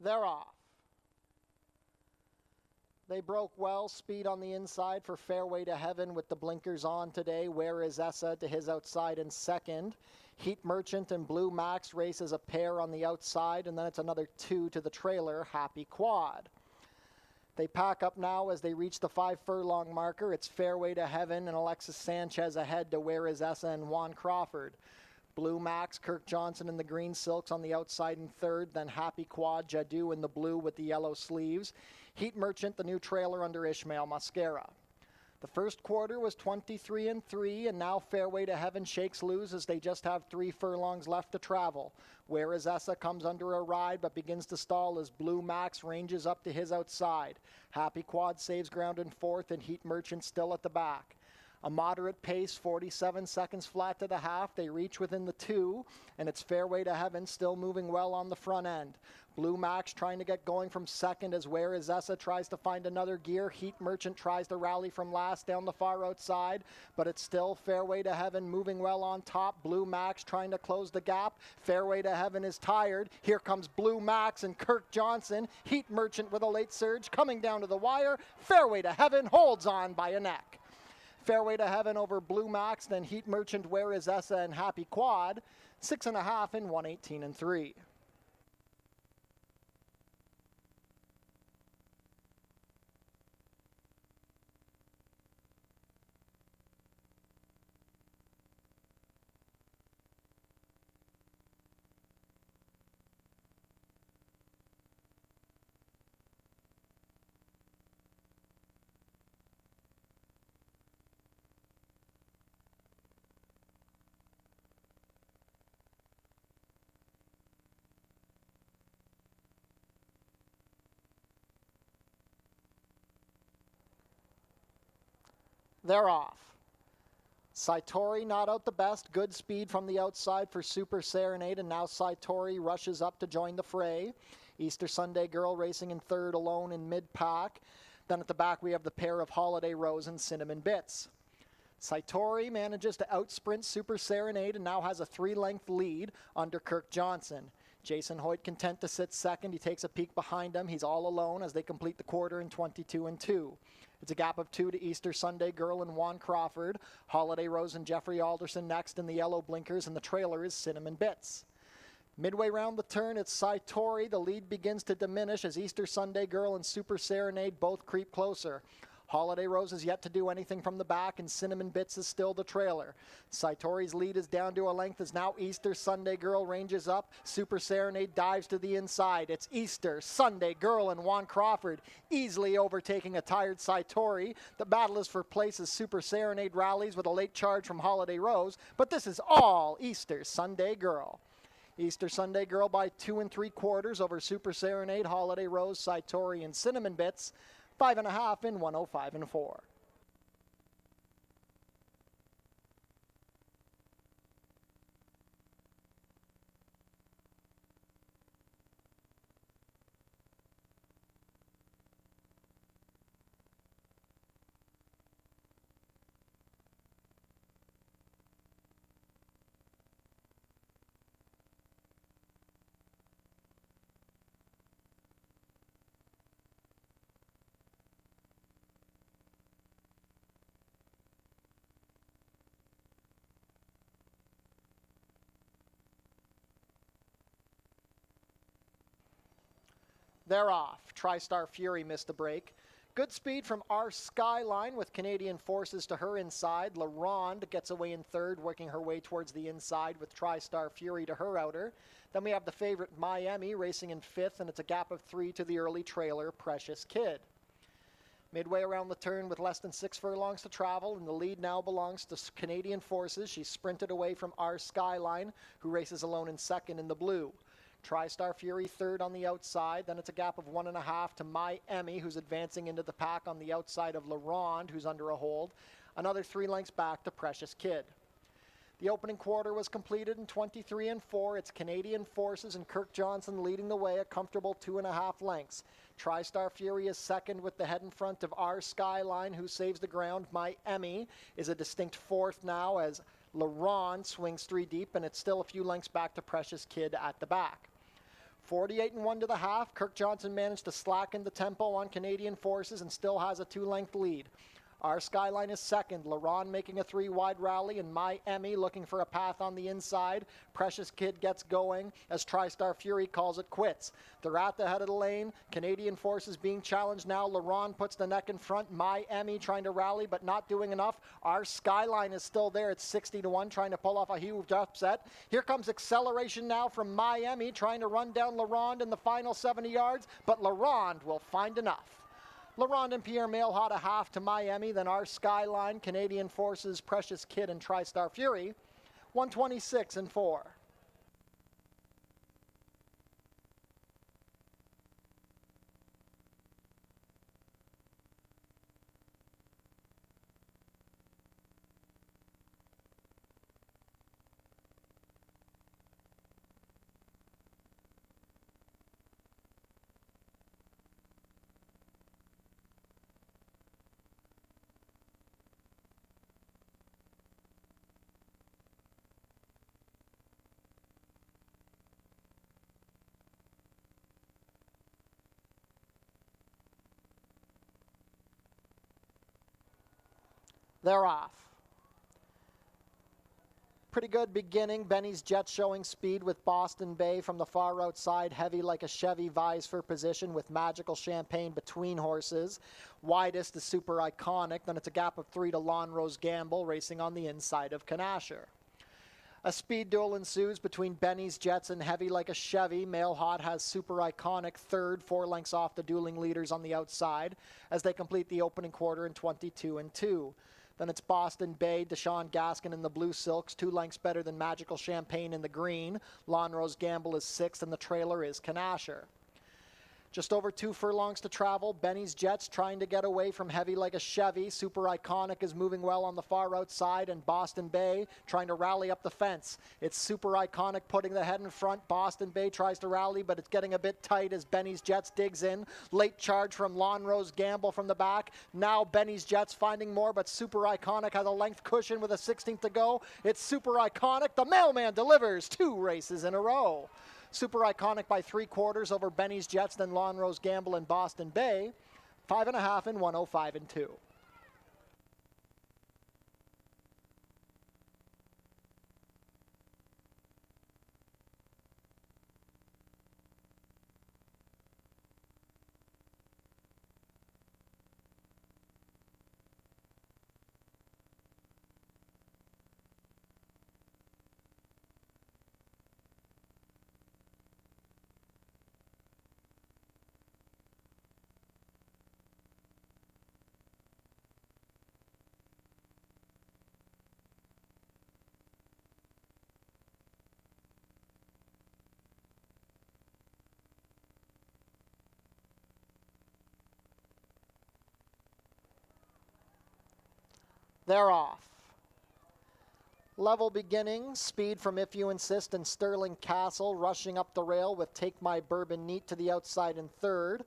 They're off. They broke well, speed on the inside for Fairway to Heaven with the blinkers on today. Where is Essa to his outside in second. Heat Merchant and Blue Max race as a pair on the outside, and then it's another two to the trailer, Happy Quad. They pack up now as they reach the 5 furlong marker. It's Fairway to Heaven and Alexis Sanchez ahead to Where is Essa and Juan Crawford. Blue Max, Kirk Johnson in the green silks on the outside in third, then Happy Quad, Jadu in the blue with the yellow sleeves. Heat Merchant, the new trailer under Ishmael Mascara. The first quarter was 23-3, and now Fairway to Heaven shakes loose as they just have 3 furlongs left to travel. Where is Essa comes under a ride but begins to stall as Blue Max ranges up to his outside. Happy Quad saves ground in fourth, and Heat Merchant still at the back. A moderate pace, 47 seconds flat to the half. They reach within the 2, and it's Fairway to Heaven still moving well on the front end. Blue Max trying to get going from second as Where is Essa tries to find another gear. Heat Merchant tries to rally from last down the far outside, but it's still Fairway to Heaven moving well on top. Blue Max trying to close the gap. Fairway to Heaven is tired. Here comes Blue Max and Kirk Johnson. Heat Merchant with a late surge coming down to the wire. Fairway to Heaven holds on by a neck. Fairway to Heaven over Blue Max, then Heat Merchant, Where is Essa, and Happy Quad, 6.5 in 118-3. They're off. Saitori not out the best. Good speed from the outside for Super Serenade, and now Saitori rushes up to join the fray. Easter Sunday Girl racing in third alone in mid-pack. Then at the back we have the pair of Holiday Rose and Cinnamon Bits. Saitori manages to outsprint Super Serenade and now has a 3-length lead under Kirk Johnson. Jason Hoyt content to sit second. He takes a peek behind him. He's all alone as they complete the quarter in 22-2. It's a gap of 2 to Easter Sunday Girl and Juan Crawford. Holiday Rose and Jeffrey Alderson next in the yellow blinkers, and the trailer is Cinnamon Bits. Midway round the turn, it's Saitori. The lead begins to diminish as Easter Sunday Girl and Super Serenade both creep closer. Holiday Rose is yet to do anything from the back, and Cinnamon Bits is still the trailer. Saitori's lead is down to a length as now Easter Sunday Girl ranges up. Super Serenade dives to the inside. It's Easter Sunday Girl and Juan Crawford easily overtaking a tired Saitori. The battle is for place as Super Serenade rallies with a late charge from Holiday Rose, but this is all Easter Sunday Girl. Easter Sunday Girl by 2 3/4 over Super Serenade, Holiday Rose, Saitori, and Cinnamon Bits. 5.5 in 105-4. They're off. TriStar Fury missed the break. Good speed from our Skyline with Canadian Forces to her inside. LaRonde gets away in third, working her way towards the inside with TriStar Fury to her outer. Then we have the favorite Miami racing in fifth, and it's a gap of 3 to the early trailer, Precious Kid. Midway around the turn with less than 6 furlongs to travel, and the lead now belongs to Canadian Forces. She sprinted away from our Skyline, who races alone in second in the blue. TriStar Fury third on the outside. Then it's a gap of 1.5 to Miami, who's advancing into the pack on the outside of LaRonde, who's under a hold. Another 3 lengths back to Precious Kid. The opening quarter was completed in 23-4. It's Canadian Forces and Kirk Johnson leading the way, a comfortable 2.5 lengths. TriStar Fury is second with the head in front of our Skyline, who saves the ground. Miami is a distinct fourth now as LaRonde swings 3 deep, and it's still a few lengths back to Precious Kid at the back. 48-1 to the half. Kirk Johnson managed to slacken the tempo on Canadian Forces and still has a 2-length lead. Our Skyline is second. LaRon making a 3-wide rally, and My Emmy looking for a path on the inside. Precious Kid gets going as TriStar Fury calls it quits. They're at the head of the lane. Canadian Forces being challenged now. LaRon puts the neck in front. My Emmy trying to rally, but not doing enough. Our Skyline is still there. It's 60-1, trying to pull off a huge upset. Here comes acceleration now from My Emmy, trying to run down LaRon in the final 70 yards, but LaRon will find enough. LaRon and Pierre Mailhot a half to My Emmy, then Our Skyline, Canadian Forces, Precious Kid, and TriStar Fury, 126-4. They're off. Pretty good beginning. Benny's Jets showing speed with Boston Bay from the far outside. Heavy like a Chevy vies for position with Magical Champagne between horses. Widest is Super Iconic. Then it's a gap of 3 to Lawn Rose Gamble racing on the inside of Canasher. A speed duel ensues between Benny's Jets and Heavy Like a Chevy. Mailhot has Super Iconic third, 4 lengths off the dueling leaders on the outside as they complete the opening quarter in 22-2. Then it's Boston Bay, Deshaun Gaskin in the blue silks, 2 lengths better than Magical Champagne in the green. Lawn Rose Gamble is 6th, and the trailer is Canasher. Just over 2 furlongs to travel. Benny's Jets trying to get away from Heavy Like a Chevy. Super Iconic is moving well on the far outside, and Boston Bay trying to rally up the fence. It's Super Iconic putting the head in front. Boston Bay tries to rally, but it's getting a bit tight as Benny's Jets digs in. Late charge from Lawn Rose Gamble from the back. Now Benny's Jets finding more, but Super Iconic has a length cushion with a 16th to go. It's Super Iconic. The mailman delivers 2 races in a row. Super Iconic by 3/4 over Benny's Jets, then Lawn Rose Gamble and Boston Bay. 5.5 and 105-2. They're off. Level beginning, speed from If You Insist and Sterling Castle rushing up the rail with Take My Bourbon Neat to the outside in third.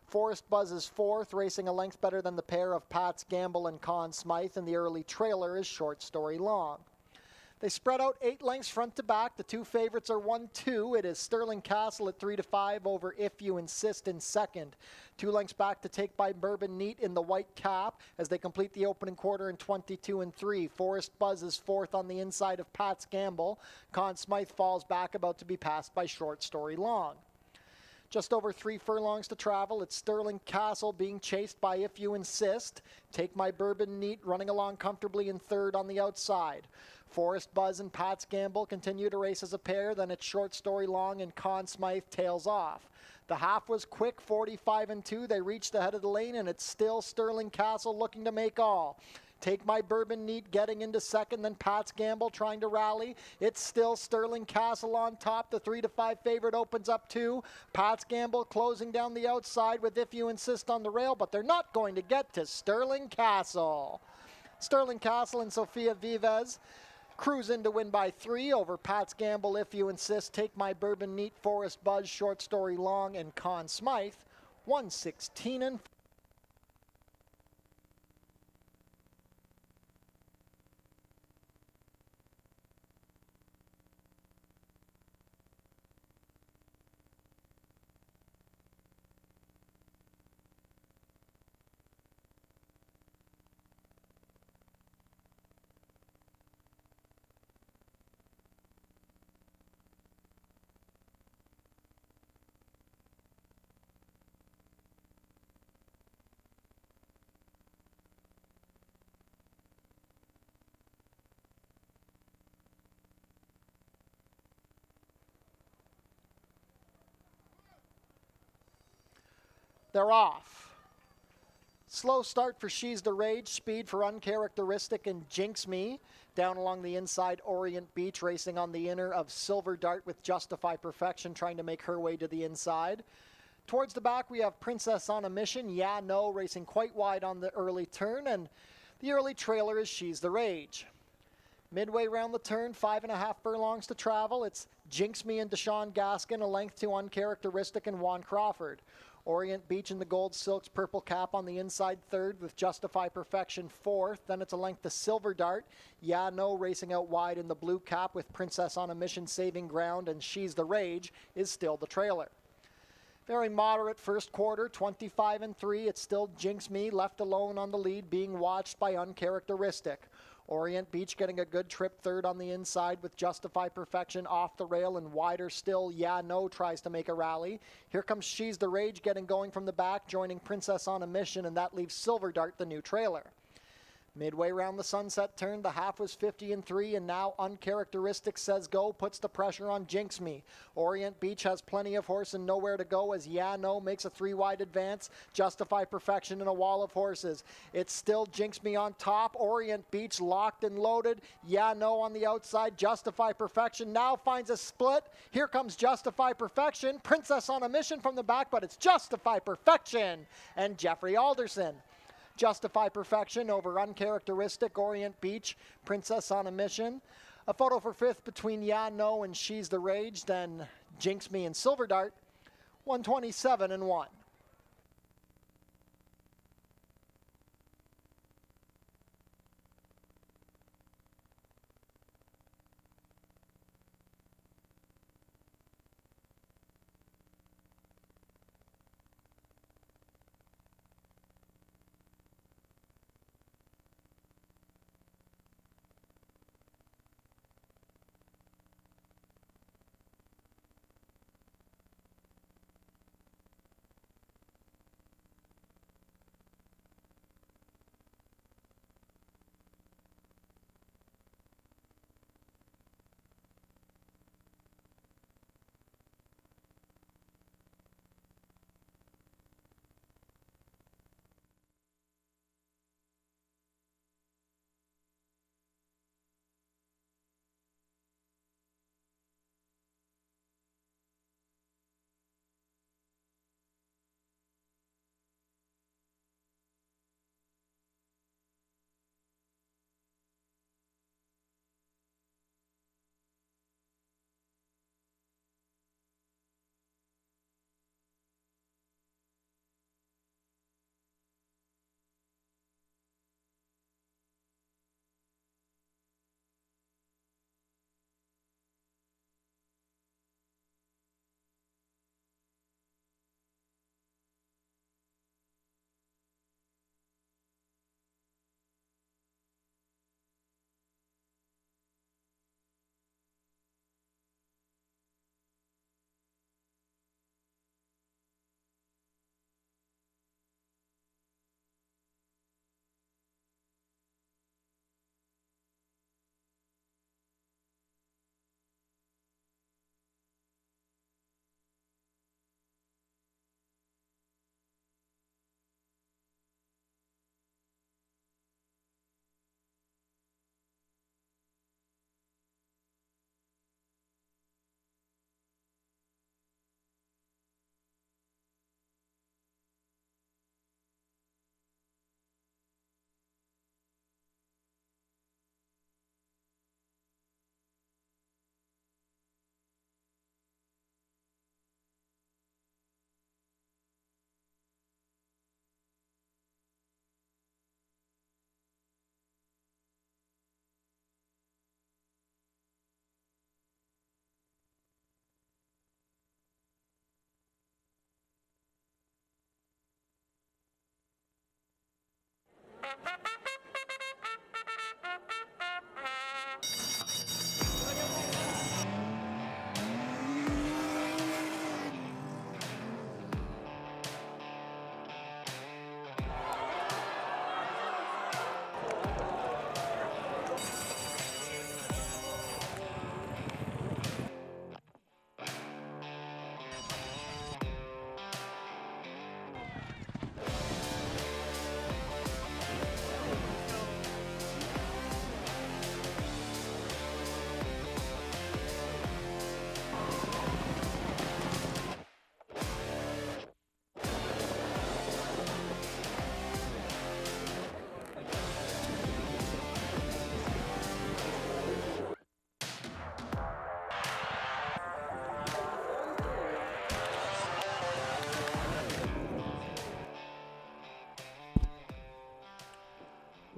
Forest Buzz is 4th, racing a length better than the pair of Pat's Gamble and Conn Smythe, and the early trailer is Short Story Long. They spread out 8 lengths front to back. The 2 favorites are 1-2. It is Sterling Castle at 3-5 over If You Insist in second. 2 lengths back to Take by Bourbon Neat in the white cap as they complete the opening quarter in 22-3. Forest Buzz is 4th on the inside of Pat's Gamble. Conn Smythe falls back, about to be passed by Short Story Long. Just over 3 furlongs to travel. It's Sterling Castle being chased by If You Insist. Take My Bourbon Neat running along comfortably in third on the outside. Forest Buzz and Pat's Gamble continue to race as a pair. Then it's Short Story Long and Conn Smythe tails off. The half was quick, 45-2. They reached the head of the lane, and it's still Sterling Castle looking to make all. Take My Bourbon Neat getting into second, then Pat's Gamble trying to rally. It's still Sterling Castle on top. The 3-5 favorite opens up 2. Pat's Gamble closing down the outside with If You Insist on the rail, but they're not going to get to Sterling Castle. Sterling Castle and Sofia Vives cruise in to win by 3 over Pat's Gamble, If You Insist, Take My Bourbon Neat, Forest Buzz, Short Story Long, and Conn Smythe, 116-4. They're off. Slow start for She's the Rage, speed for Uncharacteristic and Jinx Me. Down along the inside, Orient Beach racing on the inner of Silver Dart with Justify Perfection trying to make her way to the inside. Towards the back, we have Princess on a Mission, Yeah No, racing quite wide on the early turn, and the early trailer is She's the Rage. Midway round the turn, 5.5 furlongs to travel. It's Jinx Me and Deshaun Gaskin, a length to Uncharacteristic and Juan Crawford. Orient Beach in the Gold Silks purple cap on the inside third with Justify Perfection fourth. Then it's a length to Silver Dart. Yeah No racing out wide in the blue cap with Princess on a Mission saving ground, and She's the Rage is still the trailer. Very moderate first quarter, 25-3. It's still Jinx Me left alone on the lead, being watched by Uncharacteristic. Orient Beach getting a good trip third on the inside with Justify Perfection off the rail, and wider still, Yeah No tries to make a rally. Here comes She's the Rage getting going from the back, joining Princess on a Mission, and that leaves Silver Dart the new trailer. Midway round the sunset turn, the half was 50-3, and now Uncharacteristic says go, puts the pressure on Jinx Me. Orient Beach has plenty of horse and nowhere to go as Yeah No makes a 3-wide advance. Justify Perfection in a wall of horses. It's still Jinx Me on top. Orient Beach locked and loaded. Yeah No on the outside. Justify Perfection now finds a split. Here comes Justify Perfection. Princess on a Mission from the back, but it's Justify Perfection and Jeffrey Alderson. Justify Perfection over Uncharacteristic, Orient Beach, Princess on a Mission. A photo for fifth between Yeah No and She's the Rage, then Jinx Me and Silver Dart, 127-1.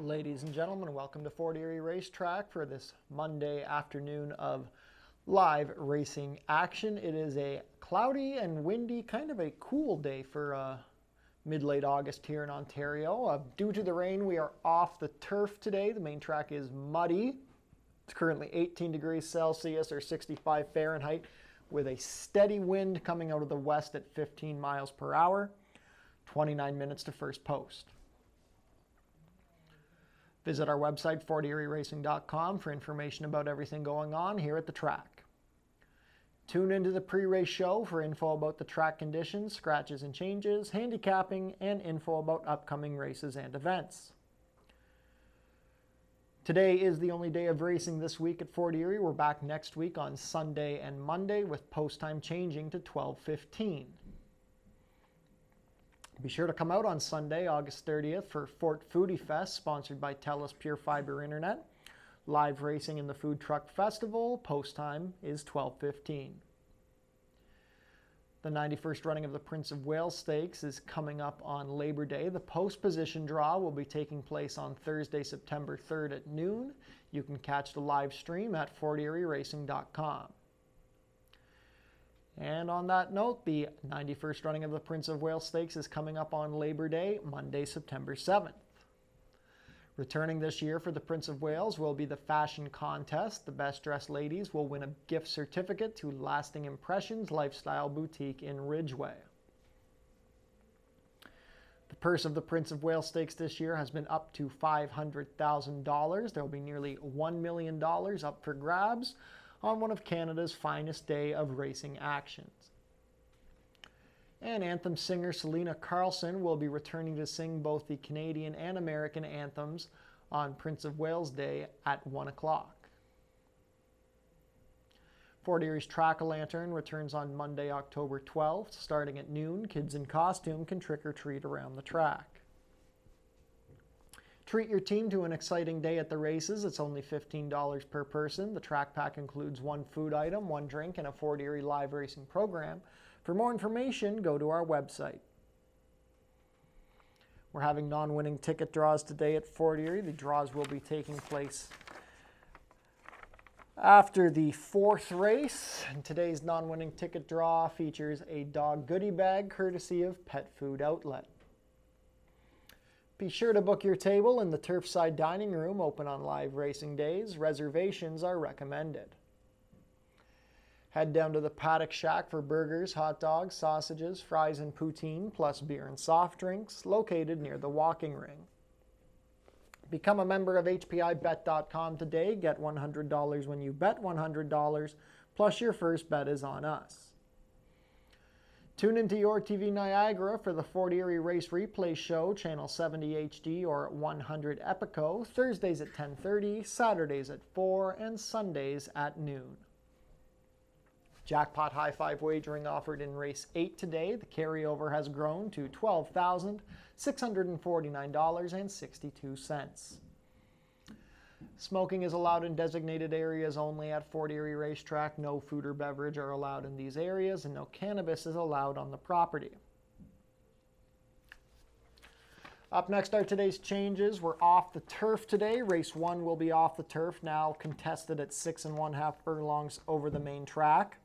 Ladies and gentlemen, welcome to Fort Erie Racetrack for this Monday afternoon of live racing action. It is a cloudy and windy, kind of a cool day for mid-late August here in Ontario. Due to the rain, we are off the turf today. The main track is muddy. It's currently 18 degrees Celsius or 65 Fahrenheit with a steady wind coming out of the west at 15 miles per hour. 29 minutes to first post. Visit our website, forterieracing.com, for information about everything going on here at the track. Tune into the pre-race show for info about the track conditions, scratches and changes, handicapping, and info about upcoming races and events. Today is the only day of racing this week at Fort Erie. We're back next week on Sunday and Monday with post time changing to 12:15. Be sure to come out on Sunday, August 30th for Fort Foodie Fest, sponsored by TELUS Pure Fiber Internet. Live racing in the Food Truck Festival. Post time is 12:15. The 91st running of the Prince of Wales Stakes is coming up on Labor Day. The post position draw will be taking place on Thursday, September 3rd at noon. You can catch the live stream at forterieracing.com. And on that note, the 91st running of the Prince of Wales Stakes is coming up on Labor Day, Monday, September 7th. Returning this year for the Prince of Wales will be the fashion contest. The best dressed ladies will win a gift certificate to Lasting Impressions Lifestyle Boutique in Ridgeway. The purse of the Prince of Wales Stakes this year has been up to $500,000. There will be nearly $1 million up for grabs on one of Canada's finest day of racing actions. And anthem singer Selena Carlson will be returning to sing both the Canadian and American anthems on Prince of Wales Day at 1 o'clock. Fort Erie's Track-A-Lantern returns on Monday, October 12th. Starting at noon, kids in costume can trick-or-treat around the track. Treat your team to an exciting day at the races. It's only $15 per person. The track pack includes one food item, one drink, and a Fort Erie live racing program. For more information, go to our website. We're having non-winning ticket draws today at Fort Erie. The draws will be taking place after the fourth race. And today's non-winning ticket draw features a dog goodie bag courtesy of Pet Food Outlet. Be sure to book your table in the Turfside Dining Room, open on live racing days. Reservations are recommended. Head down to the Paddock Shack for burgers, hot dogs, sausages, fries, and poutine, plus beer and soft drinks, located near the walking ring. Become a member of HPIBet.com today. Get $100 when you bet $100, plus your first bet is on us. Tune into Your TV Niagara for the Fort Erie Race Replay Show, Channel 70 HD or 100 Epico, Thursdays at 10:30, Saturdays at 4, and Sundays at noon. Jackpot high five wagering offered in race 8 today. The carryover has grown to $12,649.62. Smoking is allowed in designated areas only at Fort Erie Racetrack. No food or beverage are allowed in these areas, and no cannabis is allowed on the property. Up next are today's changes. We're off the turf today. Race 1 will be off the turf, now contested at 6 1/2 furlongs over the main track.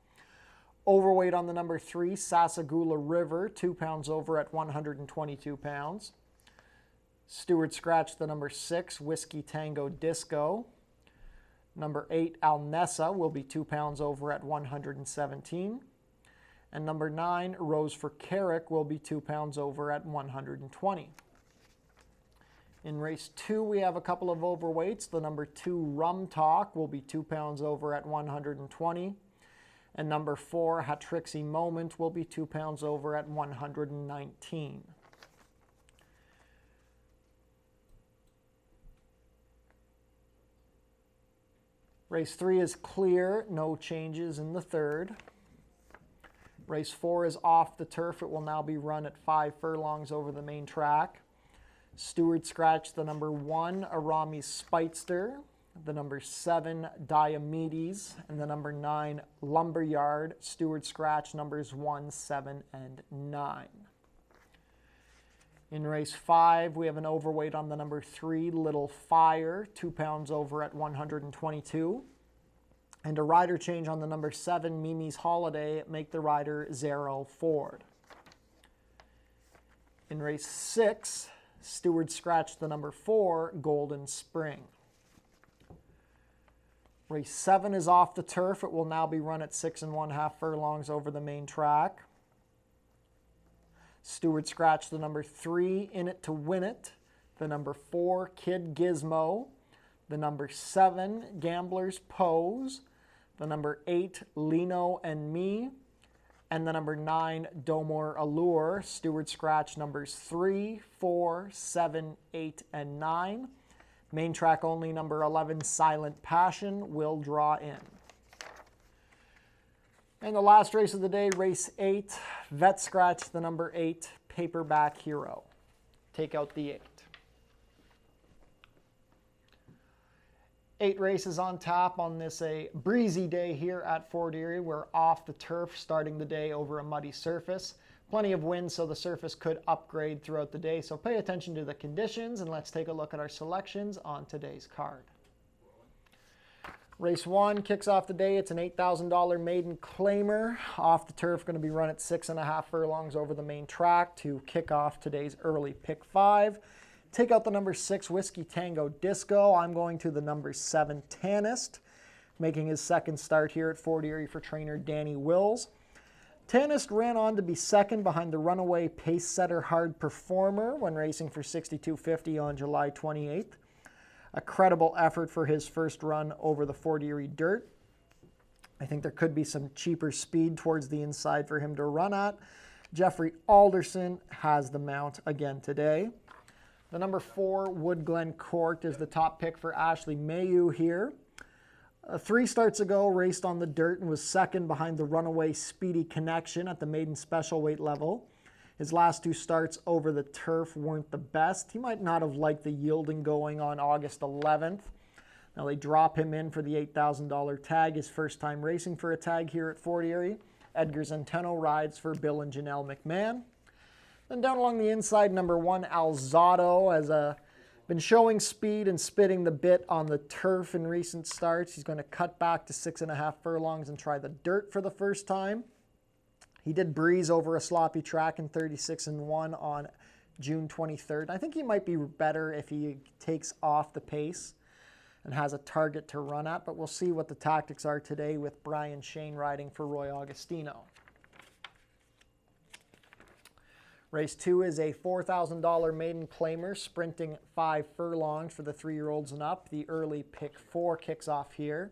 Overweight on the number 3, Sasagula River, 2 pounds over at 122 pounds. Stewart Scratch the number 6, Whiskey Tango Disco. Number 8, Alnessa, will be 2 pounds over at 117. And number 9, Rose for Carrick, will be 2 pounds over at 120. In race 2, we have a couple of overweights. The number 2, Rum Talk, will be 2 pounds over at 120. And number 4, Hatrixie Moment, will be 2 pounds over at 119. Race 3 is clear, no changes in the third. Race 4 is off the turf. It will now be run at 5 furlongs over the main track. Stewart Scratch the number 1, Arami's Spitester. The number 7, Diomedes, and the number 9, Lumberyard. Stewart Scratch numbers 1, 7, and 9. In race 5, we have an overweight on the number 3, Little Fire, 2 pounds over at 122. And a rider change on the number 7, Mimi's Holiday, make the rider Zero Ford. In race 6, Stewart scratched the number 4, Golden Spring. Race 7 is off the turf. It will now be run at 6 1/2 furlongs over the main track. Stewart scratched the number 3, In It to Win It, the number 4, Kid Gizmo, the number 7, Gambler's Pose, the number 8, Lino and Me, and the number 9, Domor Allure. Stewart scratched numbers 3, 4, 7, 8, and 9. Main track only, number 11, Silent Passion, will draw in. And the last race of the day, race 8, Vet scratched the number 8, Paperback Hero. Take out the 8. 8 races on tap on this breezy day here at Fort Erie. We're off the turf, starting the day over a muddy surface. Plenty of wind, so the surface could upgrade throughout the day. So pay attention to the conditions, and let's take a look at our selections on today's card. Race 1 kicks off the day. It's an $8,000 maiden claimer. Off the turf, going to be run at 6 1/2 furlongs over the main track to kick off today's early pick 5. Take out the number 6, Whiskey Tango Disco. I'm going to the number 7, Tannist, making his second start here at Fort Erie for trainer Danny Wills. Tannist ran on to be second behind the runaway pace setter Hard Performer when racing for $62.50 on July 28th. A credible effort for his first run over the Fort Erie dirt. I think there could be some cheaper speed towards the inside for him to run at. Jeffrey Alderson has the mount again today. The number 4, Wood Glen Court, is the top pick for Ashley Mayu here. 3 starts ago, raced on the dirt and was second behind the runaway Speedy Connection at the maiden special weight level. His last 2 starts over the turf weren't the best. He might not have liked the yielding going on August 11th. Now they drop him in for the $8,000 tag, his first time racing for a tag here at Fort Erie. Edgar Zenteno rides for Bill and Janelle McMahon. Then down along the inside, number 1, Alzado, has been showing speed and spitting the bit on the turf in recent starts. He's going to cut back to 6 1/2 furlongs and try the dirt for the first time. He did breeze over a sloppy track in 36-1 on June 23rd. I think he might be better if he takes off the pace and has a target to run at, but we'll see what the tactics are today with Brian Shane riding for Roy Augustino. Race 2 is a $4,000 maiden claimer, sprinting 5 furlongs for the 3-year-olds and up. The early pick 4 kicks off here.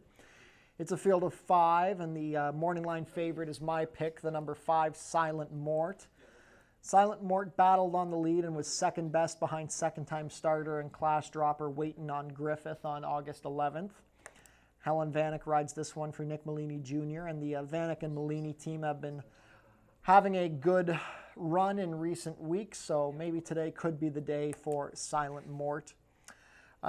It's a field of 5, and the morning line favorite is my pick, the number 5, Silent Mort. Silent Mort battled on the lead and was second best behind second-time starter and class dropper Waiting on Griffith on August 11th. Helen Vanek rides this one for Nick Malini Jr., and the Vanek and Malini team have been having a good run in recent weeks, so maybe today could be the day for Silent Mort.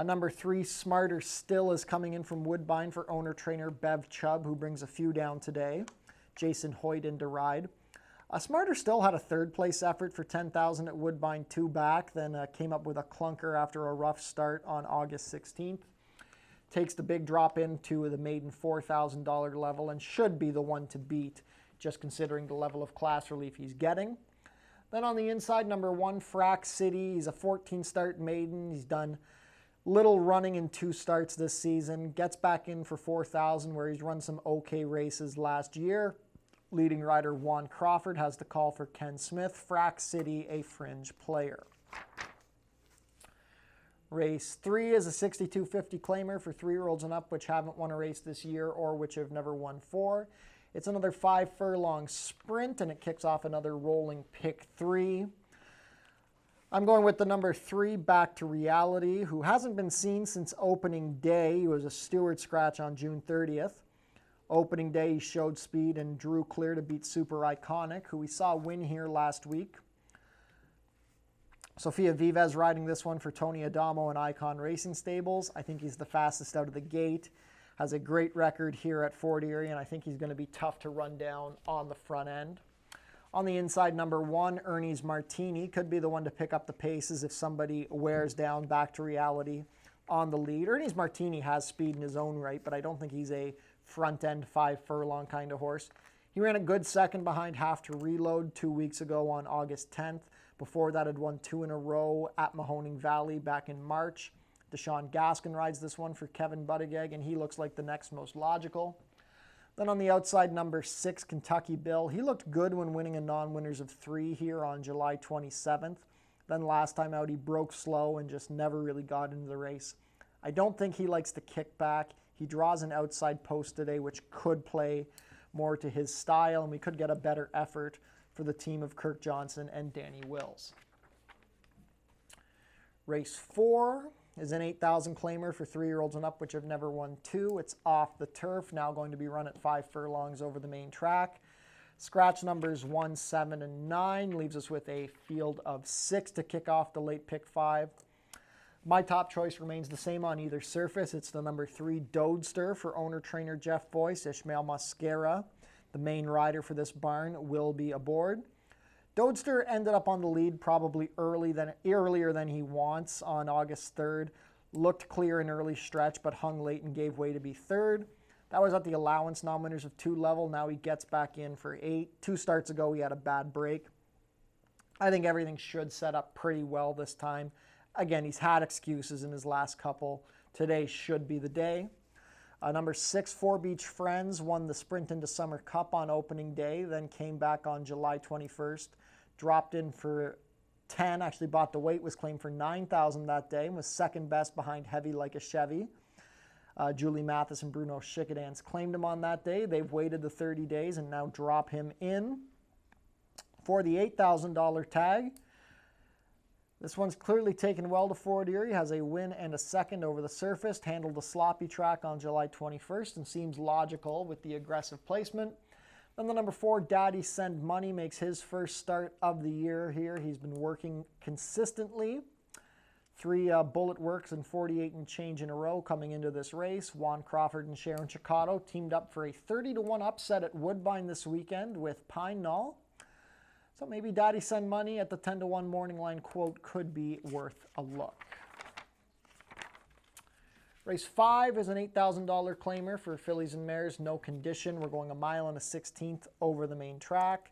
Number 3, Smarter Still, is coming in from Woodbine for owner-trainer Bev Chubb, who brings a few down today. Jason Hoyt in to ride. Smarter Still had a third-place effort for $10,000 at Woodbine 2 back, then came up with a clunker after a rough start on August 16th. Takes the big drop into the maiden $4,000 level and should be the one to beat, just considering the level of class relief he's getting. Then on the inside, number 1, Frack City. He's a 14-start maiden. He's done little running in 2 starts this season. Gets back in for $4,000 where he's run some okay races last year. Leading rider Juan Crawford has the call for Ken Smith. Frack City, a fringe player. Race 3 is a $62.50 claimer for 3-year-olds and up which haven't won a race this year or which have never won 4. It's another 5 furlong sprint, and it kicks off another rolling pick 3. I'm going with the number 3, Back to Reality, who hasn't been seen since opening day. He was a Stewart scratch on June 30th. Opening day, he showed speed and drew clear to beat Super Iconic, who we saw win here last week. Sofia Vives riding this one for Tony Adamo and Icon Racing Stables. I think he's the fastest out of the gate. Has a great record here at Fort Erie, and I think he's going to be tough to run down on the front end. On the inside, number 1, Ernie's Martini, could be the one to pick up the paces if somebody wears down back to reality on the lead. Ernie's Martini has speed in his own right, but I don't think he's a front-end 5-furlong kind of horse. He ran a good second behind Have to Reload 2 weeks ago on August 10th. Before that, had won 2 in a row at Mahoning Valley back in March. Deshaun Gaskin rides this one for Kevin Buttigieg, and he looks like the next most logical. Then on the outside, number 6, Kentucky Bill. He looked good when winning a non-winners of 3 here on July 27th. Then last time out, he broke slow and just never really got into the race. I don't think he likes to kick back. He draws an outside post today, which could play more to his style, and we could get a better effort for the team of Kirk Johnson and Danny Wills. Race 4 is an 8,000 claimer for 3-year-olds and up, which have never won 2. It's off the turf, now going to be run at 5 furlongs over the main track. Scratch numbers 1, 7, and 9 leaves us with a field of 6 to kick off the late pick 5. My top choice remains the same on either surface. It's the number 3 Dodester for owner-trainer Jeff Boyce. Ishmael Mascara, the main rider for this barn, will be aboard. Dodester ended up on the lead probably earlier than he wants on August 3rd. Looked clear in early stretch, but hung late and gave way to be 3rd. That was at the allowance non-winners of 2 level. Now he gets back in for 8. 2 starts ago, he had a bad break. I think everything should set up pretty well this time. Again, he's had excuses in his last couple. Today should be the day. Number 6, Four Beach Friends, won the Sprint into Summer Cup on opening day, then came back on July 21st, dropped in for 10, actually bought the weight, was claimed for 9,000 that day, and was second best behind Heavy Like a Chevy. Julie Mathis and Bruno Schickedans claimed him on that day. They've waited the 30 days and now drop him in for the $8,000 tag. This one's clearly taken well to Fort Erie, has a win and a second over the surface, handled a sloppy track on July 21st, and seems logical with the aggressive placement. Then the number 4, Daddy Send Money, makes his first start of the year here. He's been working consistently. 3 bullet works and 48 and change in a row coming into this race. Juan Crawford and Sharon Chicotto teamed up for a 30-1 upset at Woodbine this weekend with Pine Knoll. So maybe Daddy Send Money at the 10-1 morning line quote could be worth a look. Race 5 is an $8,000 claimer for fillies and mares, no condition. We're going 1 mile and a 16th over the main track.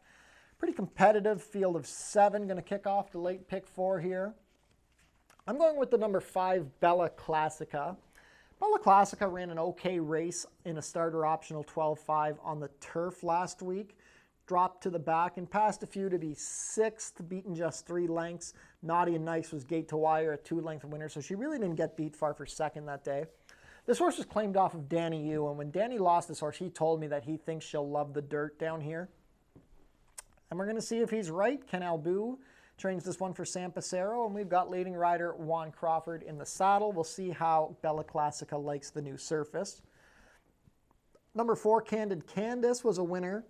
Pretty competitive field of 7. Going to kick off the late pick 4 here. I'm going with the number 5, Bella Classica. Bella Classica ran an okay race in a starter optional 12.5 on the turf last week. Dropped to the back and passed a few to be 6th, beaten just 3 lengths. Naughty and Nice was gate to wire, a 2-length winner, so she really didn't get beat far for second that day. This horse was claimed off of Danny Yu, and when Danny lost this horse, he told me that he thinks she'll love the dirt down here. And we're going to see if he's right. Ken Albu trains this one for San Pasero, and we've got leading rider Juan Crawford in the saddle. We'll see how Bella Classica likes the new surface. Number 4, Candid Candace, was a winner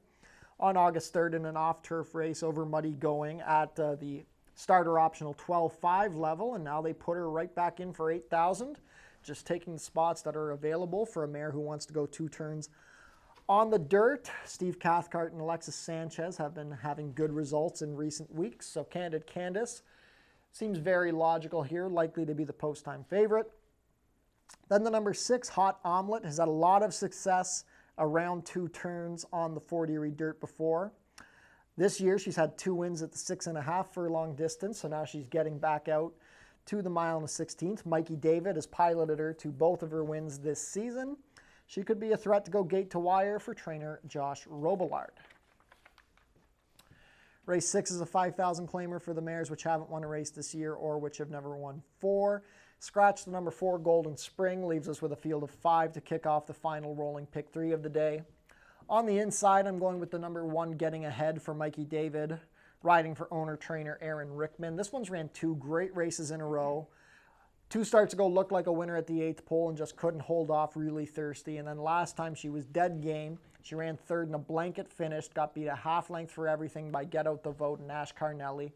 on August 3rd in an off-turf race over Muddy Going at the starter optional 12.5 level, and now they put her right back in for 8,000, just taking the spots that are available for a mare who wants to go 2 turns on the dirt. Steve Cathcart and Alexis Sanchez have been having good results in recent weeks, so Candid Candace seems very logical here, likely to be the post-time favorite. Then the number 6, Hot Omelet, has had a lot of success around 2 turns on the Fort Erie dirt before. This year she's had 2 wins at the 6.5 furlong distance, so now she's getting back out to the 1 mile and a 16th. Mikey David has piloted her to both of her wins this season. She could be a threat to go gate to wire for trainer Josh Robillard. Race 6 is a 5,000 claimer for the mares which haven't won a race this year or which have never won 4. Scratch the number 4, Golden Spring, leaves us with a field of 5 to kick off the final rolling pick 3 of the day. On the inside, I'm going with the number 1, Getting Ahead for Mikey David, riding for owner-trainer Aaron Rickman. This one's ran 2 great races in a row. 2 starts ago looked like a winner at the 8th pole and just couldn't hold off Really Thirsty. And then last time she was dead game. She ran 3rd in a blanket finish, got beat a half length for everything by Get Out the Vote and Ash Carnelli.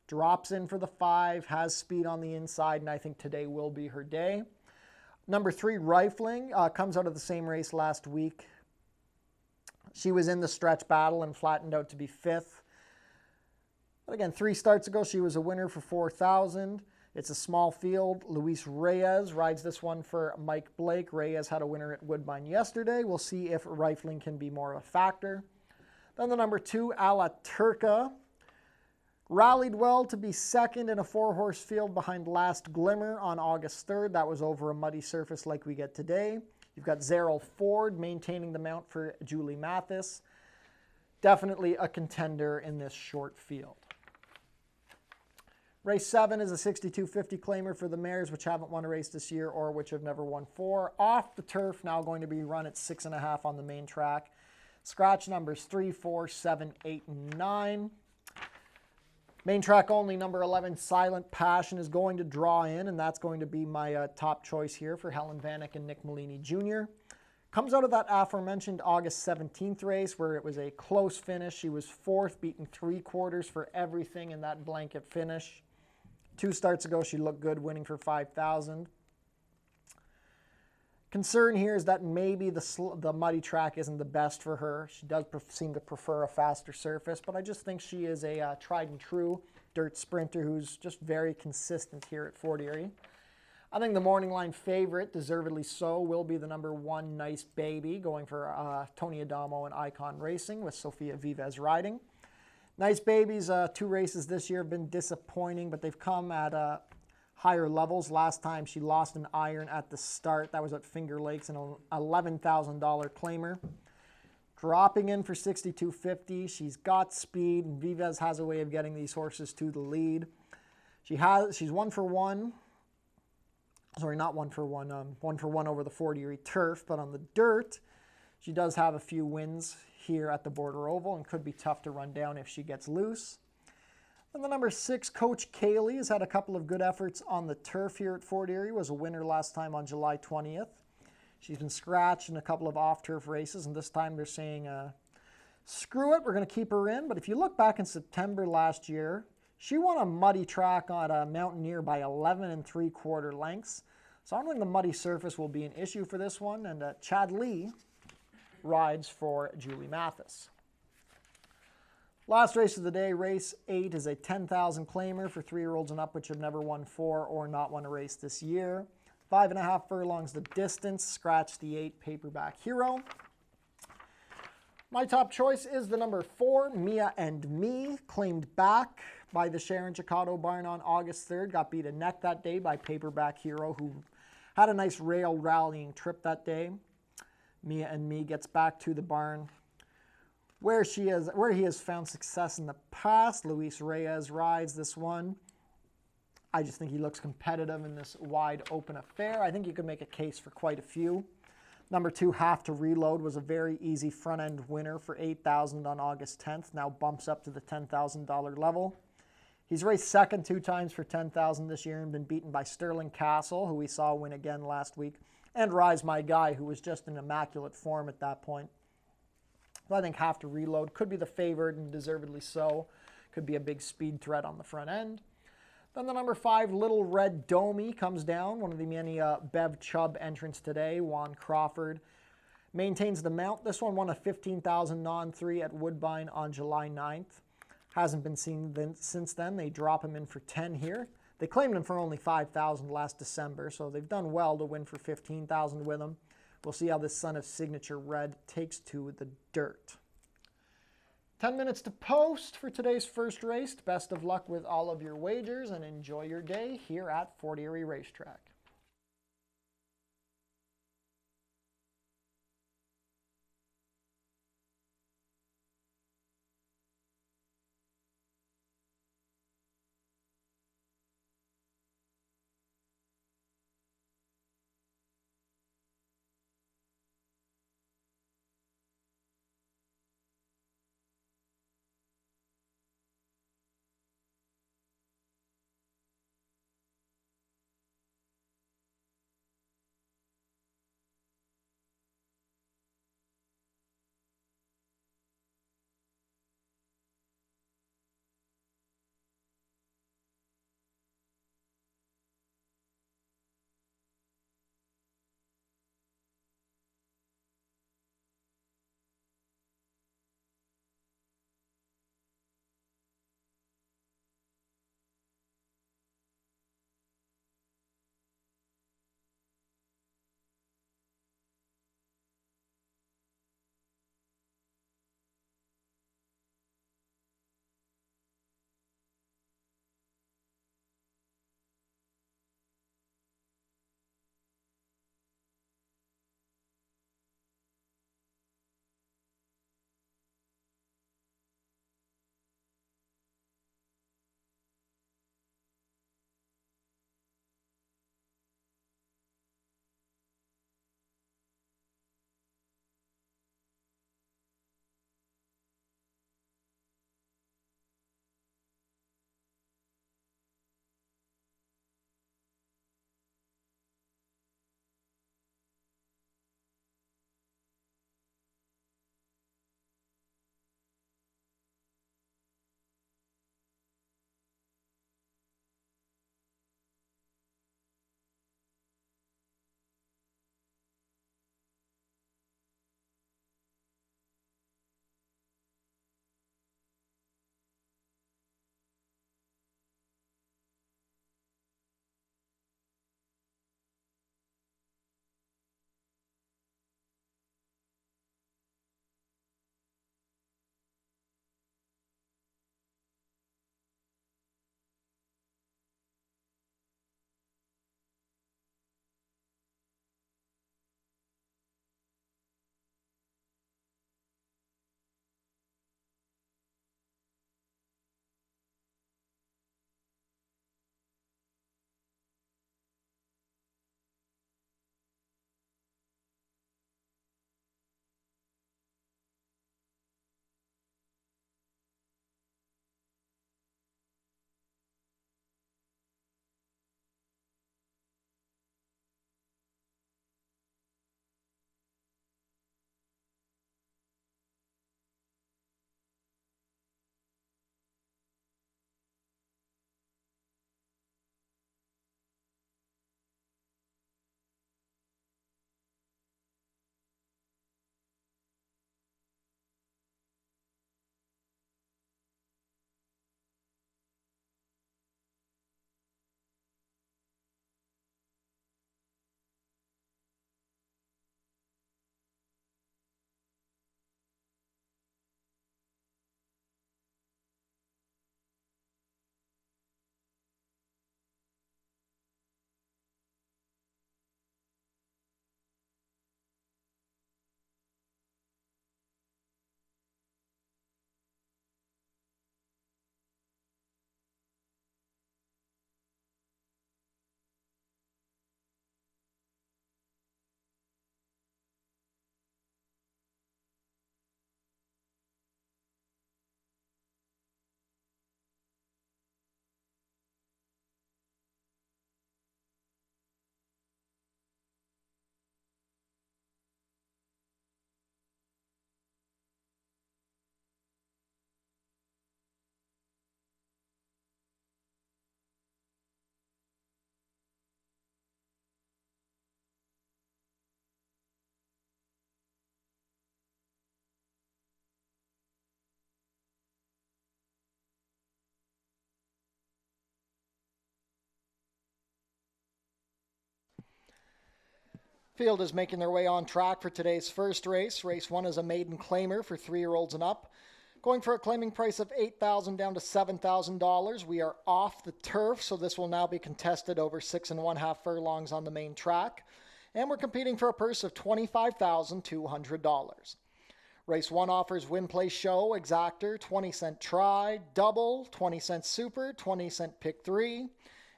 Drops in for the 5, has speed on the inside, and I think today will be her day. Number 3, Rifling, comes out of the same race last week. She was in the stretch battle and flattened out to be 5th. But again, 3 starts ago, she was a winner for 4,000. It's a small field. Luis Reyes rides this one for Mike Blake. Reyes had a winner at Woodbine yesterday. We'll see if rifling can be more of a factor. Then the number 2, A La Turca. Rallied well to be second in a 4-horse field behind Last Glimmer on August 3rd. That was over a muddy surface like we get today. You've got Zerrell Ford maintaining the mount for Julie Mathis. Definitely a contender in this short field. Race 7 is a 6250 claimer for the mares which haven't won a race this year or which have never won 4. Off the turf, now going to be run at 6.5 on the main track. Scratch numbers 3, 4, 7, 8, and 9. Main track only, number 11, Silent Passion, is going to draw in, and that's going to be my top choice here for Helen Vanek and Nick Malini Jr. Comes out of that aforementioned August 17th race where it was a close finish. She was 4th, beaten 3/4 for everything in that blanket finish. 2 starts ago, she looked good, winning for 5,000. Concern here is that maybe the muddy track isn't the best for her. She does seem to prefer a faster surface, but I just think she is a tried and true dirt sprinter who's just very consistent here at Fort Erie. I think the morning line favorite, deservedly so, will be the number 1, Nice Baby, going for Tony Adamo and Icon Racing with Sofia Vives riding. Nice Baby's 2 races this year have been disappointing, but they've come at higher levels. Last time she lost an iron at the start. That was at Finger Lakes, an $11,000 claimer. Dropping in for 6250. She's got speed, and Vives has a way of getting these horses to the lead. She's 1 for 1. Sorry, not 1 for 1. 1 for 1 over the Fort Erie turf, but on the dirt, she does have a few wins here at the Border Oval and could be tough to run down if she gets loose. And the number 6, Coach Kaylee, has had a couple of good efforts on the turf here at Fort Erie. Was a winner last time on July 20th. She's been scratched in a couple of off-turf races, and this time they're saying, screw it, we're going to keep her in. But if you look back in September last year, she won a muddy track on a Mountaineer by 11 3/4 lengths. So I don't think the muddy surface will be an issue for this one. And Chad Lee rides for Julie Mathis. Last race of the day, race 8, is a 10,000 claimer for 3-year-olds and up, which have never won 4 or not won a race this year. 5.5 furlongs the distance. Scratch the 8, Paperback Hero. My top choice is the number 4, Mia and Me, claimed back by the Sharon Chicotto barn on August 3rd. Got beat a neck that day by Paperback Hero, who had a nice rail rallying trip that day. Mia and Me gets back to the barn where he has found success in the past. Luis Reyes rides this one. I just think he looks competitive in this wide open affair. I think you could make a case for quite a few. Number 2, Have to Reload, was a very easy front-end winner for 8,000 on August 10th. Now bumps up to the $10,000 level. He's raced second 2 times for 10,000 this year and been beaten by Sterling Castle, who we saw win again last week, and Rise My Guy, who was just in immaculate form at that point. So I think Have to Reload could be the favorite, and deservedly so. Could be a big speed threat on the front end. Then the number 5, Little Red Domey, comes down. One of the many Bev Chubb entrants today. Juan Crawford maintains the mount. This one won a 15,000 non-3 at Woodbine on July 9th. Hasn't been seen since then. They drop him in for 10 here. They claimed him for only 5,000 last December, so they've done well to win for 15,000 with him. We'll see how this son of Signature Red takes to the dirt. 10 minutes to post for today's first race. Best of luck with all of your wagers and enjoy your day here at Fort Erie Racetrack. Field is making their way on track for today's first race. Race 1 is a maiden claimer for 3-year-olds and up. Going for a claiming price of $8,000 down to $7,000. We are off the turf, so this will now be contested over 6½ furlongs on the main track. And we're competing for a purse of $25,200. Race 1 offers win, play, show, exactor, 20-cent try, double, 20-cent super, 20-cent pick 3,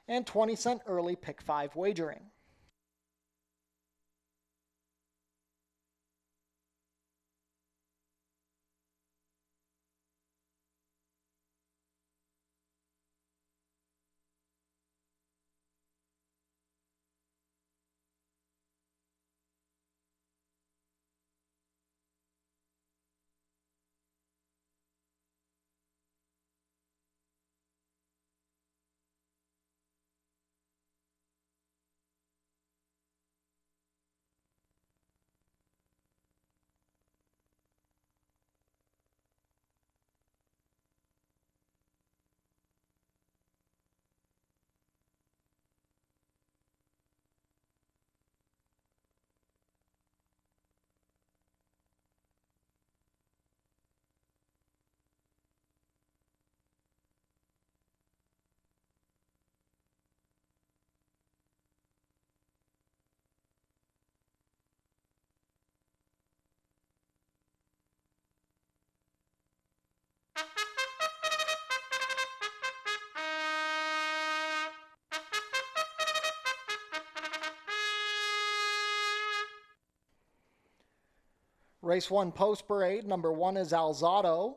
and 20-cent early pick 5 wagering. Race 1 post parade, number 1 is Alzado.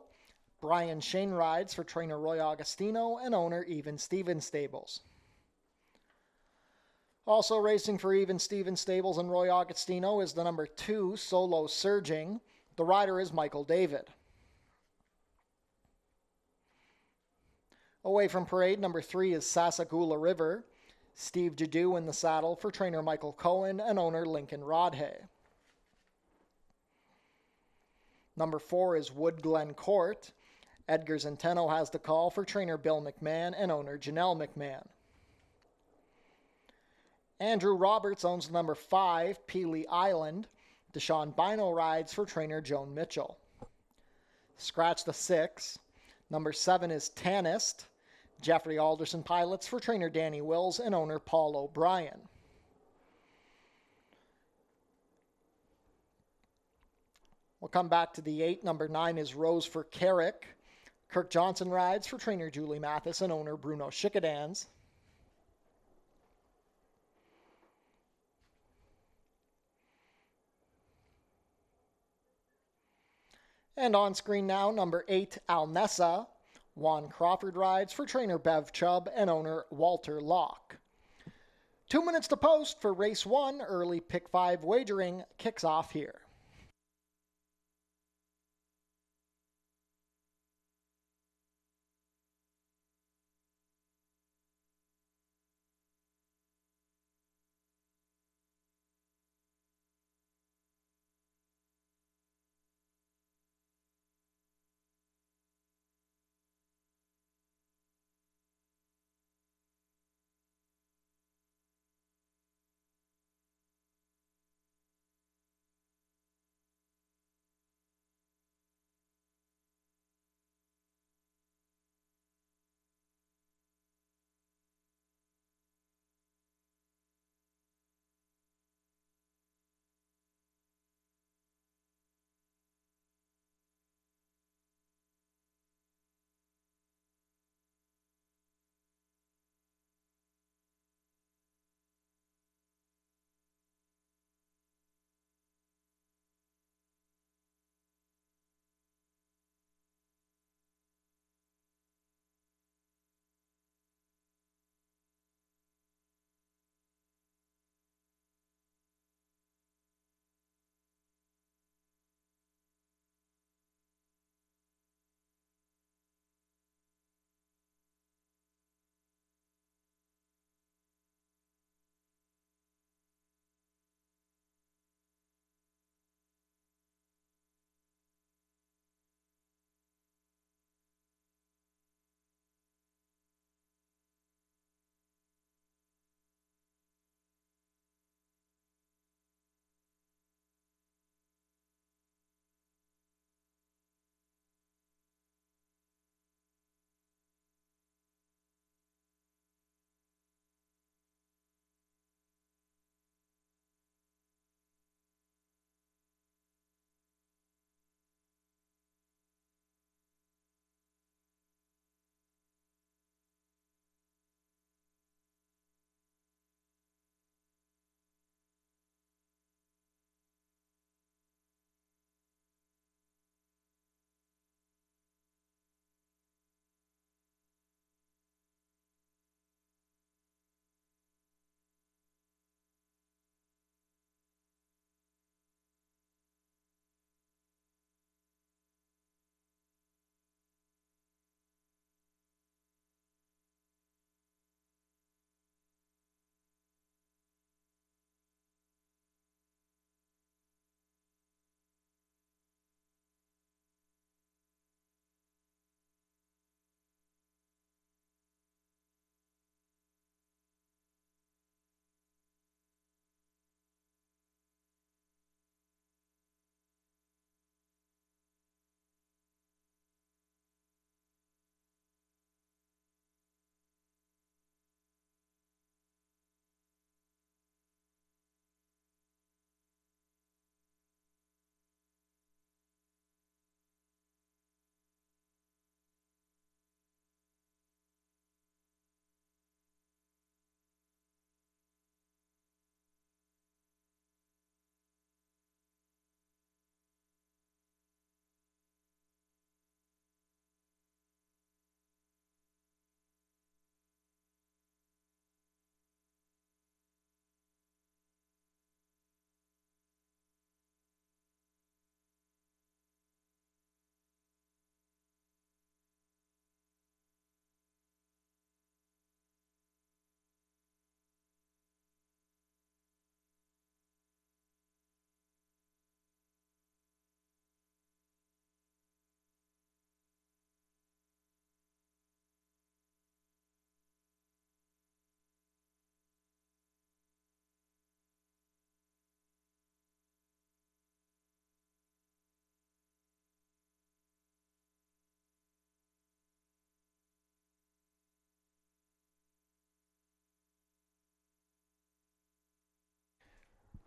Brian Shane rides for trainer Roy Augustino and owner Even Stevens Stables. Also racing for Even Stevens Stables and Roy Augustino is the number 2 Solo Surging. The rider is Michael David. Away from parade, number 3 is Sasagula River. Steve Jadu in the saddle for trainer Michael Cohen and owner Lincoln Rodhay. Number 4 is Wood Glen Court. Edgar Zenteno has the call for trainer Bill McMahon and owner Janelle McMahon. Andrew Roberts owns the number 5 Peely Island. Deshaun Bino rides for trainer Joan Mitchell. Scratch the 6. Number 7 is Tannist. Jeffrey Alderson pilots for trainer Danny Wills and owner Paul O'Brien. We'll come back to the 8. Number 9 is Rose for Carrick. Kirk Johnson rides for trainer Julie Mathis and owner Bruno Schickadans. And on screen now, number 8, Alnessa. Juan Crawford rides for trainer Bev Chubb and owner Walter Locke. 2 minutes to post for race 1. Early pick 5 wagering kicks off here.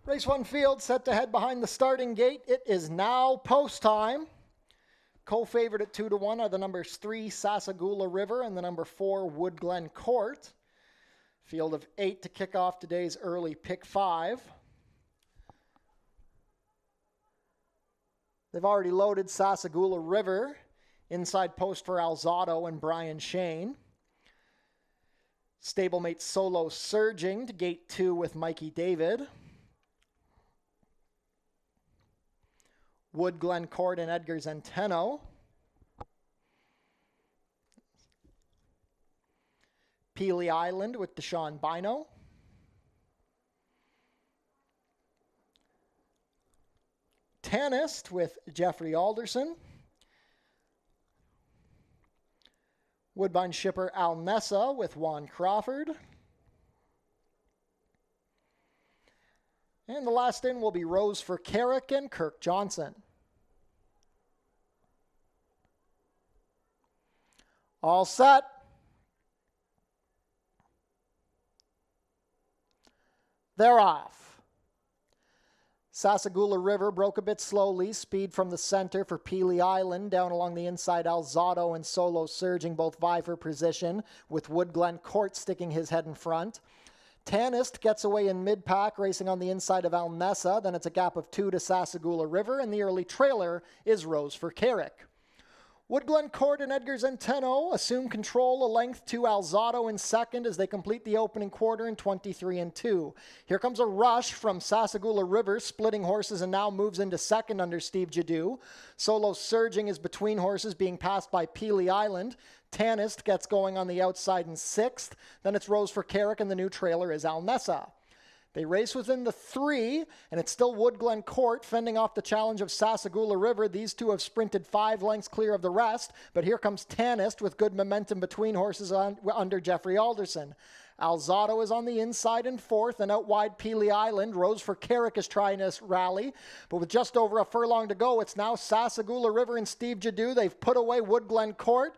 Race 1 field set to head behind the starting gate. It is now post time. Co-favored at 2-1 are the numbers 3, Sasagula River, and the number 4, Wood Glen Court. Field of 8 to kick off today's early pick 5. They've already loaded Sasagula River. Inside post for Alzado and Brian Shane. Stablemate Solo Surging to gate 2 with Mikey David. Wood Glen Court and Edgar Zenteno. Peely Island with Deshaun Bino. Tannist with Jeffrey Alderson. Woodbine shipper Al Nessa with Juan Crawford. And the last in will be Rose for Carrick and Kirk Johnson. All set. They're off. Sasagula River broke a bit slowly. Speed from the center for Peely Island. Down along the inside, Alzado and Solo Surging both vie for position, with Wood Glen Court sticking his head in front. Tannist gets away in mid-pack, racing on the inside of Al Nessa. Then it's a gap of 2 to Sasagula River, and the early trailer is Rose for Carrick. Wood Glen Court and Edgar Zenteno assume control a length to Alzado in second as they complete the opening quarter in 23-2. Here comes a rush from Sasagula River, splitting horses, and now moves into second under Steve Jadu. Solo Surging is between horses, being passed by Peely Island. Tannist gets going on the outside in sixth. Then it's Rose for Carrick, and the new trailer is Al Nessa. They race within the 3, and it's still Wood Glen Court fending off the challenge of Sasagula River. These two have sprinted 5 lengths clear of the rest, but here comes Tannist with good momentum between horses under Jeffrey Alderson. Alzado is on the inside in 4th, and out wide Peely Island. Rose for Carrick is trying to rally, but with just over a furlong to go, it's now Sasagula River and Steve Jadu. They've put away Wood Glen Court.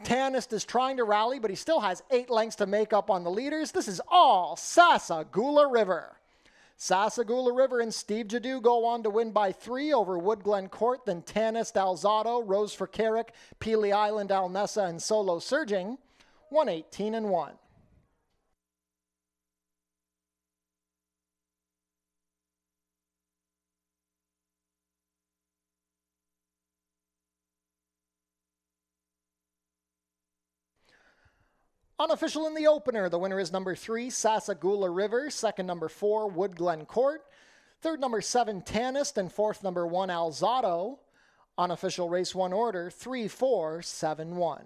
Tannist is trying to rally, but he still has 8 lengths to make up on the leaders. This is all Sasagula River. Sasagula River and Steve Jadu go on to win by 3 over Wood Glen Court, then Tannist, Alzado, Rose for Carrick, Peely Island, Al Nessa, and Solo Surging, 118-1. Unofficial in the opener, the winner is number 3, Sasagula River. Second, number 4, Wood Glen Court. Third, number 7, Tannist. And fourth, number 1, Alzado. Unofficial race 1 order, 3-4-7-1.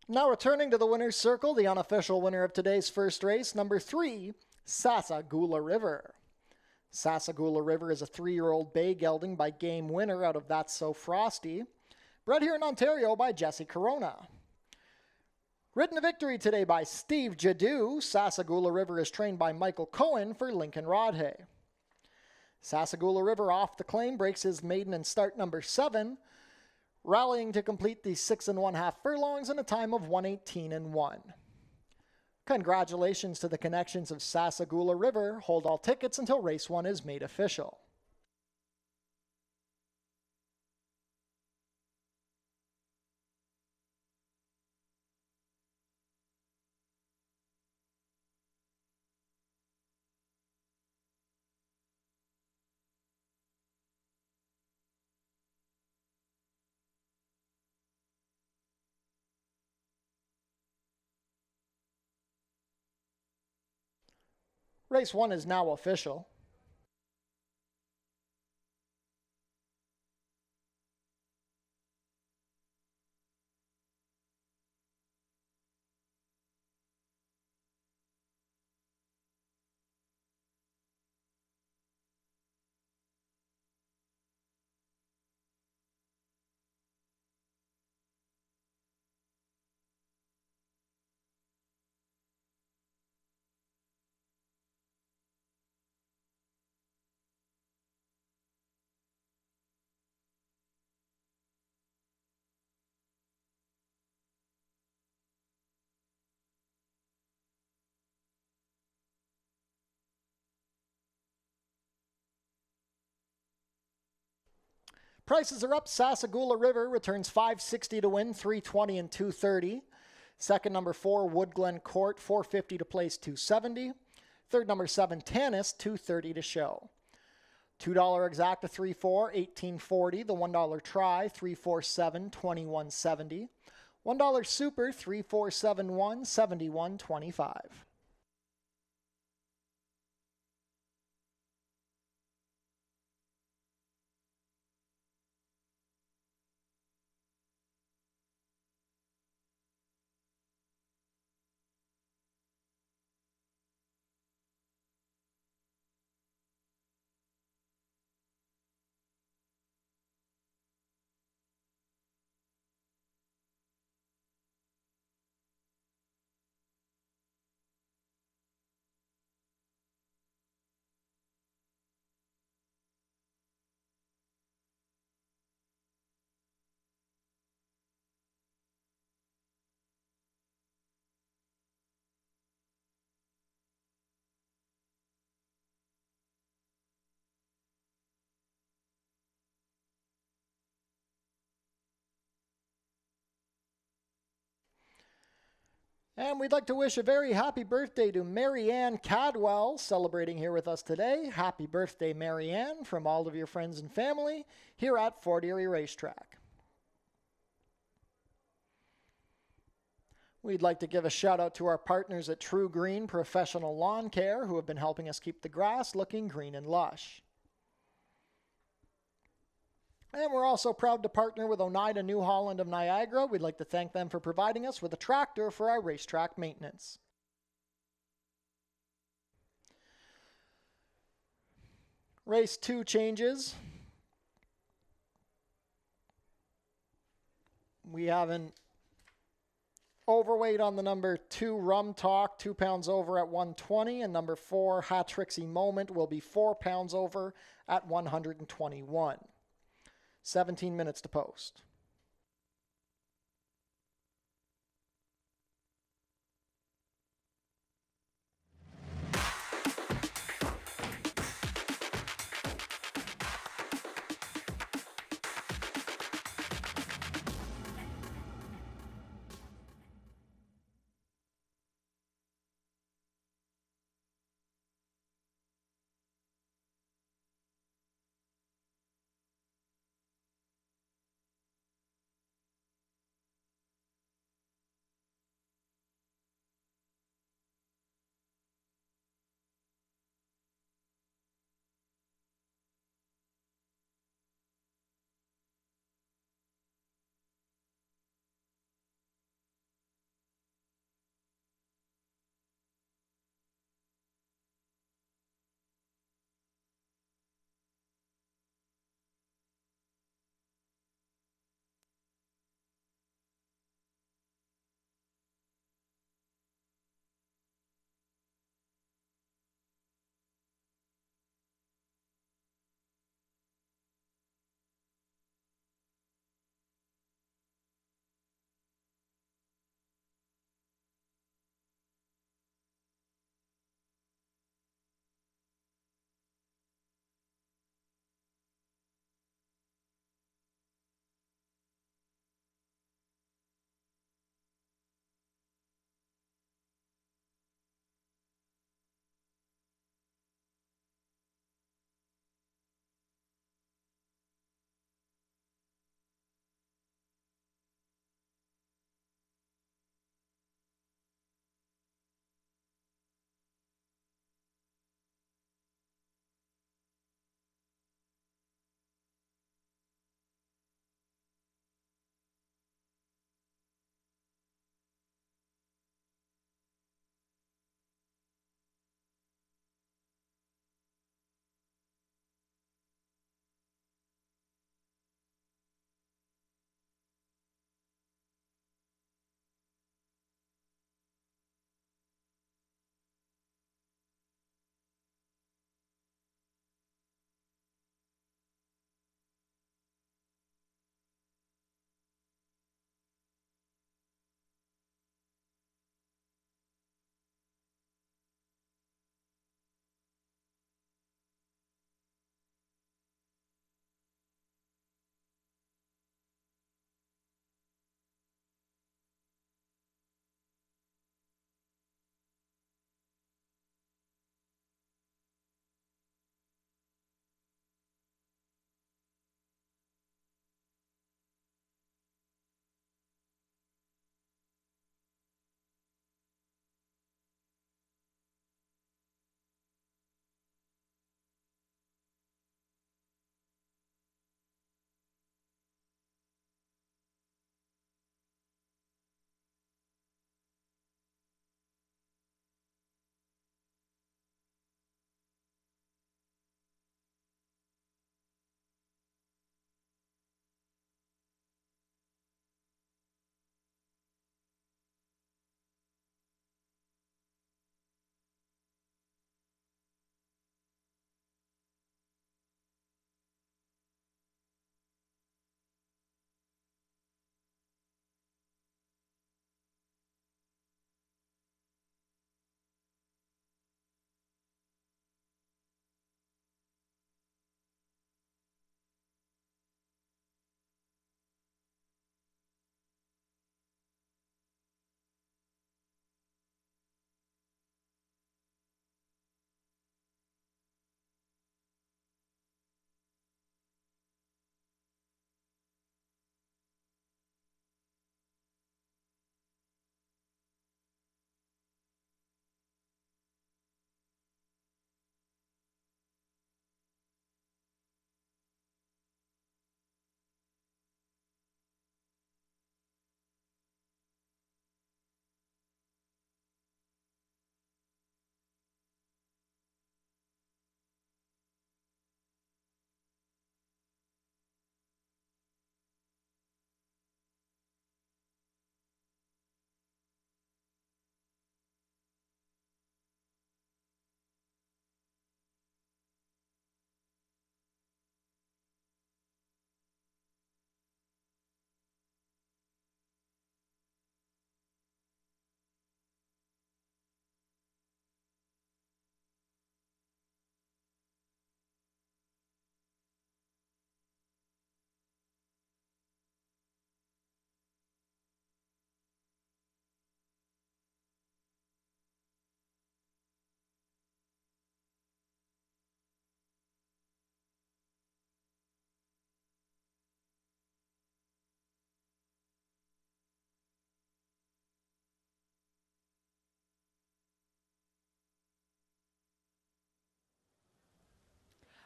Now returning to the winner's circle, the unofficial winner of today's first race, number 3, Sasagula River. Sassagoula River is a 3-year-old bay gelding by Game Winner out of That's So Frosty. Bred here in Ontario by Jesse Corona. Ridden to victory today by Steve Jadu. Sassagoula River is trained by Michael Cohen for Lincoln Rodhay. Sassagoula River off the claim breaks his maiden in start number 7, rallying to complete the 6 1/2 furlongs in a time of 1:18.1. Congratulations to the connections of Sassagoula River. Hold all tickets until race 1 is made official. Race 1 is now official. Prices are up. Sassagoula River returns $560 to win, $320 and $230. Second, number 4, Woodglen Court, $450 to place, $270. Third, number 7, Tanis, $230 to show. $2 exacta 3-4, $18.40. The $1 try, 3-4-7, $21.70. $1 super, 3-4-7-1, $71.25. And we'd like to wish a very happy birthday to Marianne Cadwell, celebrating here with us today. Happy birthday, Marianne, from all of your friends and family here at Fort Erie Racetrack. We'd like to give a shout out to our partners at True Green Professional Lawn Care, who have been helping us keep the grass looking green and lush. And we're also proud to partner with Oneida New Holland of Niagara. We'd like to thank them for providing us with a tractor for our racetrack maintenance. Race 2 changes. We have an overweight on the number 2 Rum Talk, 2 pounds over at 120, and number 4 Hatrixie Moment will be 4 pounds over at 121. 17 minutes to post.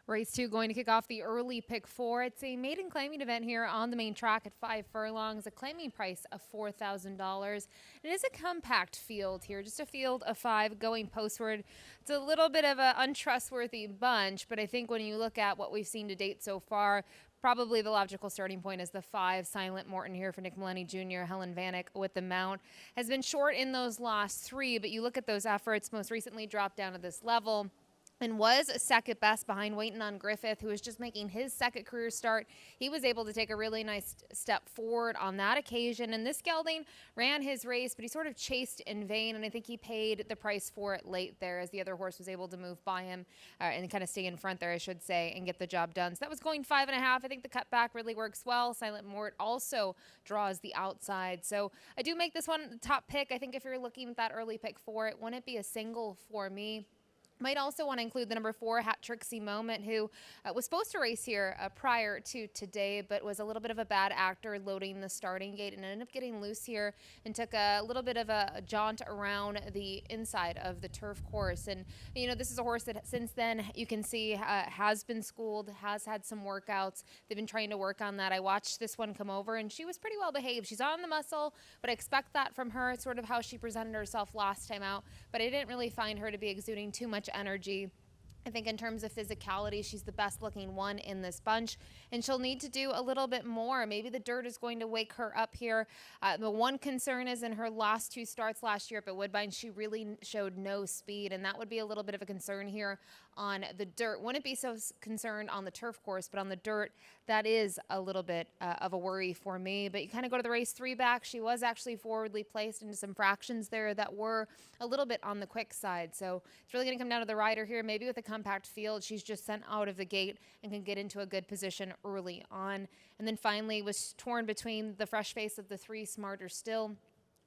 Race 2 going to kick off the early pick 4. It's a maiden claiming event here on the main track at 5 furlongs, a claiming price of $4,000. It is a compact field here, just a field of 5 going postward. It's a little bit of an untrustworthy bunch, but I think when you look at what we've seen to date so far, probably the logical starting point is the 5, Silent Morton here for Nick Maloney Jr., Helen Vanek with the mount. Has been short in those last 3, but you look at those efforts, most recently dropped down to this level, and was second best behind Waiting on Griffith, who was just making his second career start. He was able to take a really nice step forward on that occasion, and this gelding ran his race, but he sort of chased in vain, and I think he paid the price for it late there as the other horse was able to move by him and kind of stay in front there, I should say, and get the job done. So that was going 5.5. I think the cutback really works well. Silent Mort also draws the outside. So I do make this one the top pick. I think if you're looking at that early pick for it, wouldn't be a single for me. Might also want to include the number 4, Hat Trixie Moment, who was supposed to race here prior to today, but was a little bit of a bad actor loading the starting gate and ended up getting loose here and took a little bit of a jaunt around the inside of the turf course. And, you know, this is a horse that since then you can see has been schooled, has had some workouts. They've been trying to work on that. I watched this one come over, and she was pretty well behaved. She's on the muscle, but I expect that from her. It's sort of how she presented herself last time out, but I didn't really find her to be exuding too much energy. I think in terms of physicality, she's the best looking one in this bunch, and she'll need to do a little bit more. Maybe the dirt is going to wake her up here. The one concern is in her last 2 starts last year up at Woodbine, she really showed no speed, and that would be a little bit of a concern here on the dirt. Wouldn't be so concerned on the turf course, but on the dirt, that is a little bit of a worry for me. But you kind of go to the race 3 back. She was actually forwardly placed into some fractions there that were a little bit on the quick side. So it's really going to come down to the rider here. Maybe with a compact field, she's just sent out of the gate and can get into a good position early on. And then finally was torn between the fresh face of the 3, Smarter Still,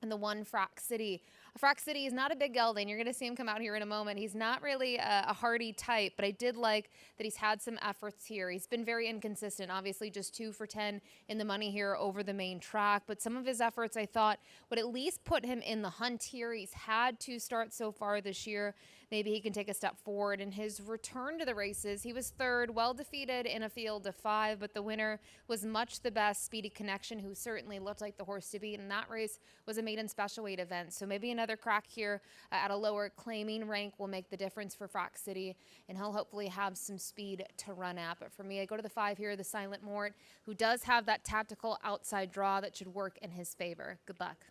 and the 1, Frack City. Frack City is not a big gelding. You're going to see him come out here in a moment. He's not really a hardy type, but I did like that he's had some efforts here. He's been very inconsistent. Obviously, just 2 for 10 in the money here over the main track, but some of his efforts I thought would at least put him in the hunt here. He's had 2 starts so far this year. Maybe he can take a step forward in his return to the races. He was 3rd, well defeated in a field of 5, but the winner was much the best, Speedy Connection, who certainly looked like the horse to beat. And that race was a maiden special weight event. So maybe another crack here at a lower claiming rank will make the difference for Frack City, and he'll hopefully have some speed to run at. But for me, I go to the 5 here, the Silent Mort, who does have that tactical outside draw that should work in his favor. Good luck.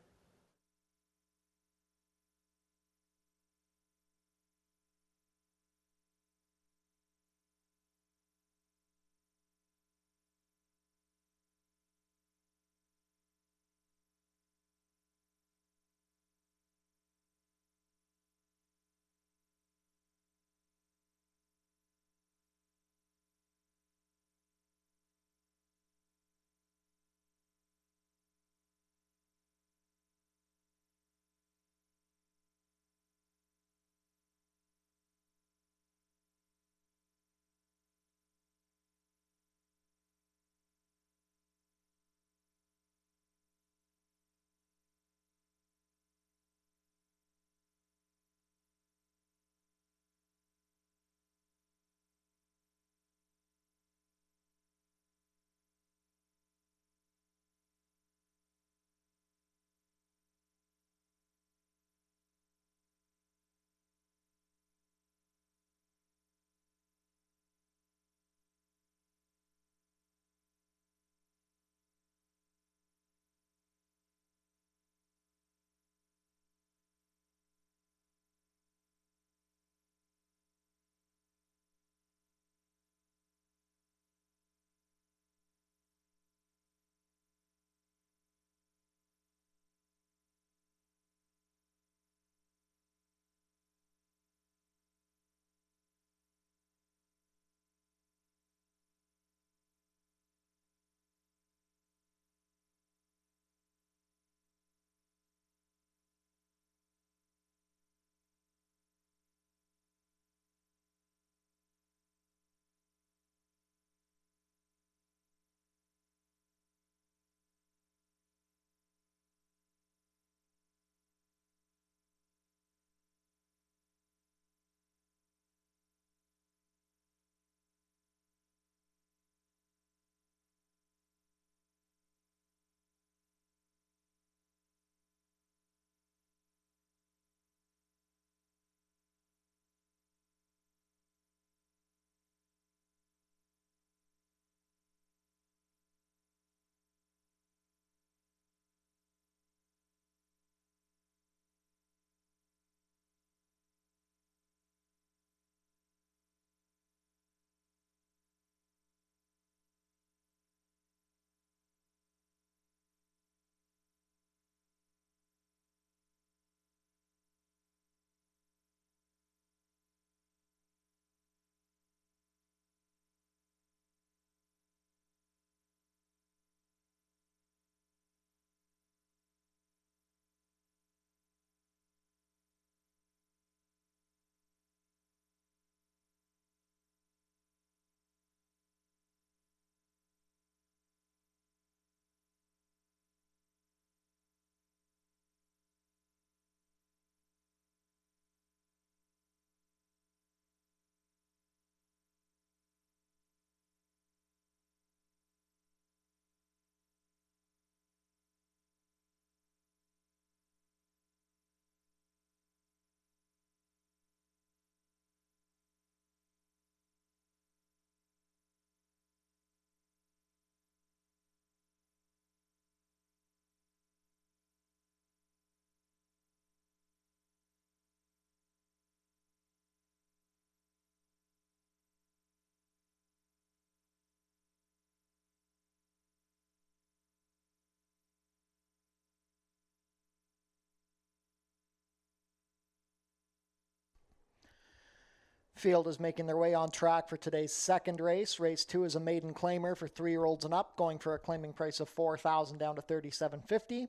Field is making their way on track for today's second race. Race 2 is a maiden claimer for 3-year-olds and up, going for a claiming price of $4,000 down to $3,750.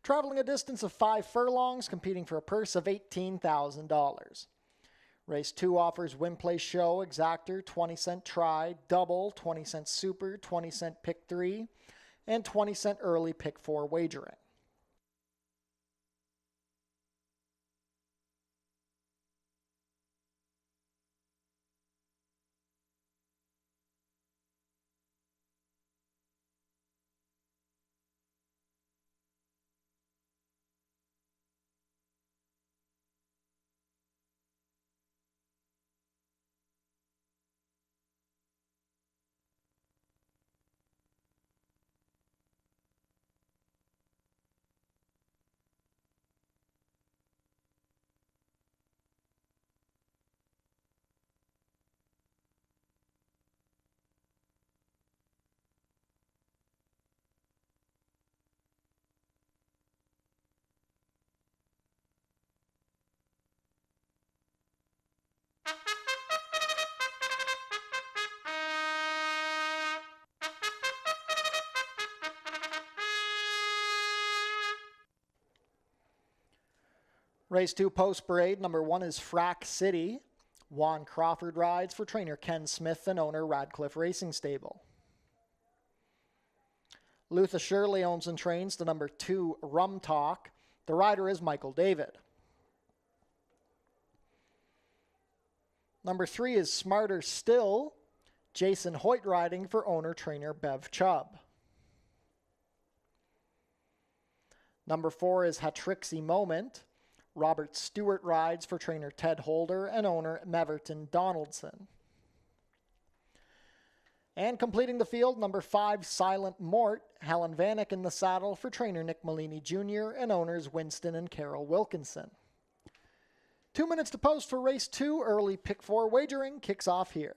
Traveling a distance of 5 furlongs, competing for a purse of $18,000. Race 2 offers win, place, show, exactor, 20-cent try, double, 20-cent super, 20-cent pick 3, and 20-cent early pick 4 wagering. Race 2 post parade, number 1 is Frack City. Juan Crawford rides for trainer Ken Smith and owner Radcliffe Racing Stable. Luther Shirley owns and trains the number 2 Rum Talk. The rider is Michael David. Number 3 is Smarter Still. Jason Hoyt riding for owner trainer Bev Chubb. Number 4 is Hatrixie Moment. Robert Stewart rides for trainer Ted Holder and owner Meverton Donaldson. And completing the field, number 5, Silent Mort, Helen Vanek in the saddle for trainer Nick Malini Jr. and owners Winston and Carol Wilkinson. 2 minutes to post for race 2, early pick 4 wagering kicks off here.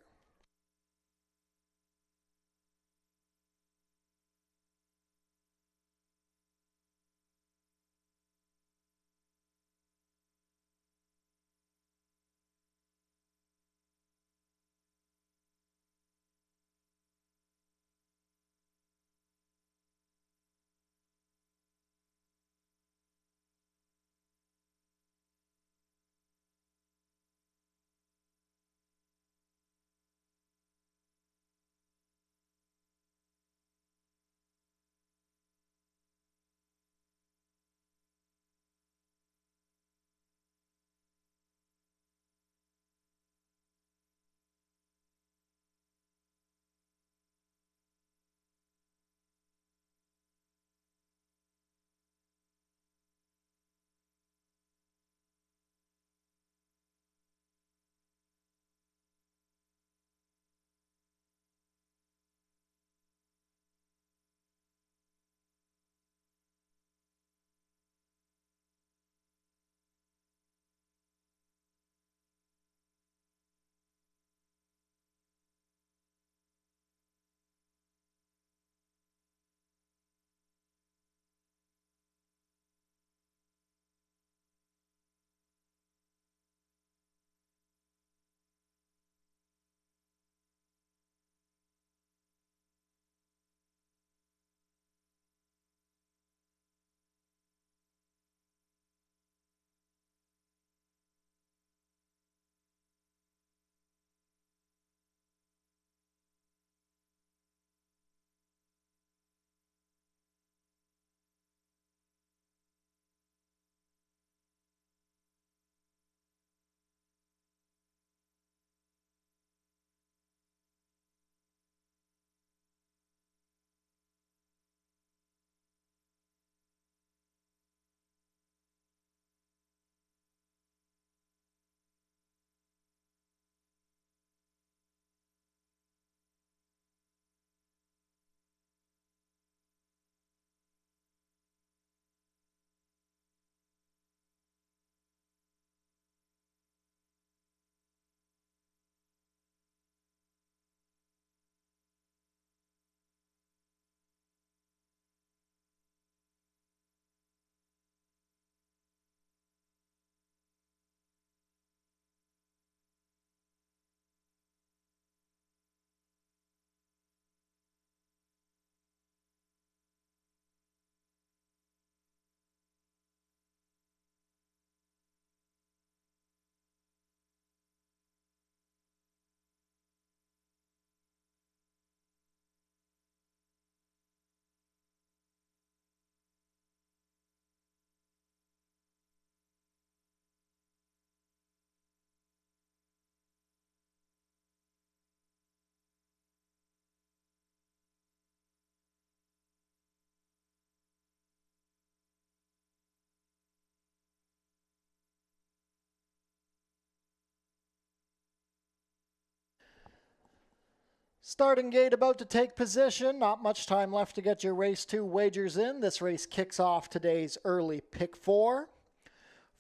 Starting gate about to take position. Not much time left to get your race 2 wagers in. This race kicks off today's early pick 4.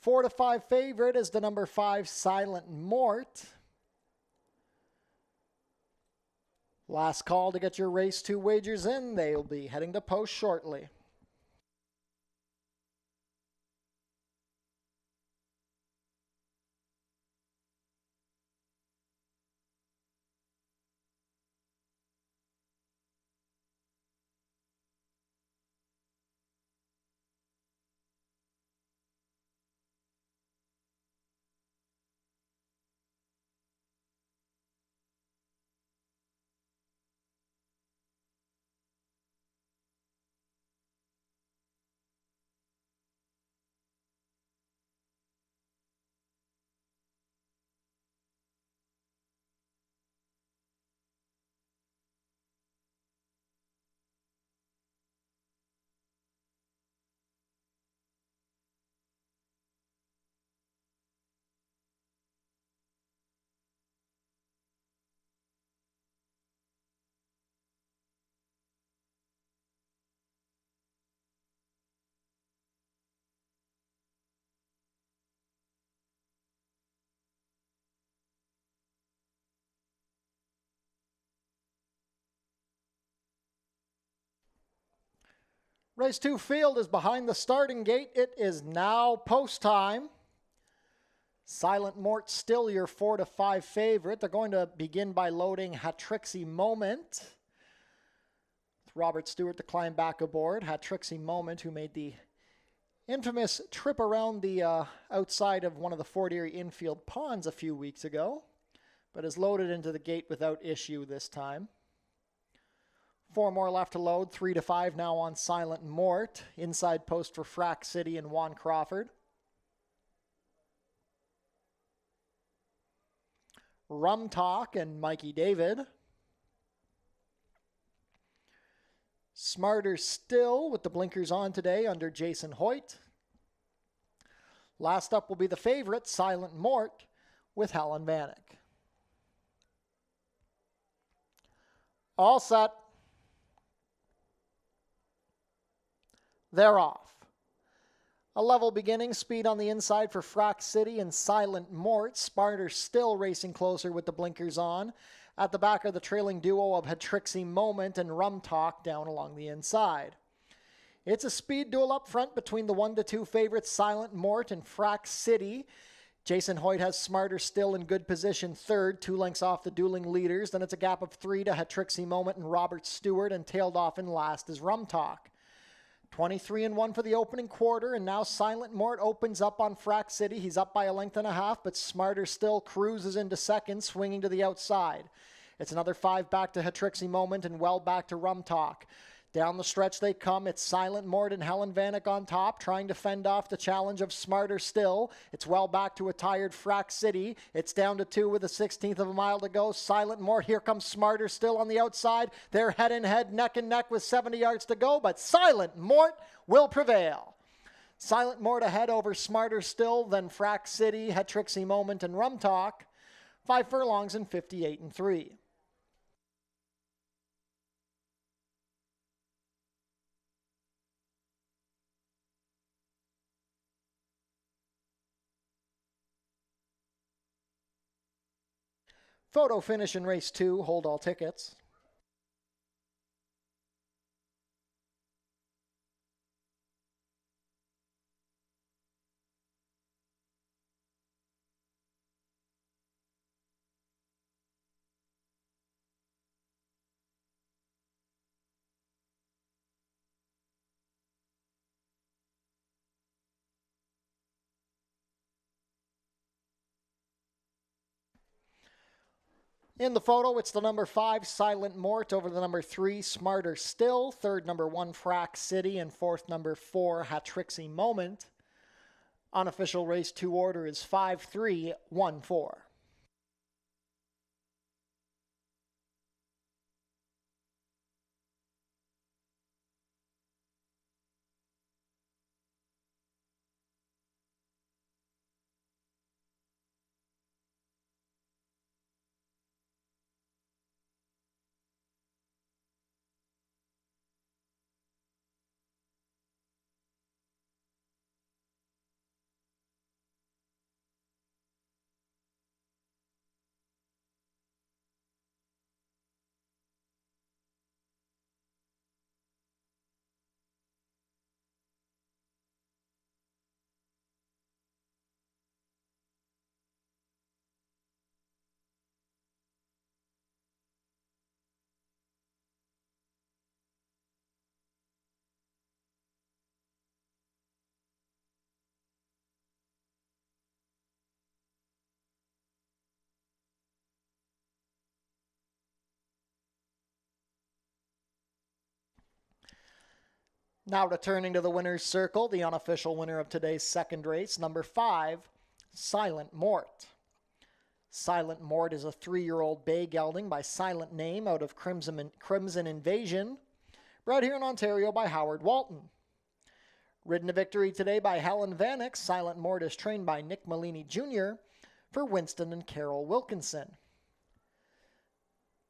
4 to 5 favorite is the number 5 Silent Mort. Last call to get your race 2 wagers in. They'll be heading to post shortly. Race 2 field is behind the starting gate. It is now post time. Silent Mort still your 4 to 5 favorite. They're going to begin by loading Hatrixie Moment. With Robert Stewart to climb back aboard. Hatrixie Moment, who made the infamous trip around the outside of one of the Fort Erie infield ponds a few weeks ago, but is loaded into the gate without issue this time. 4 more left to load. 3 to 5 now on Silent Mort. Inside post for Frack City and Juan Crawford. Rum Talk and Mikey David. Smarter Still with the blinkers on today under Jason Hoyt. Last up will be the favorite, Silent Mort, with Helen Vanek. All set. They're off. A level beginning, speed on the inside for Frack City and Silent Mort. Smarter Still racing closer with the blinkers on. At the back are the trailing duo of Hatrixie Moment and Rum Talk down along the inside. It's a speed duel up front between the 1 to 2 favorites Silent Mort and Frack City. Jason Hoyt has Smarter Still in good position third, 2 lengths off the dueling leaders. Then it's a gap of 3 to Hatrixie Moment and Robert Stewart, and tailed off in last is Rum Talk. 23-1 for the opening quarter, and now Silent Mort opens up on Frack City. He's up by a length and a half, but Smarter Still cruises into second, swinging to the outside. It's another 5 back to Hatrixie Moment and well back to Rum Talk. Down the stretch they come. It's Silent Mort and Helen Vanek on top, trying to fend off the challenge of Smarter Still. It's well back to a tired Frack City. It's down to 2 with a 16th of a mile to go. Silent Mort, here comes Smarter Still on the outside. They're head and head, neck and neck with 70 yards to go, but Silent Mort will prevail. Silent Mort ahead over Smarter Still, then Frack City, Hatrixie Moment, and Rum Talk. 5 furlongs and 58-3. Photo finish in race 2. Hold all tickets. In the photo, it's the number 5, Silent Mort, over the number 3, Smarter Still. Third, number 1, Frack City. And fourth, number 4, Hatrixie Moment. Unofficial race 2 order is 5-3-1-4. Now returning to the winner's circle, the unofficial winner of today's second race, number 5, Silent Mort. Silent Mort is a 3-year-old bay gelding by Silent Name out of Crimson Invasion, bred here in Ontario by Howard Walton. Ridden to victory today by Helen Vanek, Silent Mort is trained by Nick Malini Jr. for Winston and Carol Wilkinson.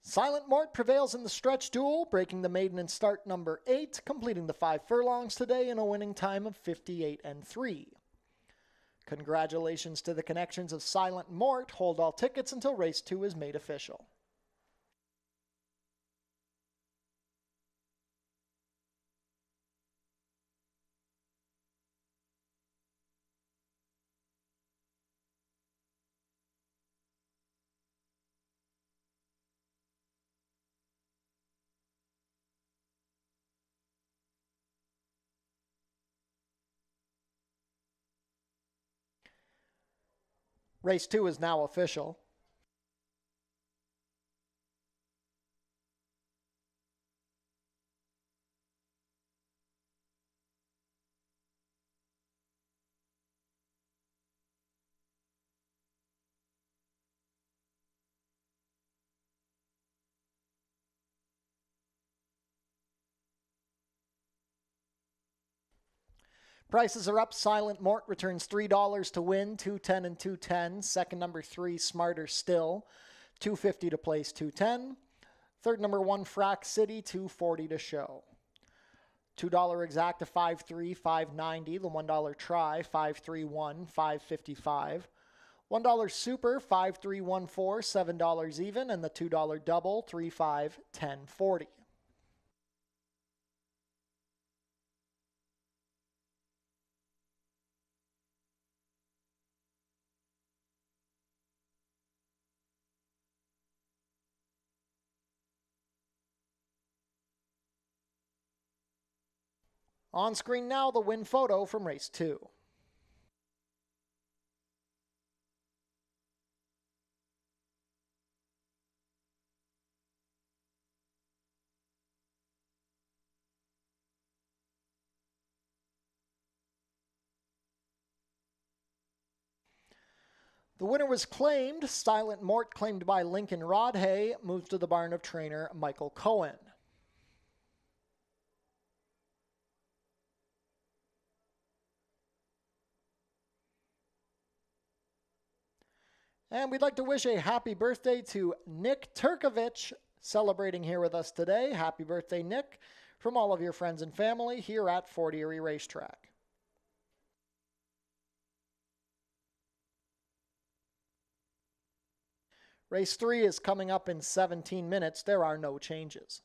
Silent Mort prevails in the stretch duel, breaking the maiden in start number 8, completing the 5 furlongs today in a winning time of 58-3. Congratulations to the connections of Silent Mort. Hold all tickets until race 2 is made official. Race 2 is now official. Prices are up. Silent Mort returns $3 to win, $2.10 and $2.10. Second number 3, Smarter Still, $2.50 to place, $2.10. Third number 1, Frack City, $2.40 to show. $2 exacta, $5.3, $5.90. The $1 try, $5.31, $5.55. $1 super, $5.314, $7 even, and the $2 double, $3.5, $10.40. On screen now, the win photo from race 2. The winner was claimed. Silent Mort, claimed by Lincoln Rodhay, moves to the barn of trainer Michael Cohen. And we'd like to wish a happy birthday to Nick Turkovich, celebrating here with us today. Happy birthday, Nick, from all of your friends and family here at Fort Erie Racetrack. Race 3 is coming up in 17 minutes. There are no changes.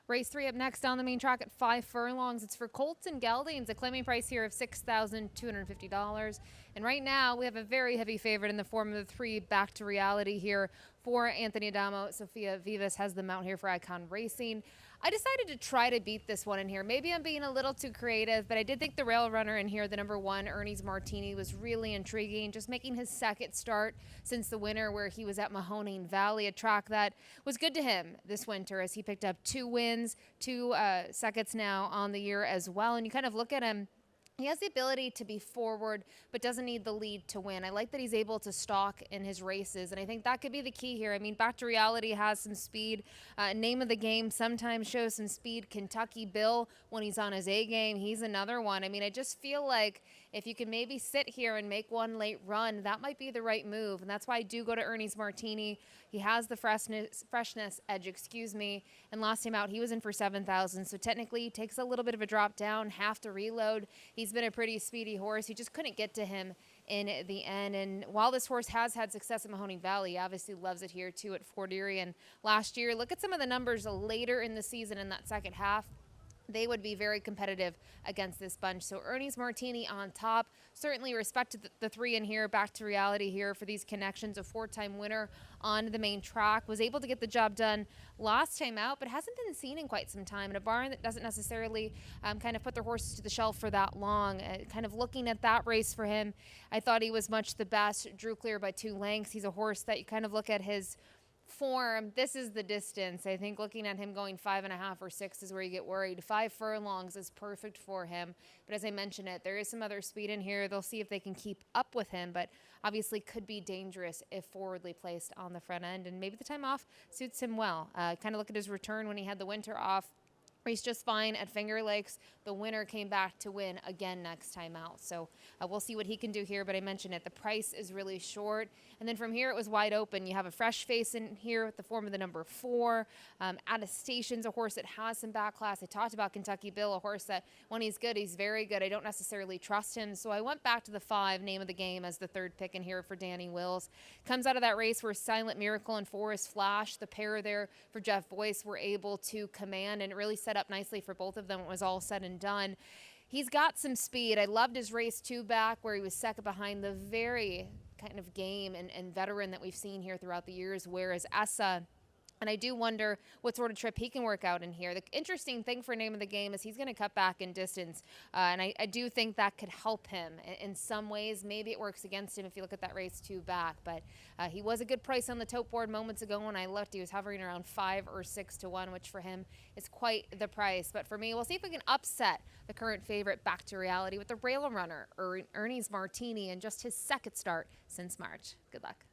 Race 3 up next on the main track at 5 furlongs. It's for Colts and Geldings, a claiming price here of $6,250. And right now, we have a very heavy favorite in the form of the 3 Back to Reality here for Anthony Adamo. Sophia Vivas has the mount here for Icon Racing. I decided to try to beat this one in here. Maybe I'm being a little too creative, but I did think the rail runner in here, the number 1, Ernie's Martini, was really intriguing. Just making his second start since the winter where he was at Mahoning Valley, a track that was good to him this winter as he picked up 2 wins, 2 seconds now on the year as well. And you kind of look at him, he has the ability to be forward, but doesn't need the lead to win. I like that he's able to stalk in his races, and I think that could be the key here. I mean, Back to Reality has some speed. Name of the Game sometimes shows some speed. Kentucky Bill, when he's on his A game, he's another one. I mean, I just feel like if you can maybe sit here and make one late run, that might be the right move, and that's why I do go to Ernie's Martini. He has the freshness edge, and last time out, he was in for 7,000, so technically he takes a little bit of a drop down, have to reload. He's been a pretty speedy horse. He just couldn't get to him in the end. And while this horse has had success at Mahoning Valley, he obviously loves it here too at Fort Erie. And last year, look at some of the numbers later in the season in that second half. They would be very competitive against this bunch. So Ernie's Martini on top. Certainly respect to the 3 in here. Back to Reality here for these connections. A 4-time winner on the main track. Was able to get the job done last time out, but hasn't been seen in quite some time. In a barn that doesn't necessarily kind of put their horses to the shelf for that long. Kind of looking at that race for him, I thought he was much the best. Drew clear by 2 lengths. He's a horse that you kind of look at his form. This is the distance. I think looking at him going 5.5 or 6 is where you get worried. 5 furlongs is perfect for him. But as I mentioned there is some other speed in here. They'll see if they can keep up with him, but obviously could be dangerous if forwardly placed on the front end. And maybe the time off suits him well. Kind of look at his return when he had the winter off. Raced just fine at Finger Lakes. The winner came back to win again next time out. So we'll see what he can do here, but I mentioned it. The price is really short. And then from here, it was wide open. You have a fresh face in here with the form of the number 4. Attestation's a horse that has some back class. I talked about Kentucky Bill, a horse that when he's good, he's very good. I don't necessarily trust him. So I went back to the 5, Name of the Game, as the 3rd pick in here for Danny Wills. Comes out of that race where Silent Miracle and Forest Flash, the pair there for Jeff Boyce, were able to command and really set up nicely for both of them. It was all said and done. He's got some speed. I loved his race 2 back where he was second behind the very kind of game and veteran that we've seen here throughout the years, whereas Essa, and I do wonder what sort of trip he can work out in here. The interesting thing for Name of the Game is he's going to cut back in distance, and I do think that could help him in some ways. Maybe it works against him if you look at that race 2 back, but he was a good price on the tote board moments ago when I looked. He was hovering around 5 or 6 to 1, which for him is quite the price. But for me, we'll see if we can upset the current favorite Back to Reality with the rail runner, Ernie's Martini, and just his second start since March. Good luck.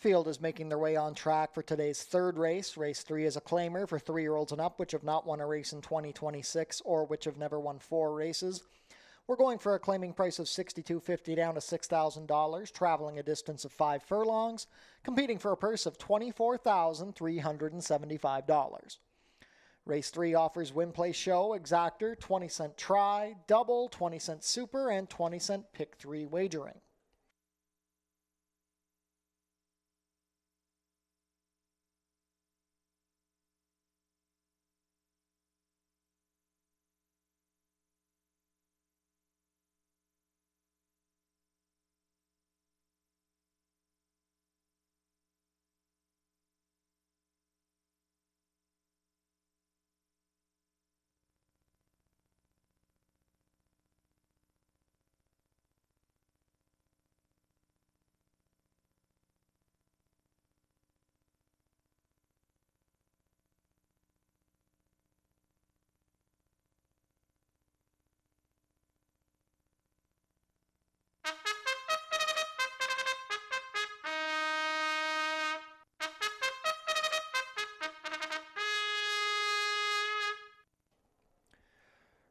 Field is making their way on track for today's third race. Race 3 is a claimer for 3-year-olds and up, which have not won a race in 2026 or which have never won 4 races. We're going for a claiming price of $62.50 down to $6,000, traveling a distance of 5 furlongs, competing for a purse of $24,375. Race 3 offers win, play, show, exactor, 20-cent try, double, 20-cent super, and 20-cent pick 3 wagering.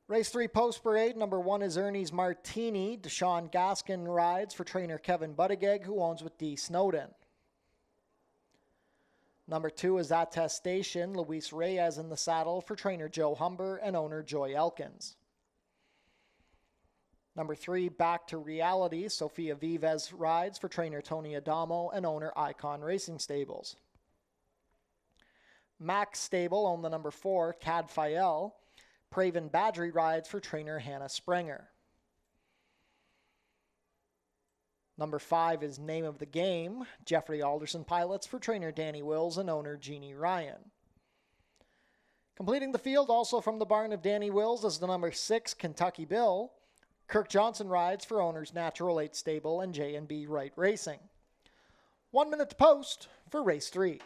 Race 3 post parade, number 1 is Ernie's Martini. Deshaun Gaskin rides for trainer Kevin Buttigieg, who owns with D. Snowden. Number 2 is Attestation, Luis Reyes in the saddle for trainer Joe Humber and owner Joy Elkins. Number 3, Back to Reality, Sofia Vives rides for trainer Tony Adamo and owner Icon Racing Stables. Max Stable owned the number 4, Cad Fael. Praven Badgery rides for trainer Hannah Springer. Number 5 is Name of the Game. Jeffrey Alderson pilots for trainer Danny Wills and owner Jeannie Ryan. Completing the field also from the barn of Danny Wills is the number 6 Kentucky Bill. Kirk Johnson rides for owners Natural 8 Stable and J&B Wright Racing. 1 minute to post for race 3.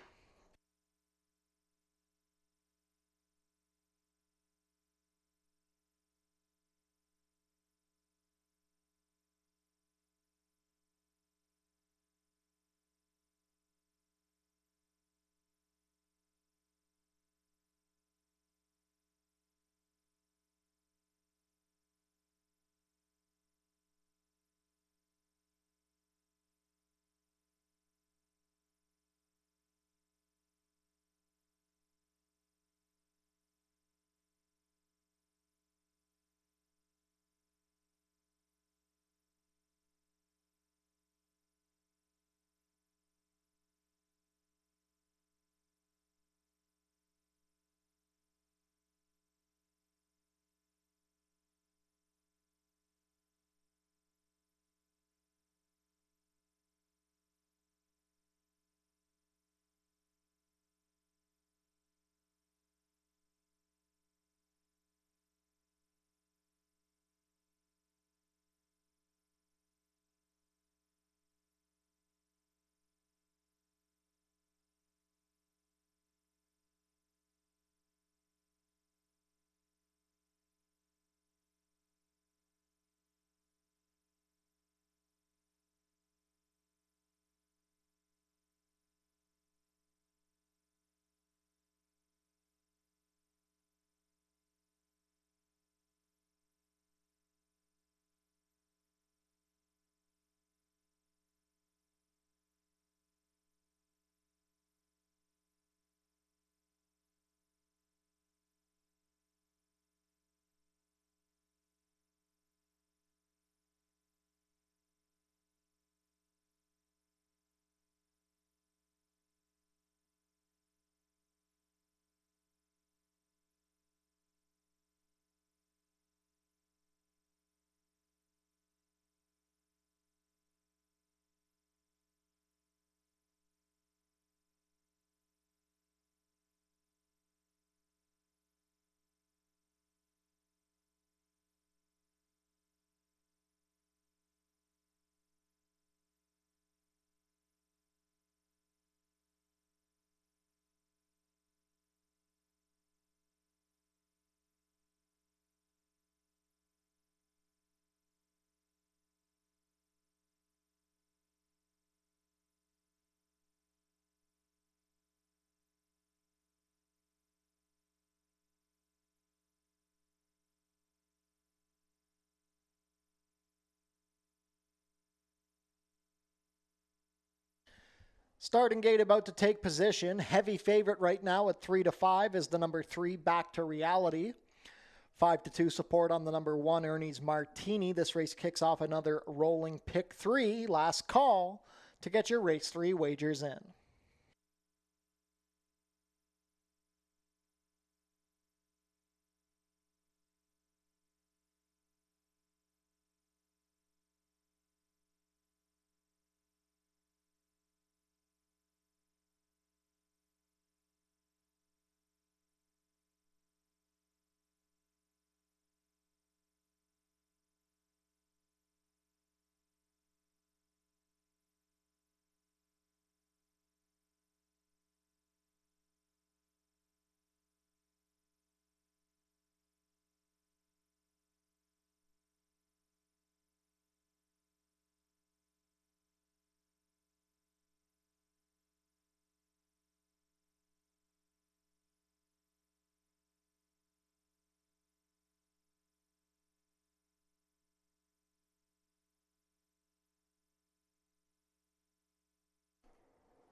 Starting gate about to take position. Heavy favorite right now at 3-5 is the number 3, Back to Reality. 5-2 support on the number 1, Ernie's Martini. This race kicks off another rolling pick 3. Last call to get your race 3 wagers in.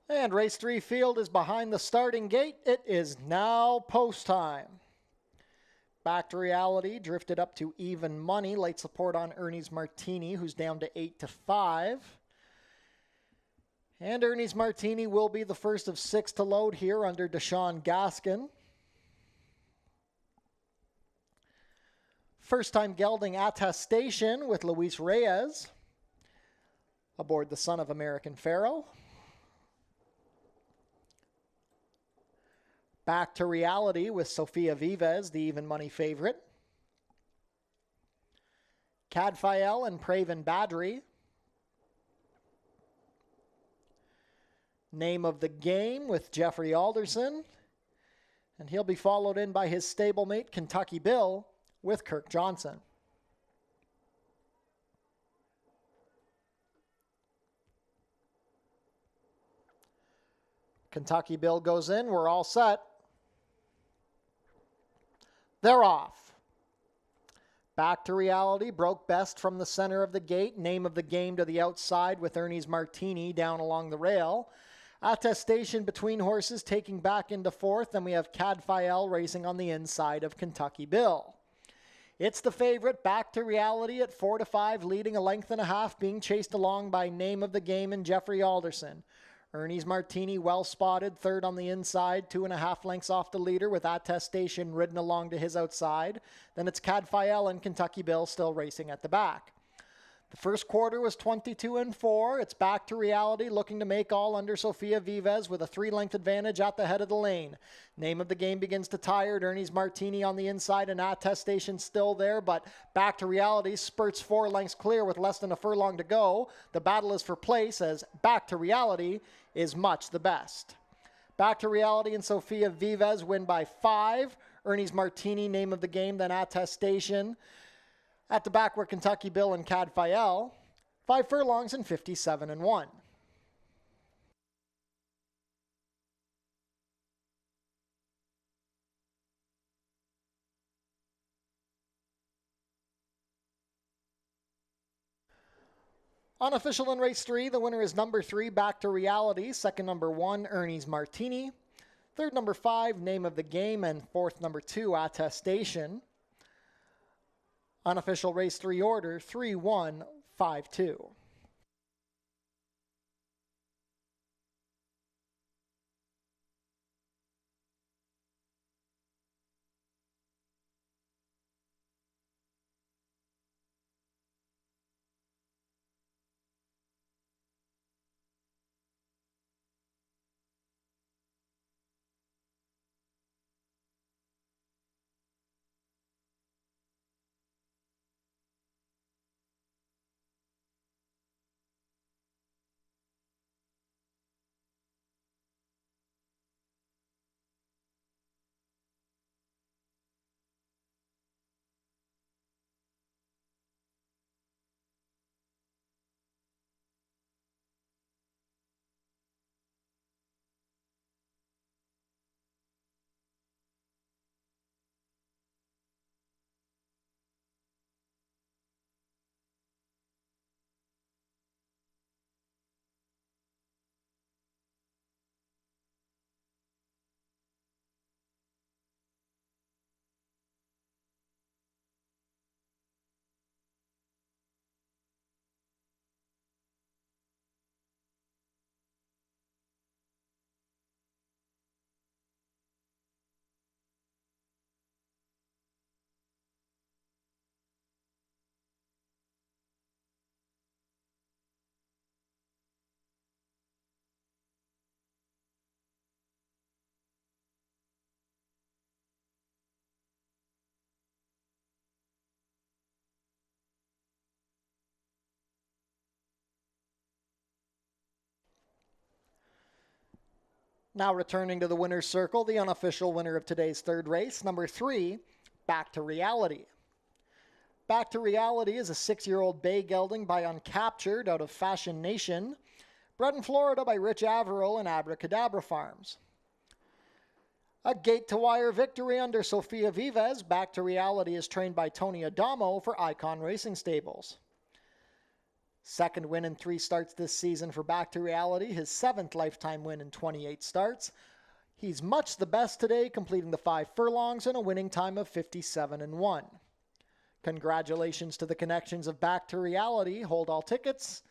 And race 3 field is behind the starting gate. It is now post time. Back to Reality drifted up to even money. Light support on Ernie's Martini, who's down to 8-5. And Ernie's Martini will be the first of 6 to load here under Deshaun Gaskin. First time gelding attestation with Luis Reyes aboard the Son of American Pharaoh. Back to Reality with Sofia Vives, the even money favorite. Cadfael and Praven Badri. Name of the Game with Jeffrey Alderson. And he'll be followed in by his stablemate Kentucky Bill with Kirk Johnson. Kentucky Bill goes in. We're all set. They're off. Back to Reality broke best from the center of the gate. Name of the Game to the outside with Ernie's Martini down along the rail. Attestation between horses taking back into fourth. Then we have Cadfael racing on the inside of Kentucky Bill. It's the favorite, Back to Reality at 4-5, leading a length and a half, being chased along by Name of the Game and Jeffrey Alderson. Ernie's Martini well spotted, third on the inside, 2.5 lengths off the leader with Attestation ridden along to his outside. Then it's Cadfael and Kentucky Bill still racing at the back. The first quarter was 22-4. It's Back to Reality looking to make all under Sofia Vives with a 3-length advantage at the head of the lane. Name of the Game begins to tire. Ernie's Martini on the inside and Attestation still there, but Back to Reality spurts 4 lengths clear with less than a furlong to go. The battle is for place as Back to Reality is much the best. Back to Reality and Sofia Vives win by 5. Ernie's Martini, Name of the Game, then Attestation. At the back were Kentucky Bill and Cadfael. 5 furlongs and 57-1. Unofficial in race 3, the winner is number 3, Back to Reality. Second, number 1, Ernie's Martini. Third, number 5, Name of the Game. And fourth, number 2, Attestation. Unofficial race 3 order, 3-1-5-2. Now returning to the winner's circle, the unofficial winner of today's third race, number 3, Back to Reality. Back to Reality is a 6-year-old bay gelding by Uncaptured out of Fashion Nation, bred in Florida by Rich Averill and Abracadabra Farms. A gate-to-wire victory under Sofia Vives, Back to Reality is trained by Tony Adamo for Icon Racing Stables. Second win in 3 starts this season for Back to Reality, his 7th lifetime win in 28 starts. He's much the best today, completing the 5 furlongs and a winning time of 57-1. Congratulations to the connections of Back to Reality. Hold all tickets.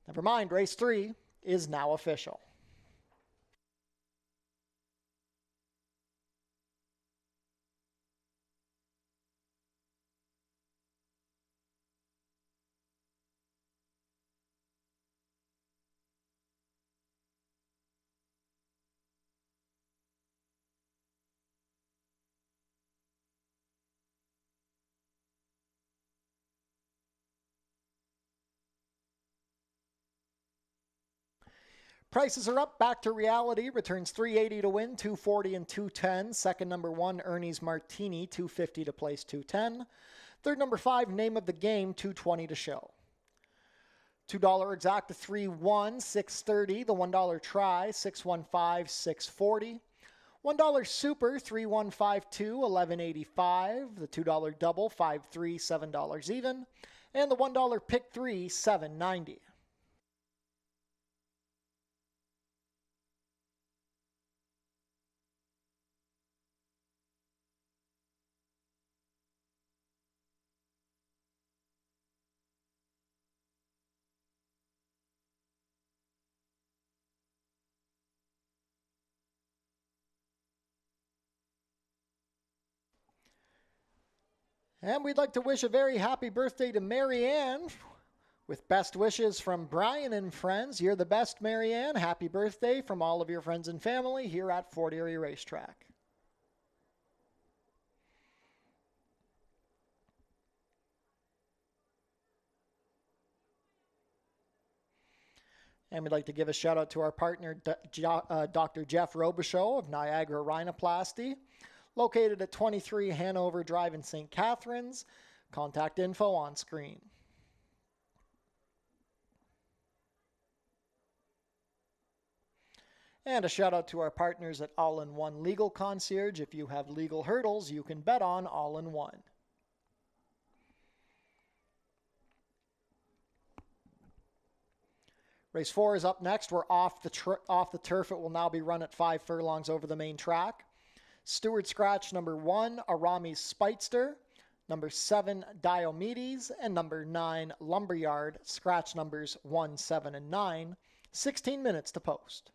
Never mind, race 3 is now official. Prices are up. Back to Reality returns $380 to win, $240 and $210. Second, number 1, Ernie's Martini, $250 to place, $210. Third, number 5, Name of the Game, $220 to show. $2 exacta 3-1, $630. The $1 try, $615, $640. $1 super, $3,152, $1185. The $2 double, $5-3, $7 even. And the $1 pick 3, $790. And we'd like to wish a very happy birthday to Mary Ann with best wishes from Brian and friends. You're the best, Mary Ann. Happy birthday from all of your friends and family here at Fort Erie Racetrack. And we'd like to give a shout out to our partner, Dr. Jeff Robichaud of Niagara Rhinoplasty, located at 23 Hanover Drive in St. Catharines. Contact info on screen. And a shout out to our partners at All-in-One Legal Concierge. If you have legal hurdles, you can bet on All-in-One. Race 4 is up next. We're off the turf. It will now be run at 5 furlongs over the main track. Stewart Scratch number 1, Arami's Spitester. Number 7, Diomedes. And number 9, Lumberyard. Scratch numbers 1, 7, and 9. 16 minutes to post.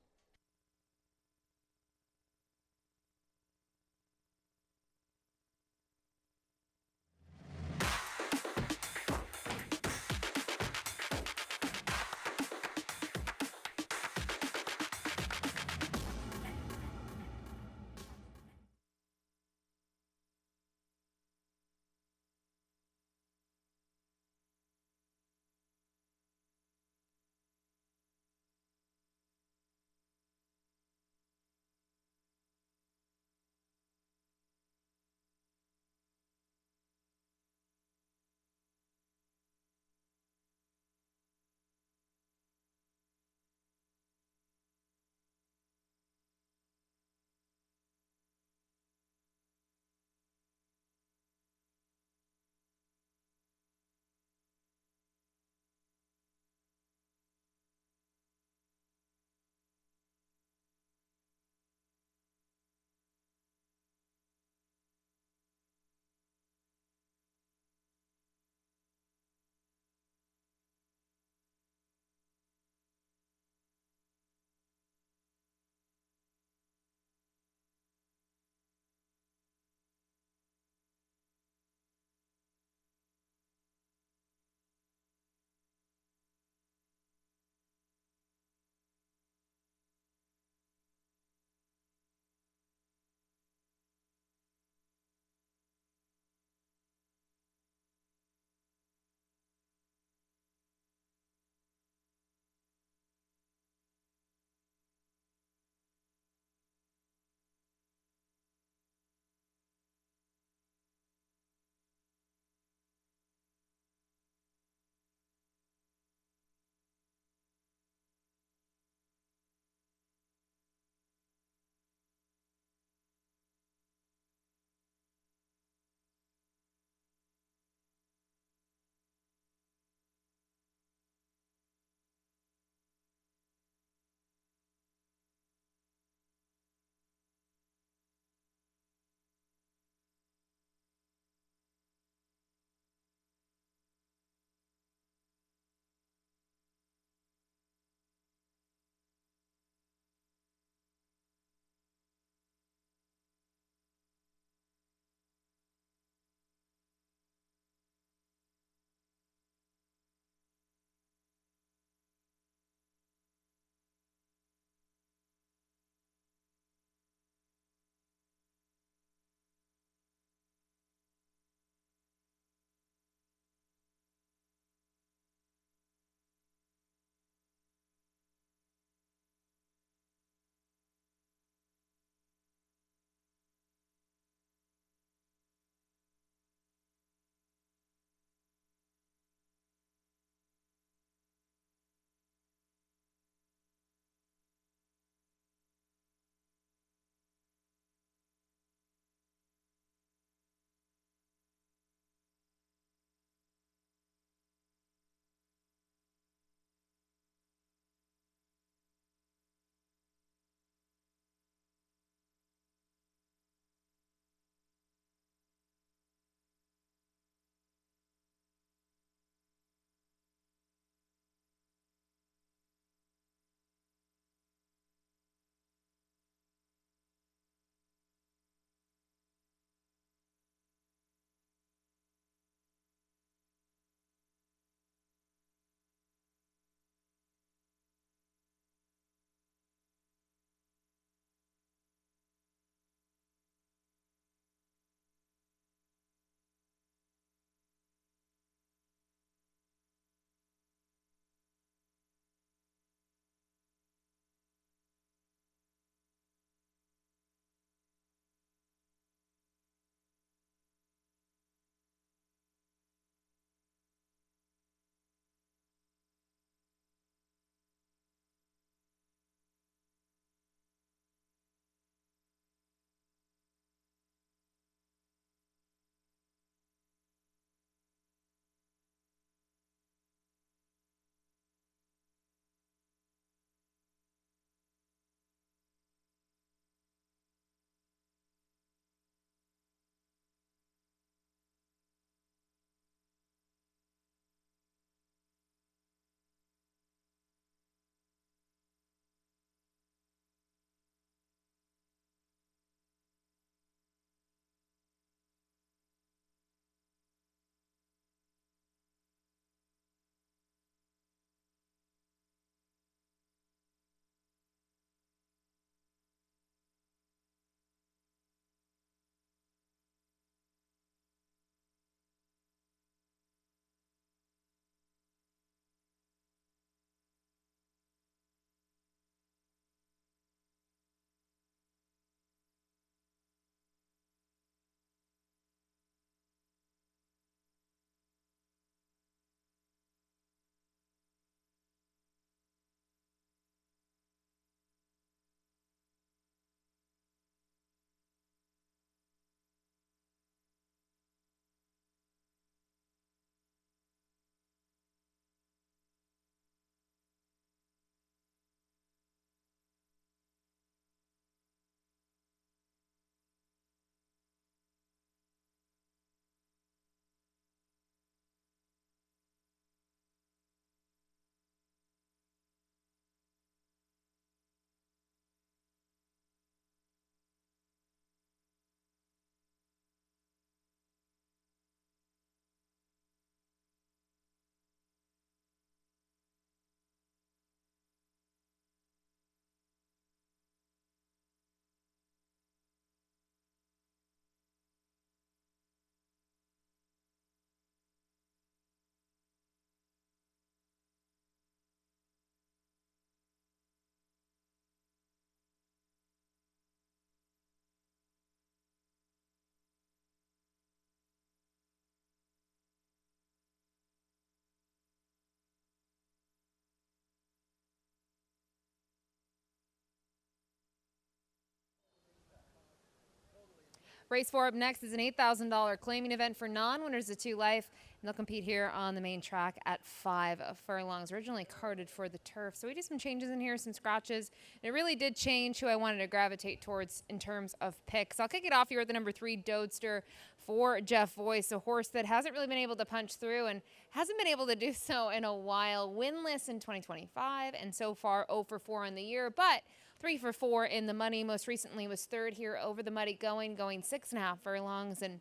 Race 4 up next is an $8,000 claiming event for non-winners of 2 Life, and they'll compete here on the main track at 5 furlongs. Originally carded for the turf, so we did some changes in here, some scratches. And it really did change who I wanted to gravitate towards in terms of picks. I'll kick it off here with the number 3 Dodester for Jeff Voice, a horse that hasn't really been able to punch through and hasn't been able to do so in a while. Winless in 2025, and so far 0 for 4 on the year, but 3 for 4 in the money. Most recently was third here over the muddy going 6.5 furlongs, and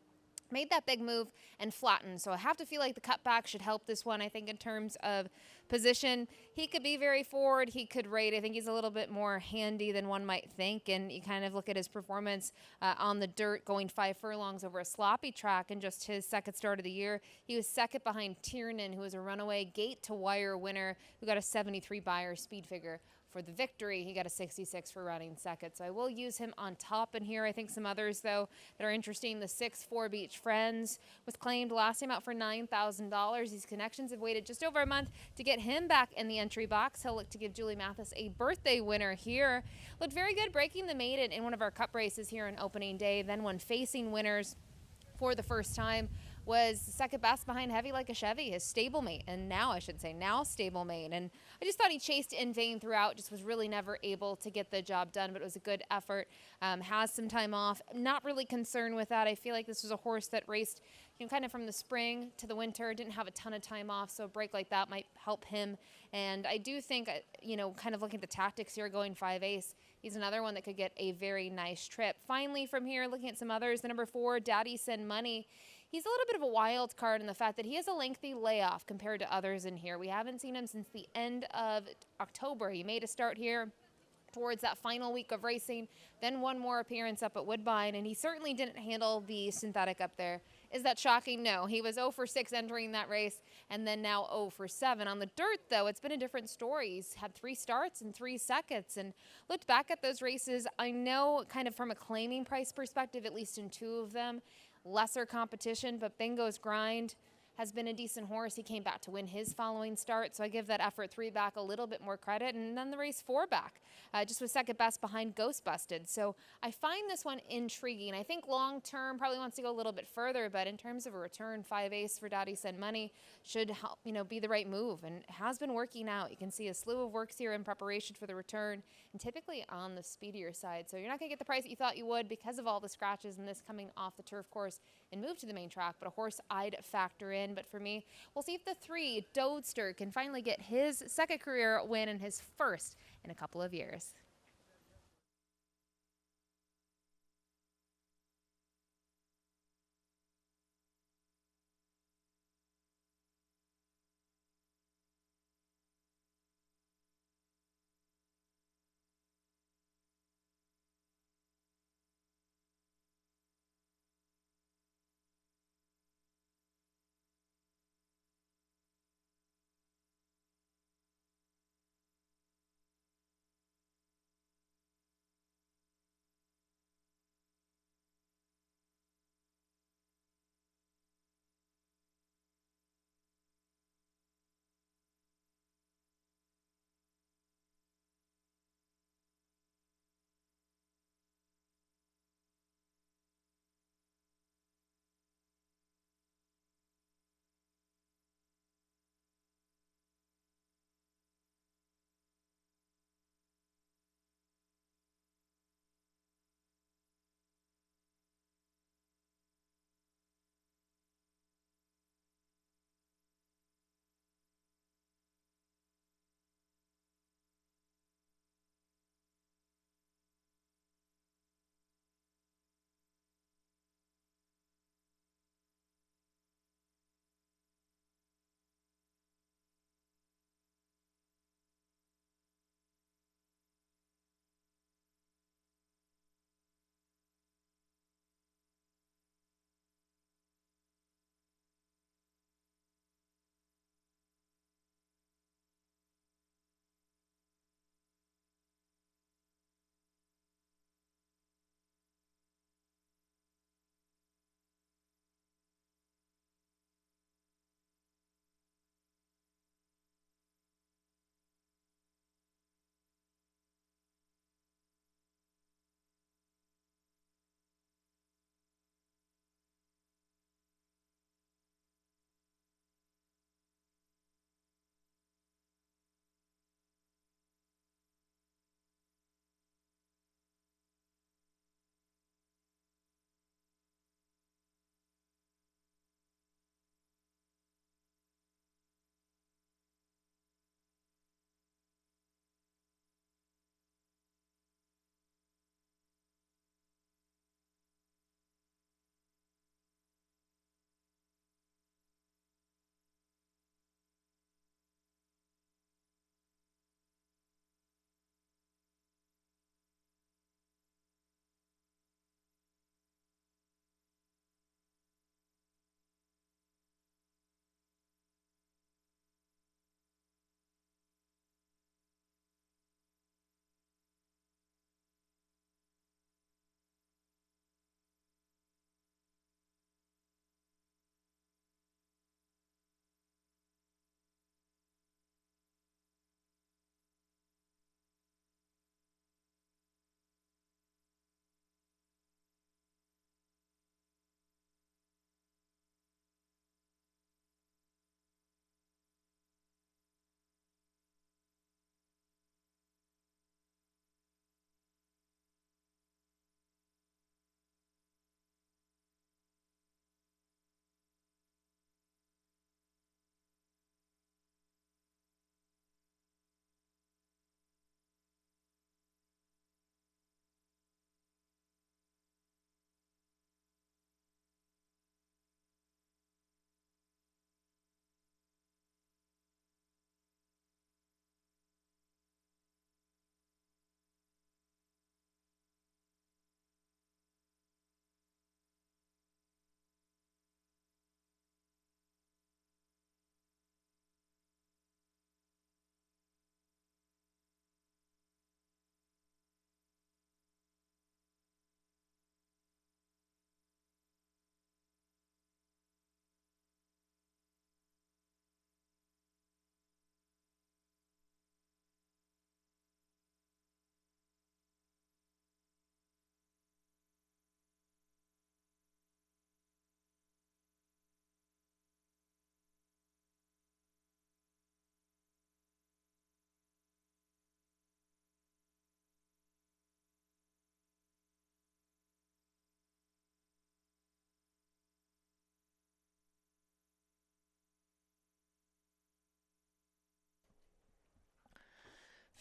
made that big move and flattened. So I have to feel like the cutback should help this one. I think in terms of position, he could be very forward. He could rate. I think he's a little bit more handy than one might think. And you kind of look at his performance on the dirt, going 5 furlongs over a sloppy track in just his second start of the year. He was second behind Tiernan, who was a runaway gate to wire winner, who got a 73 Beyer speed figure. For the victory, he got a 66 for running second. So I will use him on top in here. I think some others, though, that are interesting. The 6-4 Beach Friends was claimed last time out for $9,000. These connections have waited just over a month to get him back in the entry box. He'll look to give Julie Mathis a birthday winner here. Looked very good breaking the maiden in one of our cup races here on opening day. Then when facing winners for the first time, was second best behind Heavy Like a Chevy, his stablemate, and now stablemate. And I just thought he chased in vain throughout, just was really never able to get the job done, but it was a good effort. Has some time off. Not really concerned with that. I feel like this was a horse that raced, kind of from the spring to the winter, didn't have a ton of time off, so a break like that might help him. And I do think, kind of looking at the tactics here, going 5 ace, he's another one that could get a very nice trip. Finally, from here, looking at some others, the number 4, Daddy Send Money. He's a little bit of a wild card in the fact that he has a lengthy layoff compared to others in here. We haven't seen him since the end of October. He made a start here towards that final week of racing, then one more appearance up at Woodbine, and he certainly didn't handle the synthetic up there. Is that shocking? No. He was 0 for 6 entering that race, and then now 0 for 7. On the dirt, though, it's been a different story. He's had 3 starts in 3 seconds, and looked back at those races. I know kind of from a claiming price perspective, at least in 2 of them, lesser competition, but Bingo's Grind has been a decent horse. He came back to win his following start, so I give that effort 3 back a little bit more credit, and then the race 4 back just was second best behind Ghost Busted. So I find this one intriguing. I think long term probably wants to go a little bit further, but in terms of a return, 5 ace for Daddy Send Money should help, be the right move, and has been working out. You can see a slew of works here in preparation for the return, and typically on the speedier side. So you're not going to get the price that you thought you would because of all the scratches and this coming off the turf course and move to the main track, but a horse I'd factor in. But for me, we'll see if the 3 Dodester can finally get his second career win and his first in a couple of years.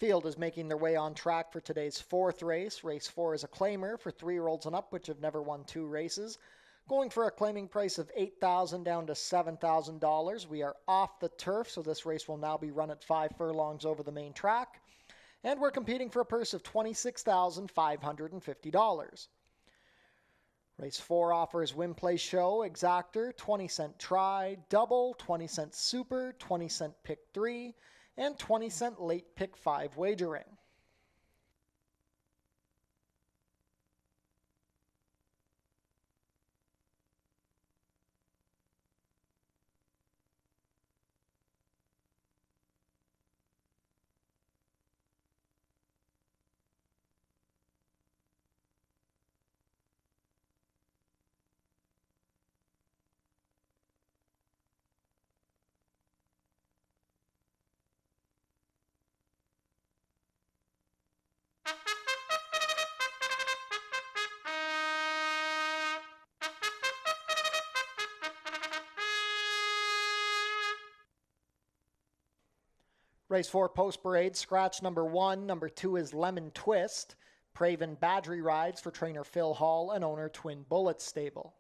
Field is making their way on track for today's fourth race. Race 4 is a claimer for 3-year-olds and up, which have never won 2 races. Going for a claiming price of $8,000 down to $7,000. We are off the turf, so this race will now be run at 5 furlongs over the main track. And we're competing for a purse of $26,550. Race 4 offers win, play, show, exactor, 20-cent try, double, 20-cent super, 20-cent pick 3, and 20-cent late pick 5 wagering. Race 4 Post Parade, scratch number 1. Number 2 is Lemon Twist. Praven Badgery rides for trainer Phil Hall and owner Twin Bullet Stable.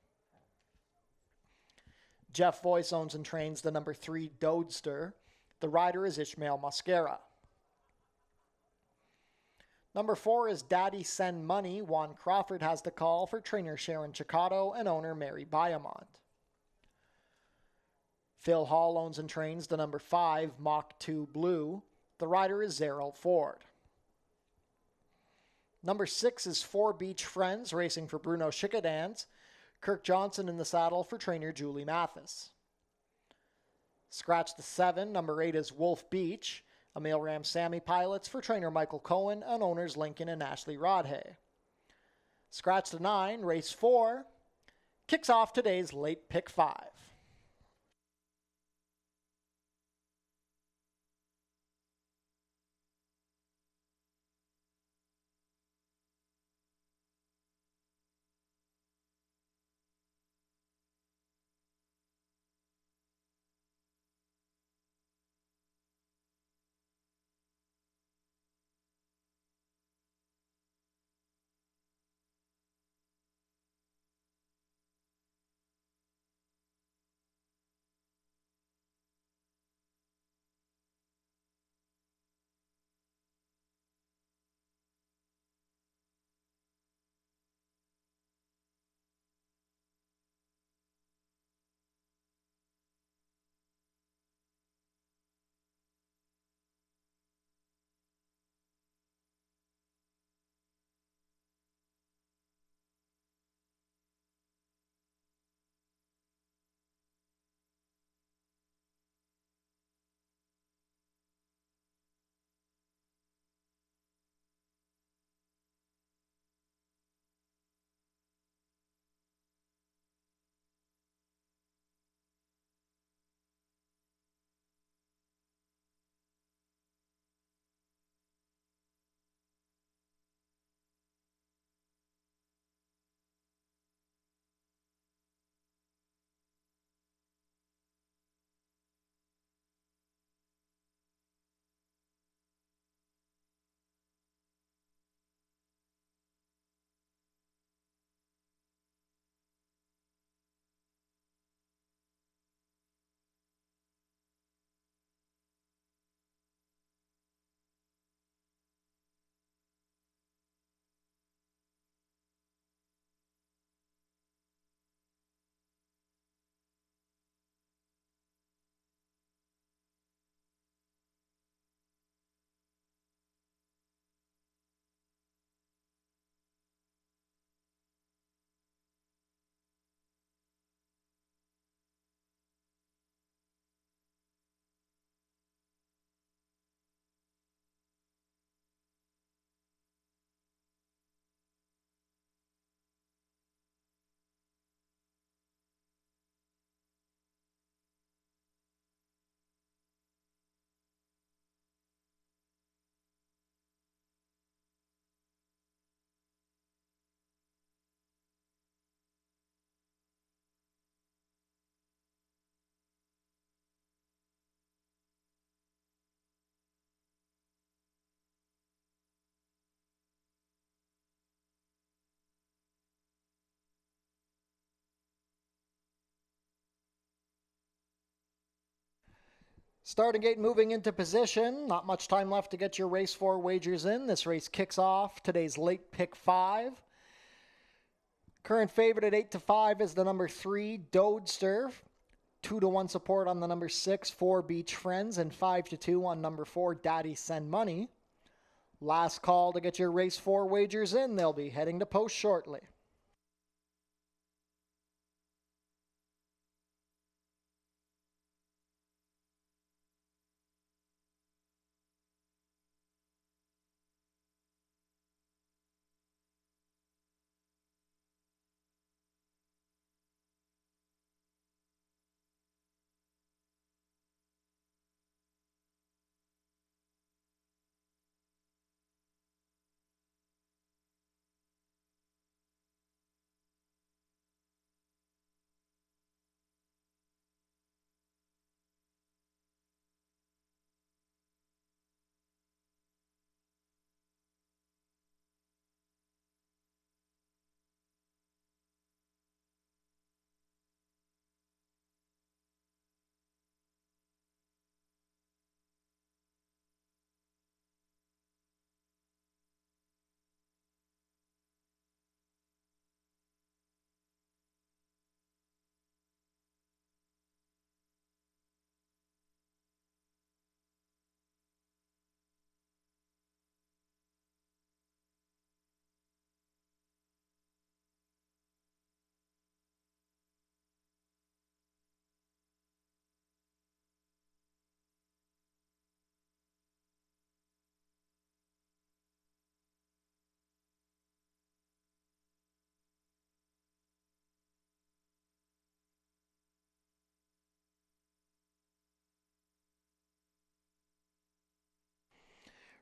Jeff Voice owns and trains the number 3 Dodester. The rider is Ishmael Mosquera. Number 4 is Daddy Send Money. Juan Crawford has the call for trainer Sharon Chicato and owner Mary Biamont. Phil Hall owns and trains the number 5 Mach 2 Blue. The rider is Zerrell Ford. Number 6 is 4 Beach Friends, racing for Bruno Chickadans. Kirk Johnson in the saddle for trainer Julie Mathis. Scratch the 7. Number 8 is Wolf Beach. Emil Ramsamy pilots for trainer Michael Cohen and owners Lincoln and Ashley Rodhay. Scratch the 9. Race 4 kicks off today's late pick 5. Starting gate moving into position. Not much time left to get your race 4 wagers in. This race kicks off today's late pick 5. Current favorite at 8-5 is the number 3, Dodester. 2-1 support on the number 6, 4 Beach Friends, and 5-2 on number 4, Daddy Send Money. Last call to get your race 4 wagers in. They'll be heading to post shortly.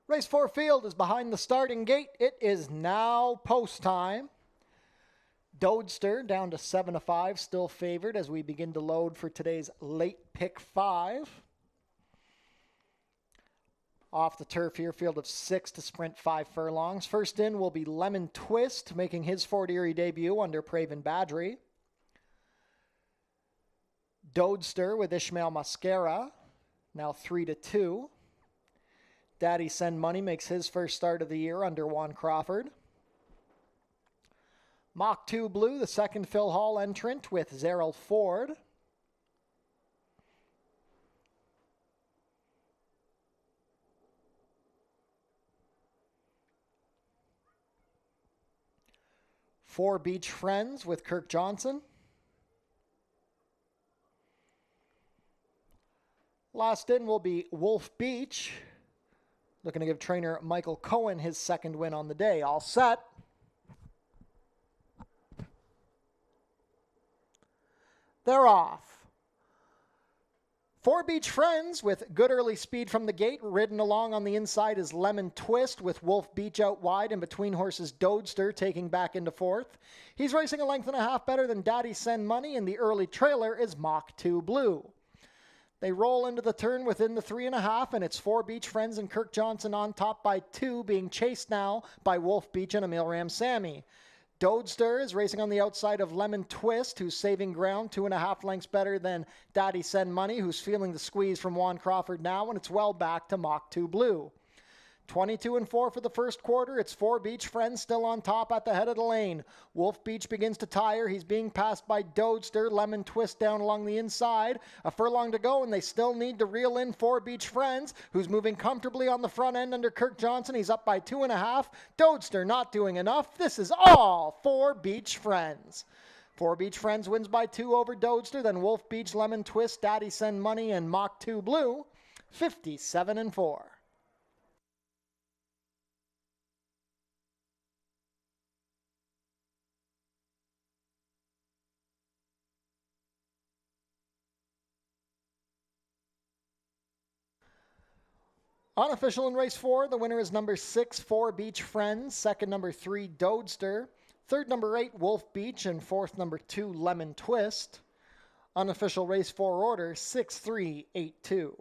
Race 4 field is behind the starting gate. It is now post time. Dodester down to 7-5, still favored as we begin to load for today's late pick 5. Off the turf here, field of 6 to sprint 5 furlongs. First in will be Lemon Twist, making his Fort Erie debut under Praven Badri. Dodester with Ishmael Mascara, now 3-2. Daddy Send Money makes his first start of the year under Juan Crawford. Mach 2 Blue, the second Phil Hall entrant with Zerrell Ford. Four Beach Friends with Kirk Johnson. Last in will be Wolf Beach, looking to give trainer Michael Cohen his second win on the day. All set. They're off. Four Beach Friends with good early speed from the gate. Ridden along on the inside is Lemon Twist with Wolf Beach out wide, and between horses Dodester taking back into fourth. He's racing a length and a half better than Daddy Send Money, and the early trailer is Mach 2 Blue. They roll into the turn within the 3.5, and it's Four Beach Friends and Kirk Johnson on top by 2, being chased now by Wolf Beach and Emil Ramsamy. Dodester is racing on the outside of Lemon Twist, who's saving ground 2.5 lengths better than Daddy Send Money, who's feeling the squeeze from Juan Crawford now, and it's well back to Mach 2 Blue. 22-4 for the first quarter. It's Four Beach Friends still on top at the head of the lane. Wolf Beach begins to tire. He's being passed by Dodester. Lemon Twist down along the inside. A furlong to go, and they still need to reel in Four Beach Friends, who's moving comfortably on the front end under Kirk Johnson. He's up by 2.5. Dodester not doing enough. This is all Four Beach Friends. Four Beach Friends wins by 2 over Dodester. Then Wolf Beach, Lemon Twist, Daddy Send Money, and Mach 2 Blue. 57-4. Unofficial in race 4, the winner is number 6, Four Beach Friends. Second, number 3, Dodester. Third, number 8, Wolf Beach. And fourth, number 2, Lemon Twist. Unofficial race 4 order, 6-3-8-2.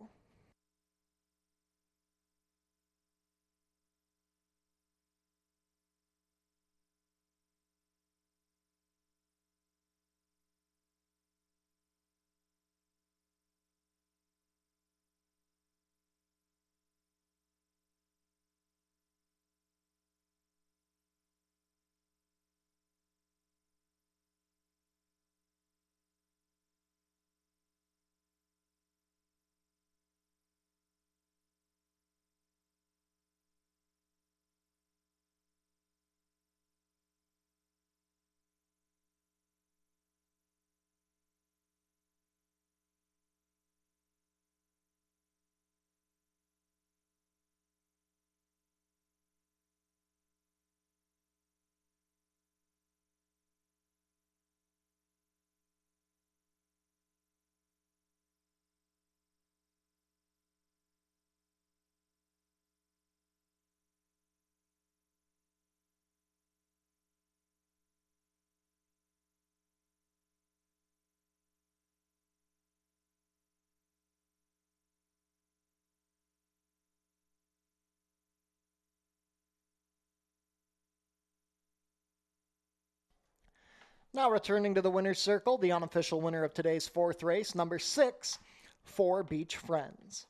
Now returning to the winner's circle, the unofficial winner of today's fourth race, number 6, Four Beach Friends.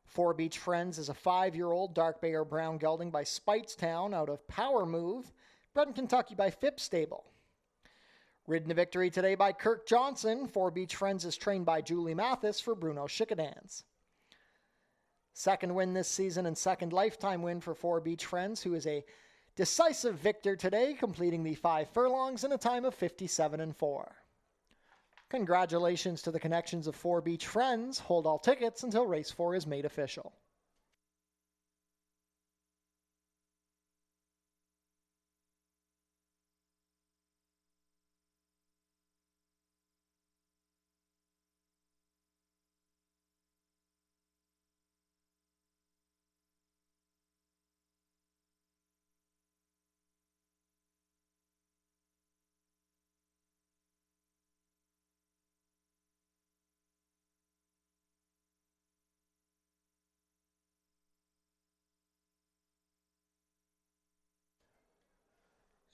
Four Beach Friends is a 5-year-old dark bay or brown gelding by Speightstown out of Power Move, bred in Kentucky by Phipps Stable. Ridden to victory today by Kirk Johnson, Four Beach Friends is trained by Julie Mathis for Bruno Schickadans. Second win this season and second lifetime win for Four Beach Friends, who is a decisive victor today, completing the 5 furlongs in a time of 57-4. Congratulations to the connections of Four Beach Friends. Hold all tickets until race 4 is made official.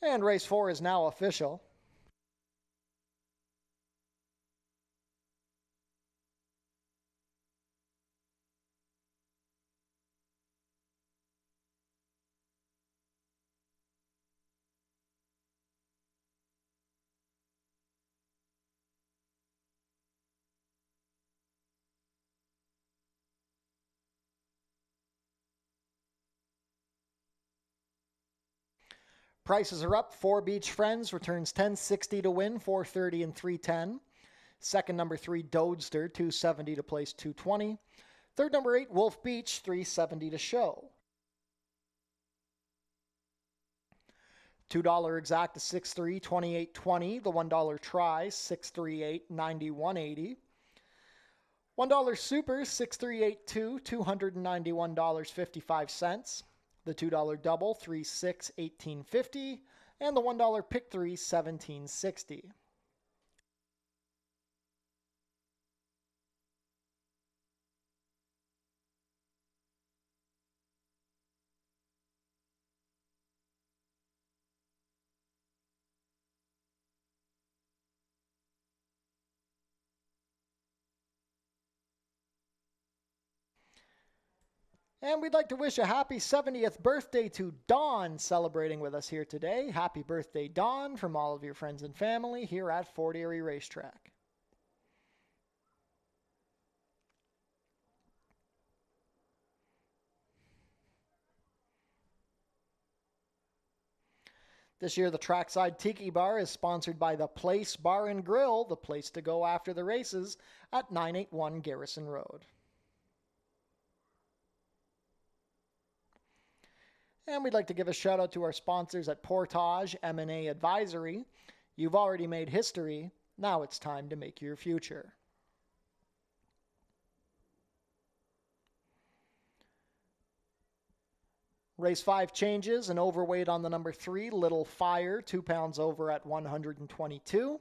And race 4 is now official. Prices are up. Four Beach Friends returns $10.60 to win, $4.30 and $3.10. Second, number 3, Dodester, $2.70 to place $2.20. Third, number 8, Wolf Beach, $3.70 to show. $2 exact to 6.3, $28.20. The $1 try, 6.38, $91.80. $1 super, 6.382, $291.55. The $2 double, 3.6, $18.50. And the $1 pick 3, $17.60. And we'd like to wish a happy 70th birthday to Dawn, celebrating with us here today. Happy birthday, Dawn, from all of your friends and family here at Fort Erie Racetrack. This year, the Trackside Tiki Bar is sponsored by the Place Bar and Grill, the place to go after the races at 981 Garrison Road. And we'd like to give a shout out to our sponsors at Portage M&A Advisory. You've already made history. Now it's time to make your future. Race 5 changes, an overweight on the number 3, Little Fire, 2 pounds over at 122.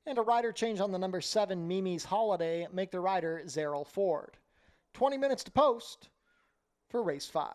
And a rider change on the number 7, Mimi's Holiday, make the rider Zerrell Ford. 20 minutes to post for race 5.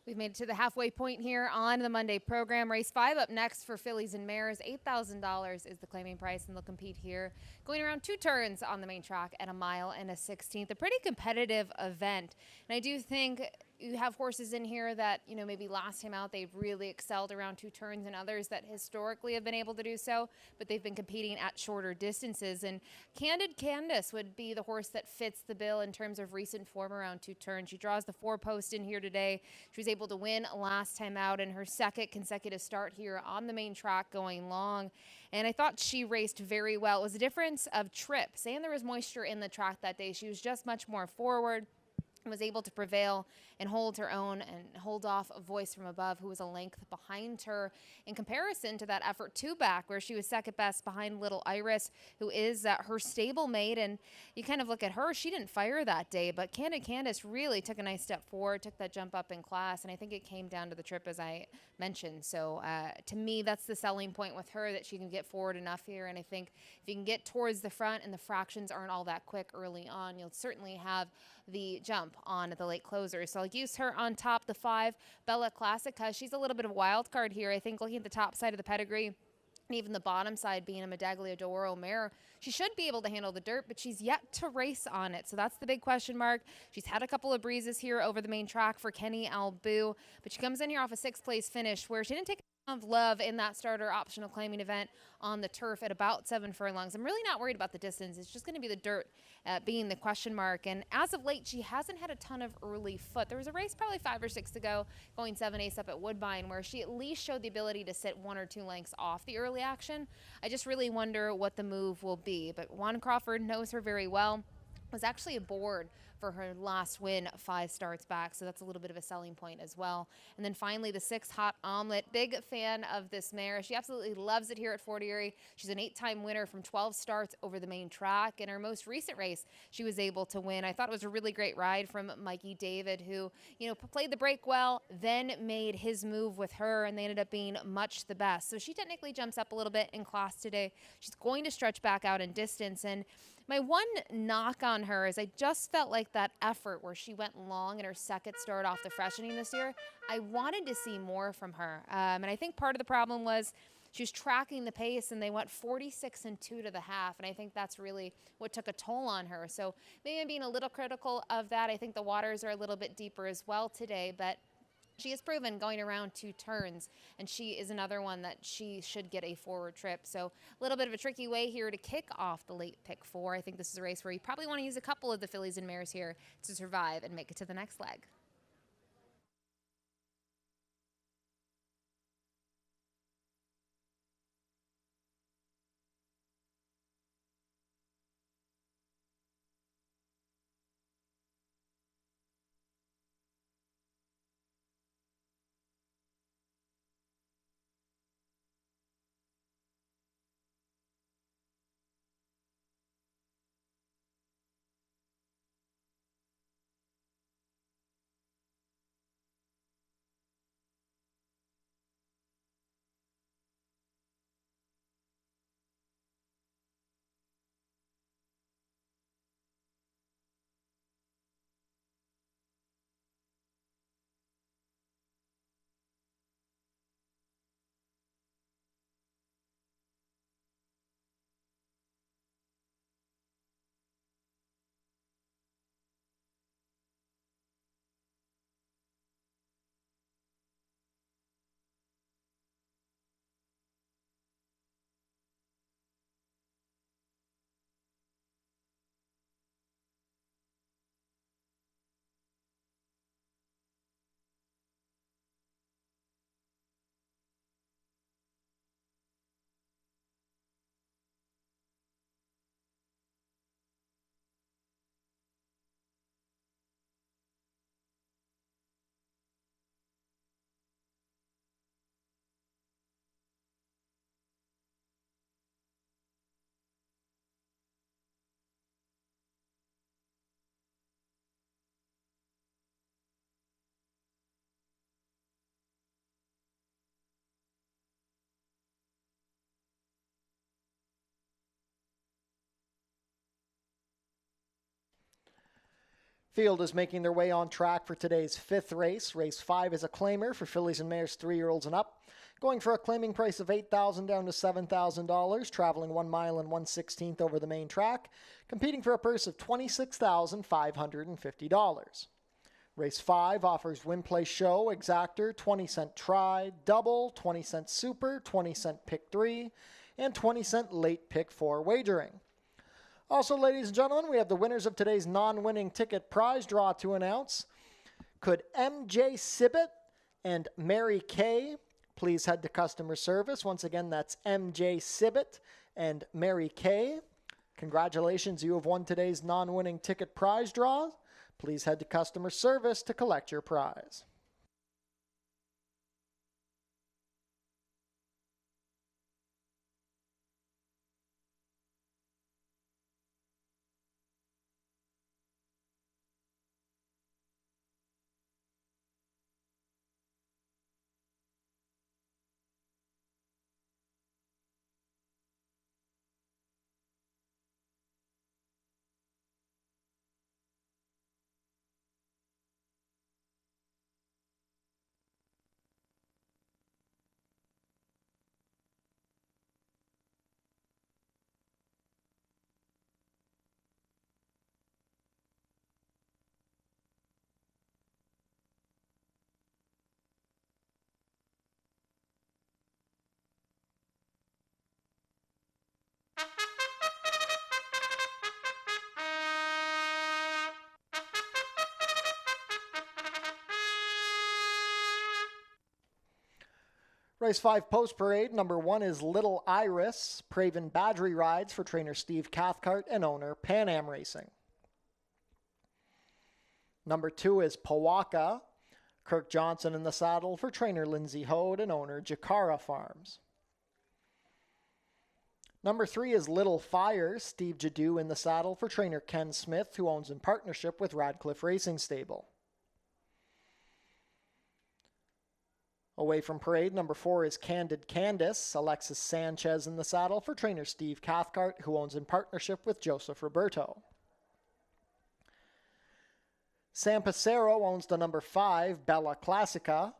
We've made it to the halfway point here on the Monday program. Race 5 up next for fillies and mares. $8,000 is the claiming price, and they'll compete here going around 2 turns on the main track at 1.16 miles. A pretty competitive event. And I do think you have horses in here that, maybe last time out they've really excelled around 2 turns, and others that historically have been able to do so, but they've been competing at shorter distances. And Candid Candace would be the horse that fits the bill in terms of recent form around 2 turns. She draws the 4-post in here today. She was able to win last time out in her second consecutive start here on the main track going long. And I thought she raced very well. It was a difference of trips, and there was moisture in the track that day. She was just much more forward, was able to prevail and hold her own and hold off a Voice from Above, who was a length behind her in comparison to that effort 2 back, where she was second best behind Little Iris, who is her stablemate. And you kind of look at her, she didn't fire that day, but Candid Candace really took a nice step forward, took that jump up in class, and I think it came down to the trip, as I mentioned. So to me, that's the selling point with her, that she can get forward enough here. And I think if you can get towards the front and the fractions aren't all that quick early on, you'll certainly have the jump on the late closer. So I'll use her on top. The 5, Bella Classica. She's a little bit of a wild card here. I think looking at the top side of the pedigree, and even the bottom side being a Medaglia d'Oro mare, she should be able to handle the dirt, but she's yet to race on it. So that's the big question mark. She's had a couple of breezes here over the main track for Kenny Albu, but she comes in here off a 6th place finish, where she didn't take of love in that starter optional claiming event on the turf at about 7 furlongs. I'm really not worried about the distance. It's just going to be the dirt being the question mark. And as of late, she hasn't had a ton of early foot. There was a race probably 5 or 6 to go, going 7/8 up at Woodbine, where she at least showed the ability to sit 1 or 2 lengths off the early action. I just really wonder what the move will be. But Juan Crawford knows her very well. Was actually aboard for her last win 5 starts back, so that's a little bit of a selling point as well. And then finally, the 6, Hot Omelet. Big fan of this mare. She absolutely loves it here at Fort Erie. She's an 8-time winner from 12 starts over the main track. In her most recent race, she was able to win. I thought it was a really great ride from Mikey David, who, played the break well, then made his move with her, and they ended up being much the best. So she technically jumps up a little bit in class today. She's going to stretch back out in distance. And my one knock on her is I just felt like that effort where she went long in her second start off the freshening this year, I wanted to see more from her. And I think part of the problem was she was tracking the pace, and they went 46 and 2 to the half. And I think that's really what took a toll on her. So maybe I'm being a little critical of that. I think the waters are a little bit deeper as well today, but she has proven going around 2 turns, and she is another one that she should get a forward trip. So a little bit of a tricky way here to kick off the late pick 4. I think this is a race where you probably want to use a couple of the fillies and mares here to survive and make it to the next leg. Field is making their way on track for today's fifth race. Race 5 is a claimer for fillies and mares 3-year-olds and up. Going for a claiming price of $8,000 down to $7,000, traveling 1 mile and 1/16 over the main track, competing for a purse of $26,550. Race 5 offers win, play, show, exactor, 20-cent try, double, 20-cent super, 20-cent pick 3, and 20-cent late pick 4 wagering. Also, ladies and gentlemen, we have the winners of today's non-winning ticket prize draw to announce. Could MJ Sibbett and Mary Kay please head to customer service? Once again, that's MJ Sibbett and Mary Kay. Congratulations, you have won today's non-winning ticket prize draw. Please head to customer service to collect your prize. Race 5 post parade. Number 1 is Little Iris. Praven Badgery rides for trainer Steve Cathcart and owner Pan Am Racing. Number 2 is Powaka. Kirk Johnson in the saddle for trainer Lindsay Hode and owner Jakara Farms. Number 3 is Little Fire. Steve Jadu in the saddle for trainer Ken Smith, who owns in partnership with Radcliffe Racing Stable. Away from parade, number 4 is Candid Candice. Alexis Sanchez in the saddle for trainer Steve Cathcart, who owns in partnership with Joseph Roberto. Sam Passero owns the number 5, Bella Classica.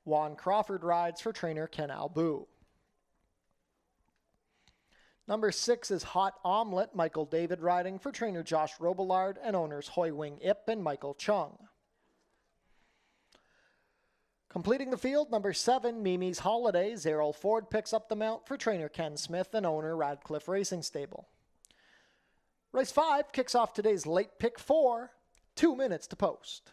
Juan Crawford rides for trainer Ken Albu. Number 6 is Hot Omelette. Michael David riding for trainer Josh Robillard and owners Hoi Wing Ip and Michael Chung. Completing the field, number 7, Mimi's Holiday. Errol Ford picks up the mount for trainer Ken Smith and owner Radcliffe Racing Stable. Race 5 kicks off today's late pick 4, 2 minutes to post.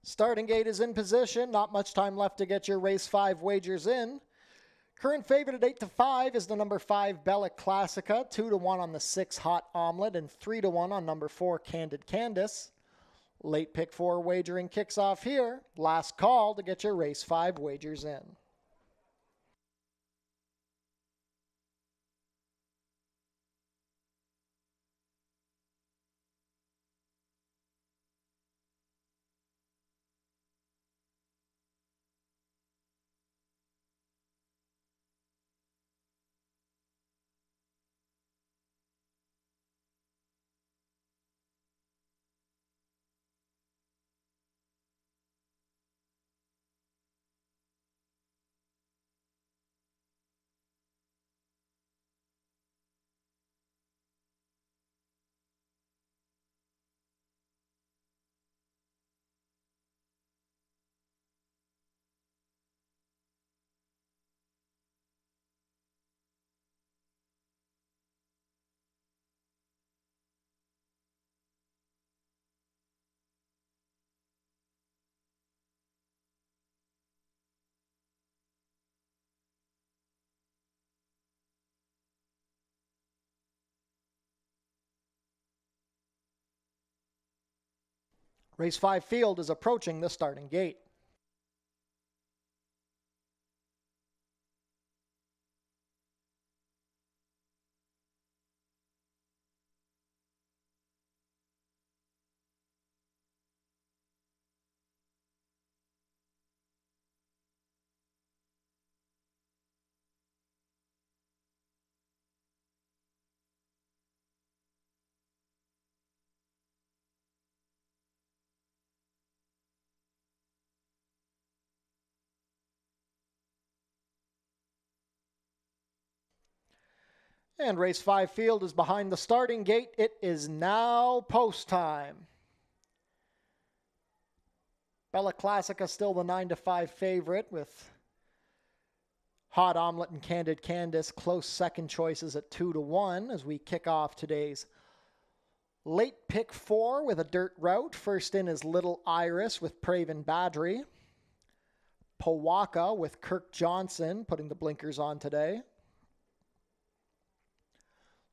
Starting gate is in position. Not much time left to get your race 5 wagers in. Current favorite at 8 to 5 is the number 5 Bella Classica, 2 to 1 on the 6 Hot Omelet, and 3 to 1 on number 4 Candid Candace. Late pick 4 wagering kicks off here. Last call to get your race 5 wagers in. Race 5 field is approaching the starting gate. And race 5 field is behind the starting gate. It is now post time. Bella Classica still the 9 to 5 favorite, with Hot Omelet and Candid Candace close second choices at 2 to 1 as we kick off today's late pick 4 with a dirt route. First in is Little Iris with Praven Badri. Powaka with Kirk Johnson putting the blinkers on today.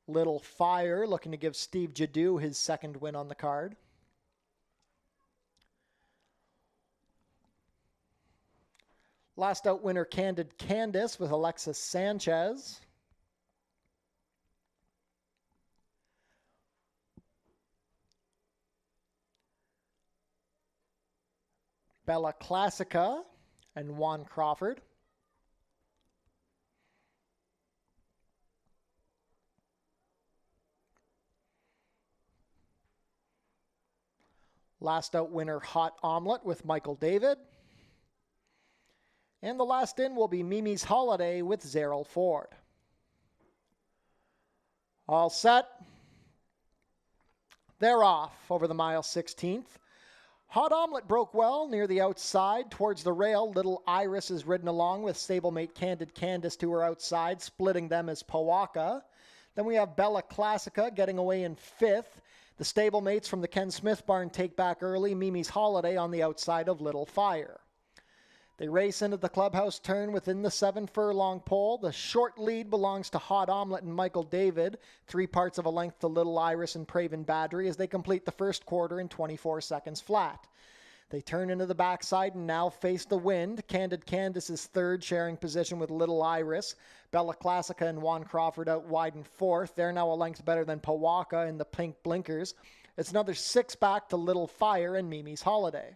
Little Fire looking to give Steve Jadu his second win on the card. Last out winner Candid Candace with Alexis Sanchez. Bella Classica and Juan Crawford. Last out winner Hot Omelet with Michael David. And the last in will be Mimi's Holiday with Zerrell Ford. All set. They're off over the mile 16th. Hot Omelet broke well near the outside towards the rail. Little Iris is ridden along with stablemate Candid Candace to her outside, splitting them as Powaka. Then we have Bella Classica getting away in 5th. The stablemates from the Ken Smith barn take back early. Mimi's Holiday on the outside of Little Fire. They race into the clubhouse turn within the 7 furlong pole. The short lead belongs to Hot Omelet and Michael David. 3 parts of a length to Little Iris and Praven Badri as they complete the first quarter in 24 seconds flat. They turn into the backside and now face the wind. Candid Candace is third, sharing position with Little Iris. Bella Classica and Juan Crawford out wide in 4th. They're now a length better than Powaka in the pink blinkers. It's another 6 back to Little Fire and Mimi's Holiday.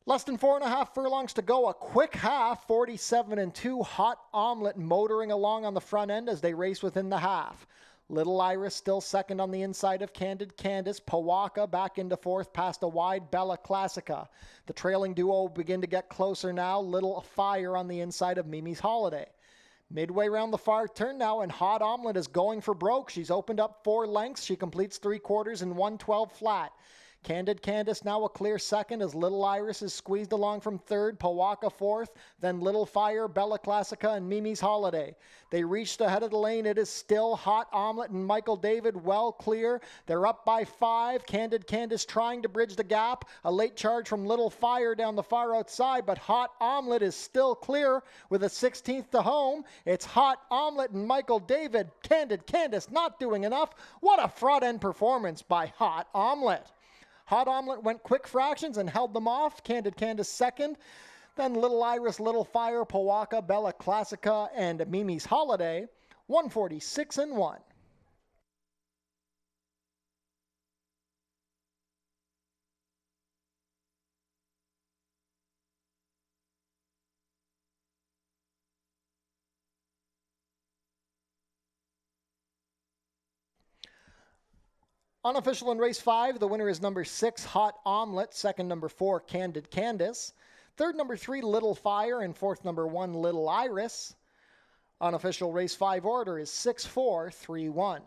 Less than 4.5 furlongs to go. A quick half, 47-2. Hot Omelet motoring along on the front end as they race within the half. Little Iris still second on the inside of Candid Candace. Powaka back into 4th past a wide Bella Classica. The trailing duo begin to get closer now. Little Fire on the inside of Mimi's Holiday. Midway round the far turn now, and Hot Omelet is going for broke. She's opened up 4 lengths. She completes 3 quarters in 1:12 flat. Candid Candace now a clear second as Little Iris is squeezed along from third, Powaka fourth, then Little Fire, Bella Classica, and Mimi's Holiday. They reached the head of the lane. It is still Hot Omelet and Michael David well clear. They're up by 5. Candid Candace trying to bridge the gap. A late charge from Little Fire down the far outside, but Hot Omelet is still clear with a 16th to home. It's Hot Omelet and Michael David. Candid Candace not doing enough. What a front end performance by Hot Omelet. Hot Omelet went quick fractions and held them off. Candid Candace second. Then Little Iris, Little Fire, Powaka, Bella Classica, and Mimi's Holiday, 146 and 1. Unofficial in race 5, the winner is number 6, Hot Omelet. Second, number 4, Candid Candace. Third, number 3, Little Fire. And fourth, number 1, Little Iris. Unofficial race 5 order is 6-4-3-1.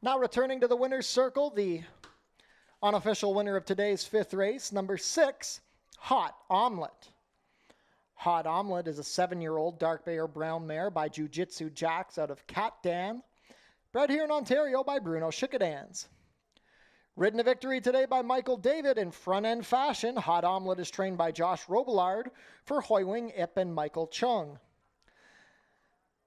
Now returning to the winner's circle, the unofficial winner of today's 5th race, number 6, Hot Omelet. Hot Omelet is a 7-year-old dark bay or brown mare by Jiu Jitsu Jacks out of Cat Dan, bred here in Ontario by Bruno Chickadans. Ridden to victory today by Michael David in front-end fashion, Hot Omelet is trained by Josh Robillard for Hoiwing Ip and Michael Chung.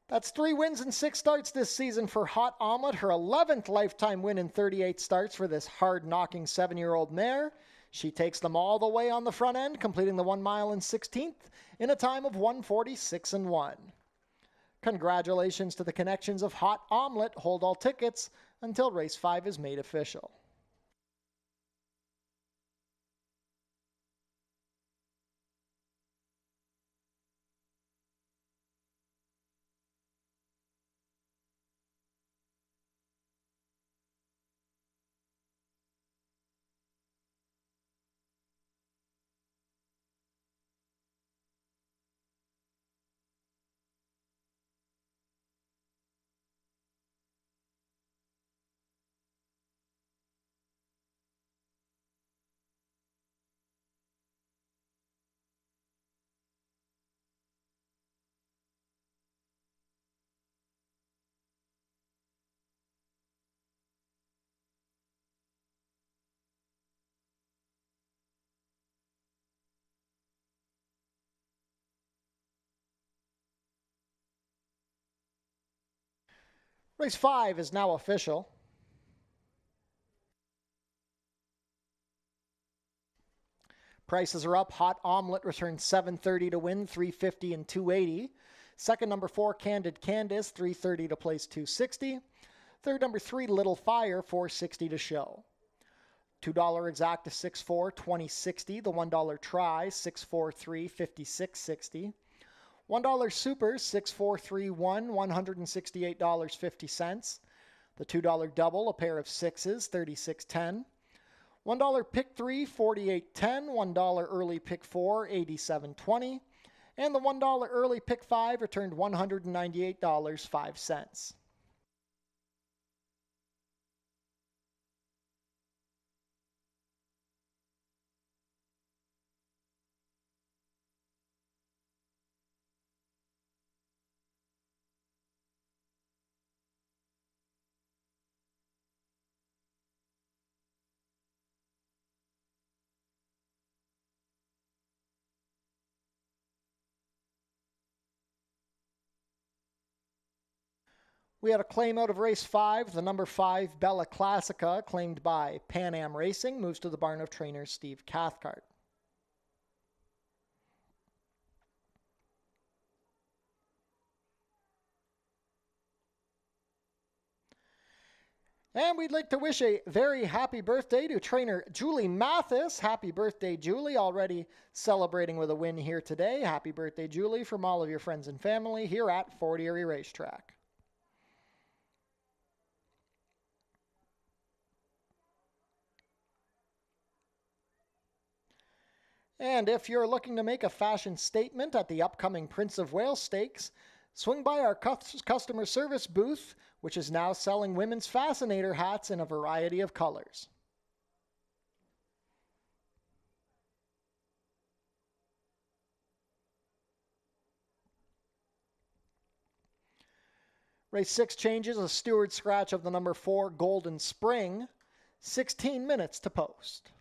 That's 3 wins and 6 starts this season for Hot Omelet, her 11th lifetime win in 38 starts for this hard-knocking 7-year-old mare. She takes them all the way on the front end, completing the 1 mile and 16th in a time of 146 and 1. Congratulations to the connections of Hot Omelet. Hold all tickets until race 5 is made official. Race 5 is now official. Prices are up. Hot Omelet returns $730 to win, $350 and $280. Second, number 4, Candid Candace, $330 to place, $260. Third, number 3, Little Fire, $460 to show. $2 exacta 6-4, 2060. The $1 try 643, 5660. $1 super 6431, $168.50. The $2 double, a pair of sixes, 3610. $1 pick 3, 4810. $1 early pick 4, 8720. And the $1 early pick 5 returned $198.05. We had a claim out of race 5. The number 5 Bella Classica, claimed by Pan Am Racing, moves to the barn of trainer Steve Cathcart. And we'd like to wish a very happy birthday to trainer Julie Mathis. Happy birthday, Julie. Already celebrating with a win here today. Happy birthday, Julie, from all of your friends and family here at Fort Erie Racetrack. And if you're looking to make a fashion statement at the upcoming Prince of Wales Stakes, swing by our customer service booth, which is now selling women's fascinator hats in a variety of colors. Race 6 changes, a steward scratch of the number 4 Golden Spring, 16 minutes to post.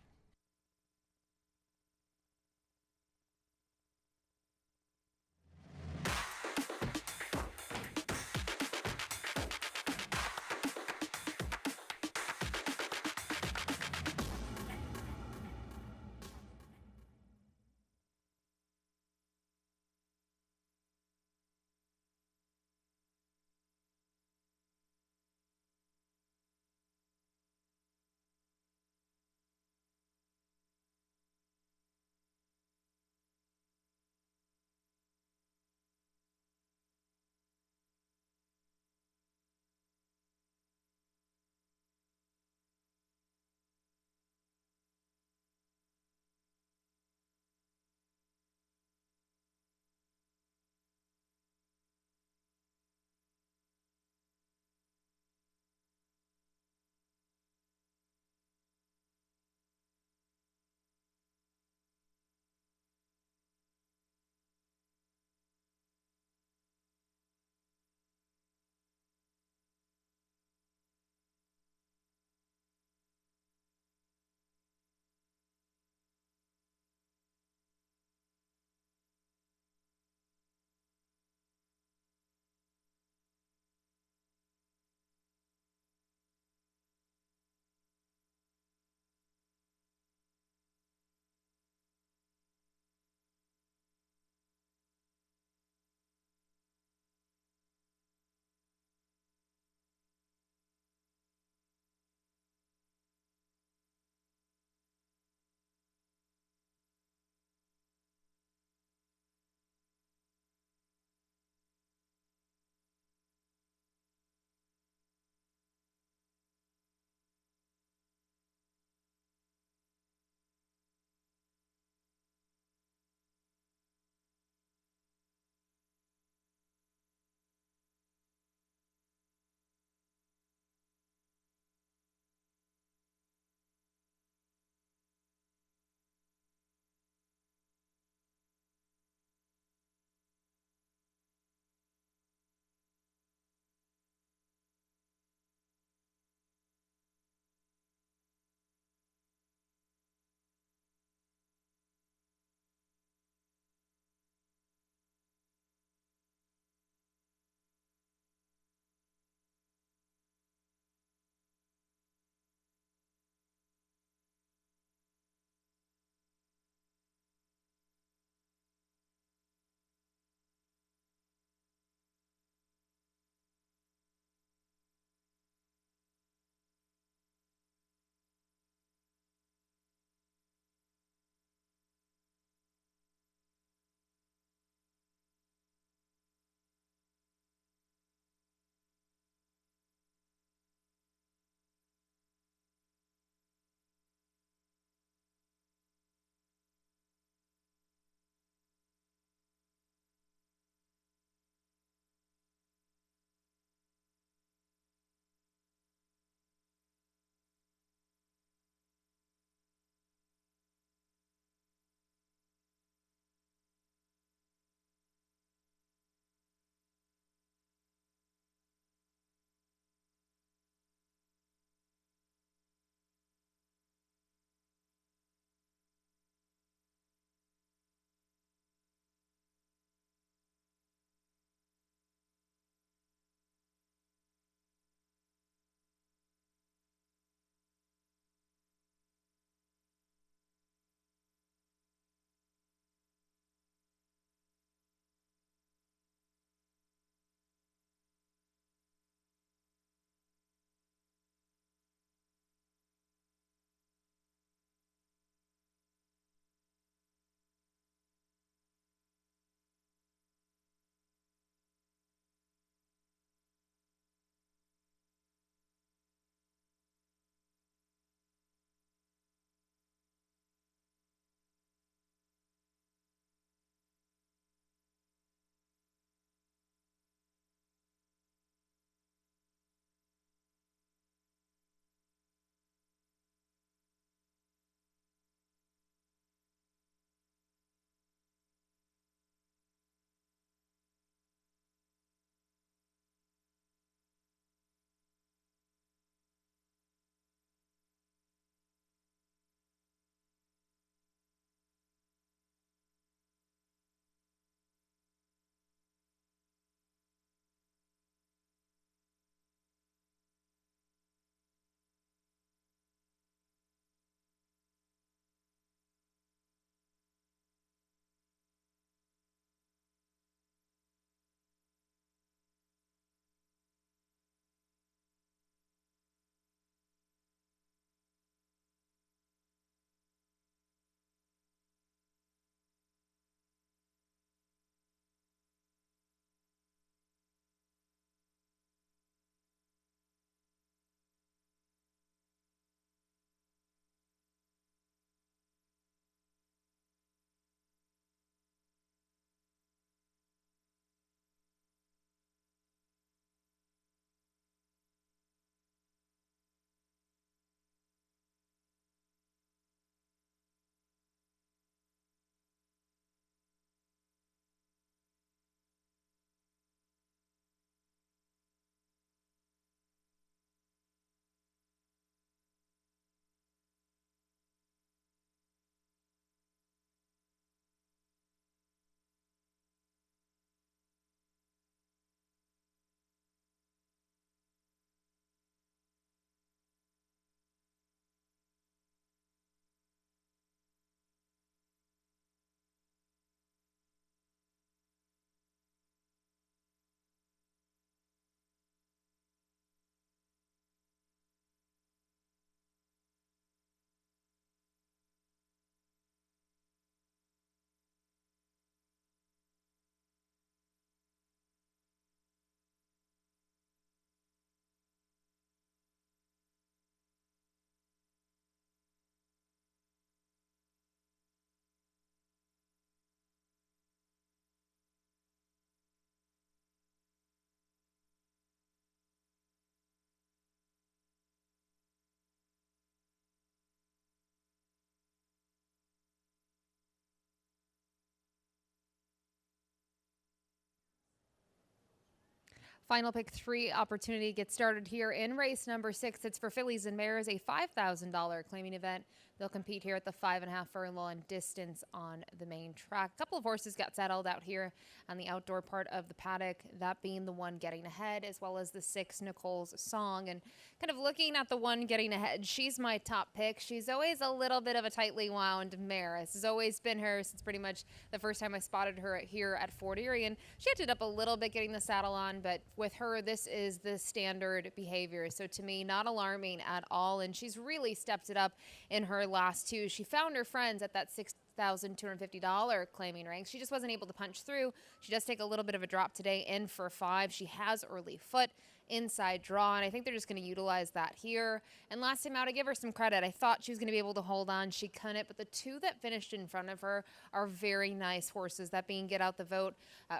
Final pick 3 opportunity gets started here in race number 6. It's for fillies and mares, a $5,000 claiming event. They'll compete here at the 5.5 furlong distance on the main track. A couple of horses got settled out here on the outdoor part of the paddock, that being the one getting ahead, as well as the 6, Nicole's Song. And kind of looking at the one getting ahead, she's my top pick. She's always a little bit of a tightly wound mare. This has always been her since pretty much the first time I spotted her here at Fort Erie. And she acted up a little bit getting the saddle on, but with her, this is the standard behavior. So to me, not alarming at all. And she's really stepped it up in her last 2. She found her friends at that $6,250 claiming ranks. She just wasn't able to punch through. She does take a little bit of a drop today in for 5. She has early foot, inside draw, and I think they're just going to utilize that here. And last time out, I give her some credit. I thought she was going to be able to hold on. She couldn't, but the 2 that finished in front of her are very nice horses, that being Get Out the Vote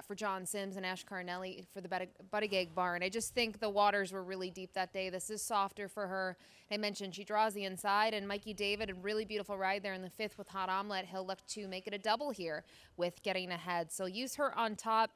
for John Sims and Ash Carnelli for the Buttygag Barn. I just think the waters were really deep that day. This is softer for her. I mentioned she draws the inside, and Mikey David, a really beautiful ride there in the 5th with Hot Omelette. He'll look to make it a double here with getting ahead. So use her on top.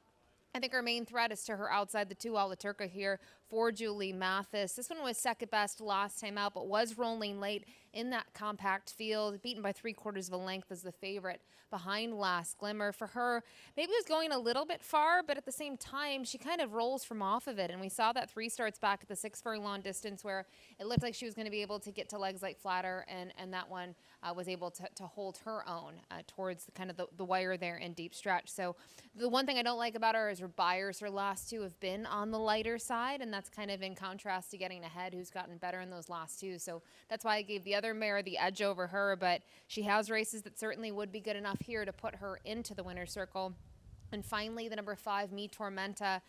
I think our main threat is to her outside, the 2 Ala Turca here for Julie Mathis. This one was second best last time out, but was rolling late in that compact field, beaten by 3/4 of a length as the favorite behind Last Glimmer. For her, maybe it was going a little bit far, but at the same time, she kind of rolls from off of it. And we saw that 3 starts back at the 6 furlong distance where it looked like she was going to be able to get to legs like flatter, and that one was able to hold her own towards the kind of the wire there in deep stretch. So the one thing I don't like about her is her buyers. Her last 2 have been on the lighter side, and that's kind of in contrast to getting ahead, who's gotten better in those last 2. So that's why I gave the other mare the edge over her, but she has races that certainly would be good enough here to put her into the winner's circle. And finally, the number 5, Me Tormenta.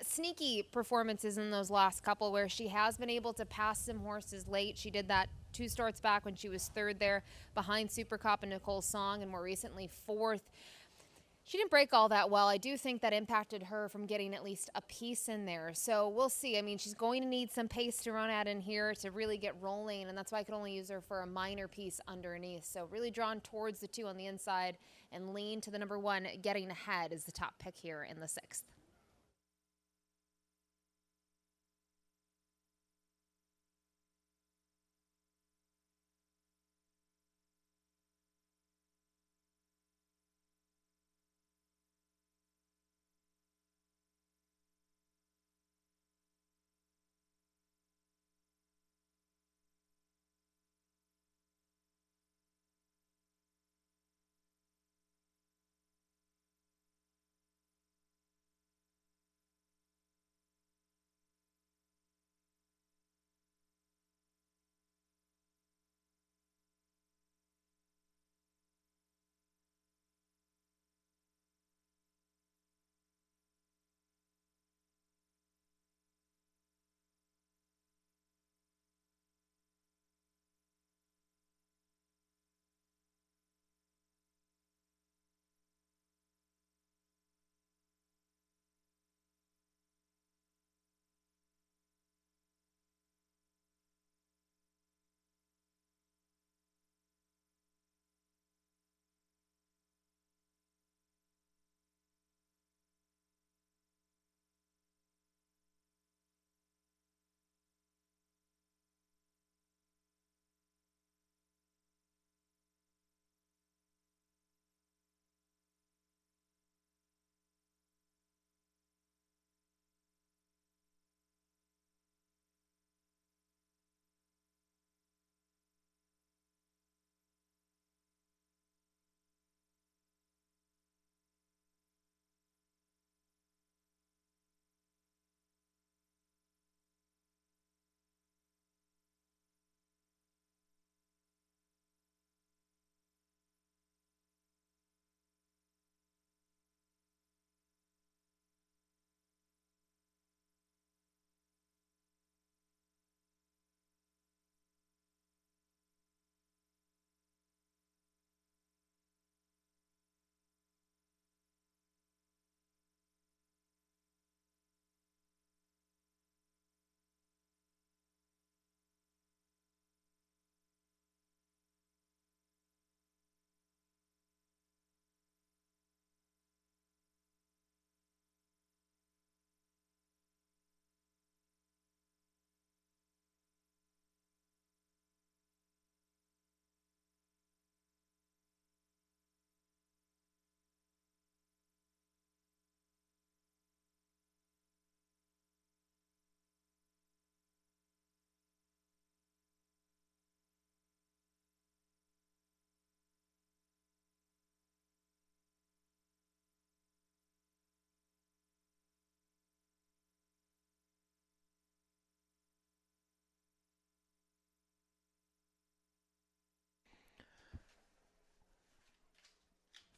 Sneaky performances in those last couple where she has been able to pass some horses late. She did that 2 starts back when she was 3rd there behind Super Cop and Nicole's Song, and more recently 4th. She didn't break all that well. I do think that impacted her from getting at least a piece in there. So we'll see. I mean, she's going to need some pace to run at in here to really get rolling, and that's why I could only use her for a minor piece underneath. So really drawn towards the 2 on the inside and lean to the number 1, getting ahead is the top pick here in the 6th.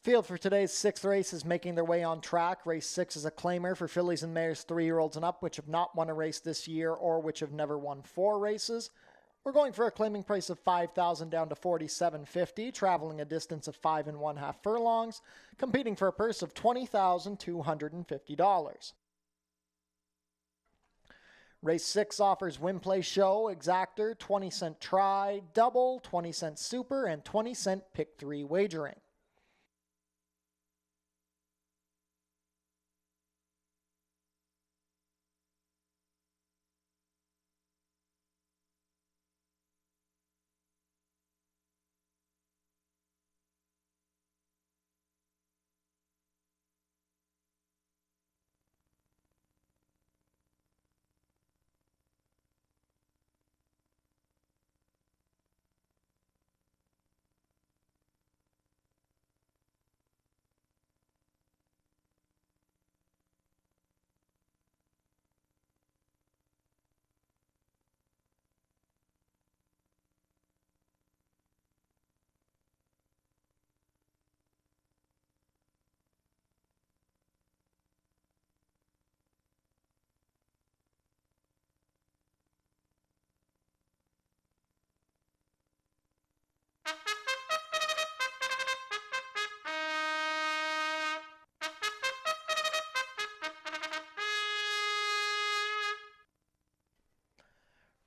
Field for today's sixth race is making their way on track. Race 6 is a claimer for fillies and mares 3-year-olds and up, which have not won a race this year or which have never won 4 races. We're going for a claiming price of $5,000 down to $4,750, traveling a distance of 5 1/2 furlongs, competing for a purse of $20,250. Race 6 offers win, play, show, exactor, 20-cent try, double, 20-cent super, and 20-cent pick 3 wagering.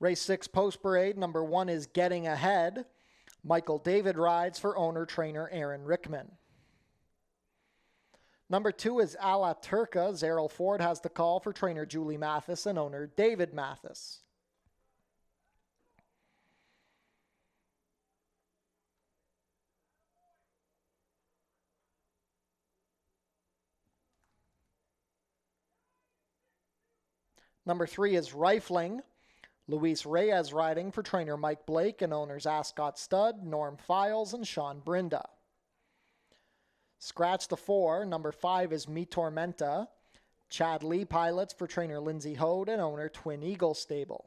Race 6 post parade, number 1 is Getting Ahead. Michael David rides for owner-trainer Aaron Rickman. Number 2 is A La Turca. Zerrell Ford has the call for trainer Julie Mathis and owner David Mathis. Number 3 is Rifling. Luis Reyes riding for trainer Mike Blake and owners Ascot Stud, Norm Files, and Sean Brinda. Scratch the 4. Number 5 is Me Tormenta. Chad Lee pilots for trainer Lindsay Hode and owner Twin Eagle Stable.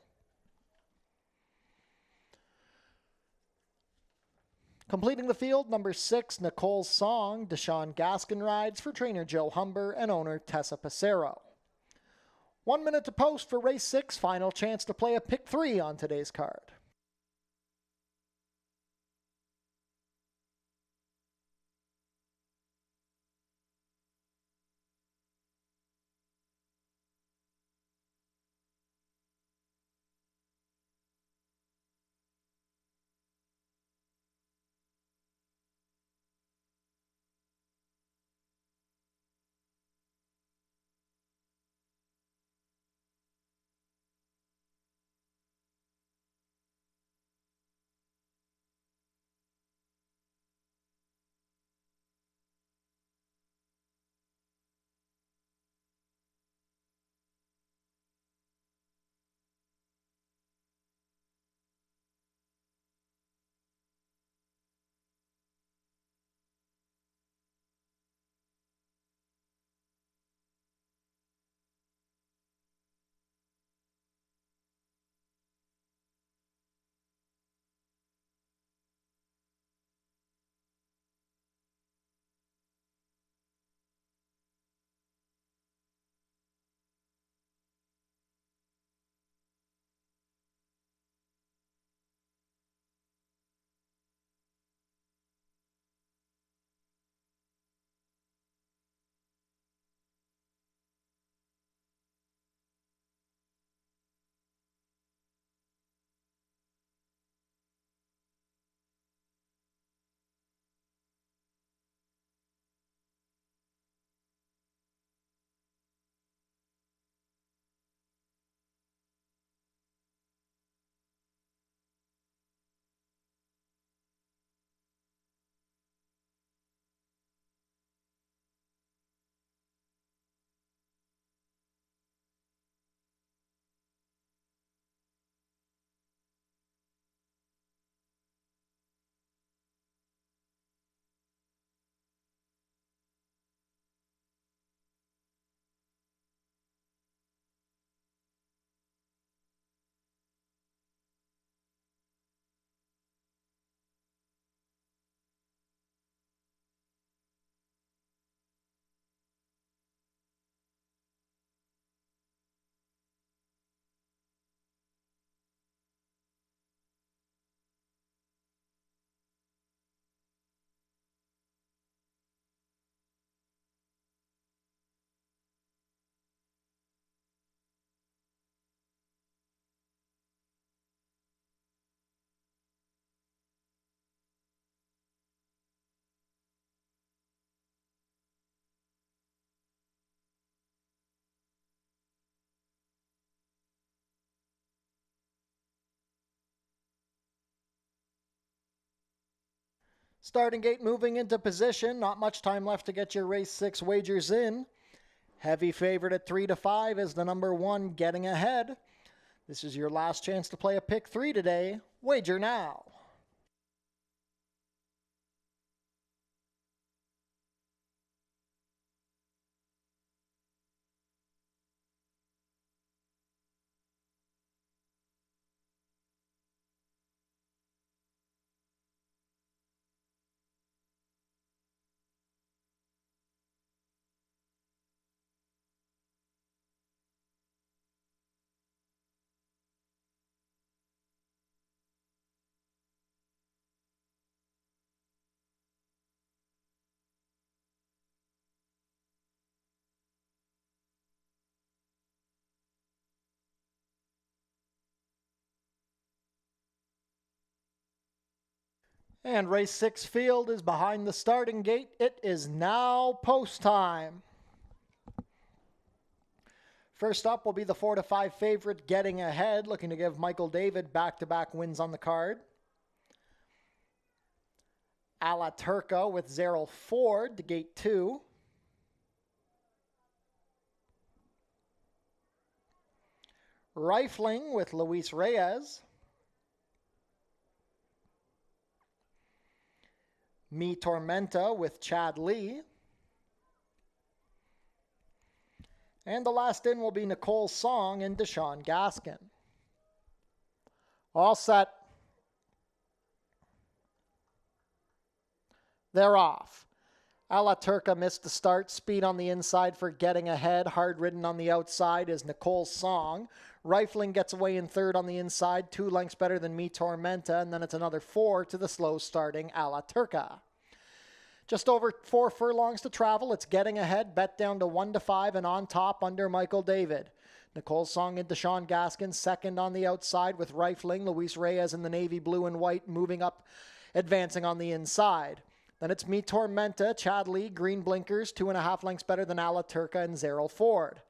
Completing the field, number 6, Nicole's Song. Deshaun Gaskin rides for trainer Joe Humber and owner Tessa Passero. 1 minute to post for race 6, final chance to play a pick 3 on today's card. Starting gate moving into position. Not much time left to get your race 6 wagers in. Heavy favorite at 3 to 5 is the number 1, Getting Ahead. This is your last chance to play a pick 3 today. Wager now. And race 6 field is behind the starting gate. It is now post time. First up will be the 4 to 5 favorite, Getting Ahead, looking to give Michael David back-to-back wins on the card. A La Turca with Zerrell Ford to gate 2. Rifling with Luis Reyes. Me Tormenta with Chad Lee. And the last in will be Nicole Song and Deshaun Gaskin. All set. They're off. A La Turca missed the start. Speed on the inside for Getting Ahead. Hard ridden on the outside is Nicole Song. Rifling gets away in third on the inside. 2 lengths better than Me Tormenta. And then it's another 4 to the slow starting A La Turca. Just over 4 furlongs to travel. It's Getting Ahead, bet down to 1 to 5 and on top under Michael David. Nicole Song and Deshaun Gaskin second on the outside with Rifling. Luis Reyes in the navy blue and white moving up, advancing on the inside. Then it's Me Tormenta, Chad Lee, green blinkers, 2.5 lengths better than A La Turca and Zerrell Ford.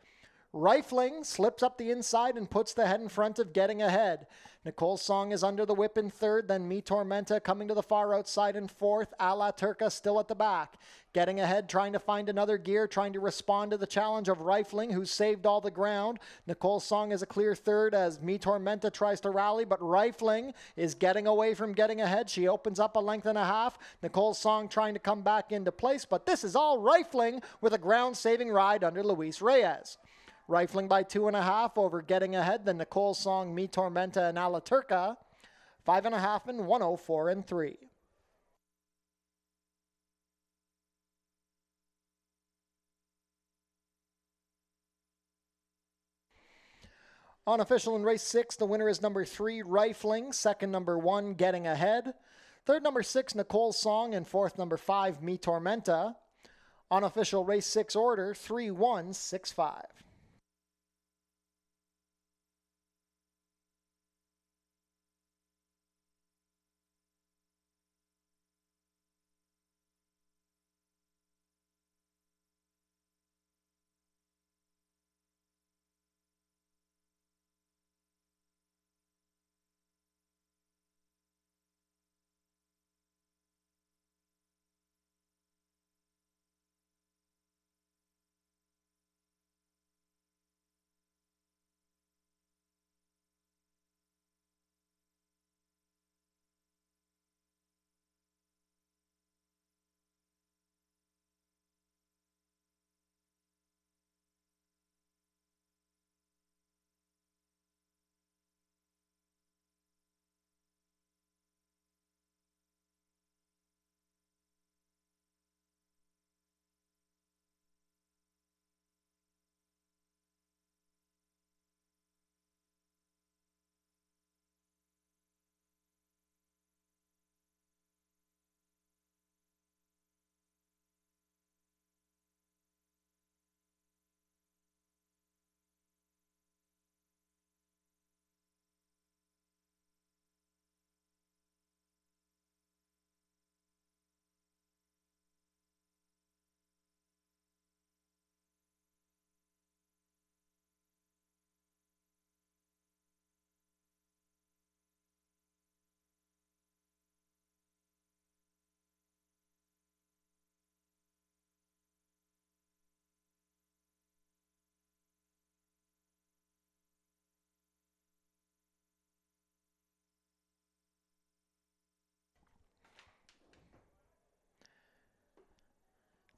Rifling slips up the inside and puts the head in front of Getting Ahead. Nicole Song is under the whip in third, then Me Tormenta coming to the far outside in fourth. A La Turca still at the back. Getting Ahead trying to find another gear, trying to respond to the challenge of Rifling, who saved all the ground. Nicole Song is a clear third as Me Tormenta tries to rally, but Rifling is getting away from Getting Ahead. She opens up a length and a half. Nicole Song trying to come back into place, but this is all Rifling with a ground-saving ride under Luis Reyes. Rifling by 2.5 over Getting Ahead, then Nicole Song, Me Tormenta, and A La Turca. 5.5 and 104 and 3. Unofficial in race 6, the winner is number 3, Rifling. Second, number 1, Getting Ahead. Third, number 6, Nicole Song. And fourth, number 5, Me Tormenta. Unofficial race 6 order, 3-1-6-5.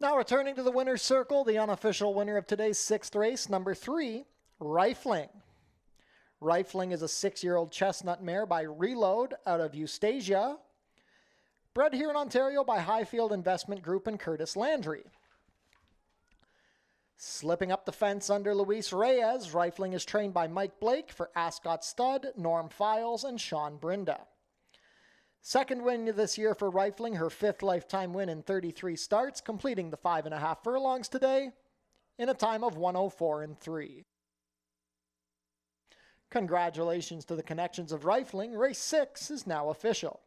Now returning to the winner's circle, the unofficial winner of today's sixth race, number 3, Rifling. Rifling is a 6-year-old chestnut mare by Reload out of Eustasia, bred here in Ontario by Highfield Investment Group and Curtis Landry. Slipping up the fence under Luis Reyes, Rifling is trained by Mike Blake for Ascot Stud, Norm Files, and Sean Brinda. Second win this year for Rifling, her 5th lifetime win in 33 starts, completing the 5.5 furlongs today in a time of 1:04.3. Congratulations to the connections of Rifling. Race 6 is now official.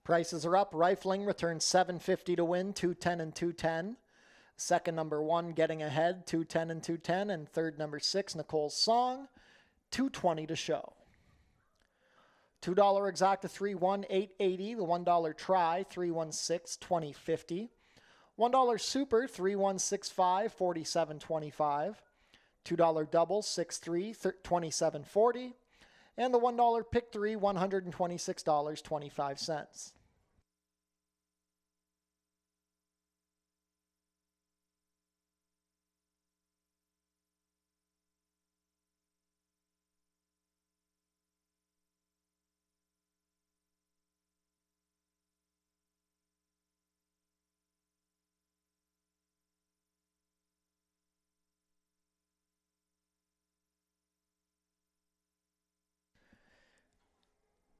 Prices are up. Rifling returns $7.50 to win, 210 and 210. Second, number 1, Getting Ahead, 210 and 210. And third, number 6, Nicole's Song, 220 to show. $2 exacta, 31880. The $1 try, 316 2050. $1 super, 3165 4725. $2 double, 63 2740. And the $1 pick 3, $126.25.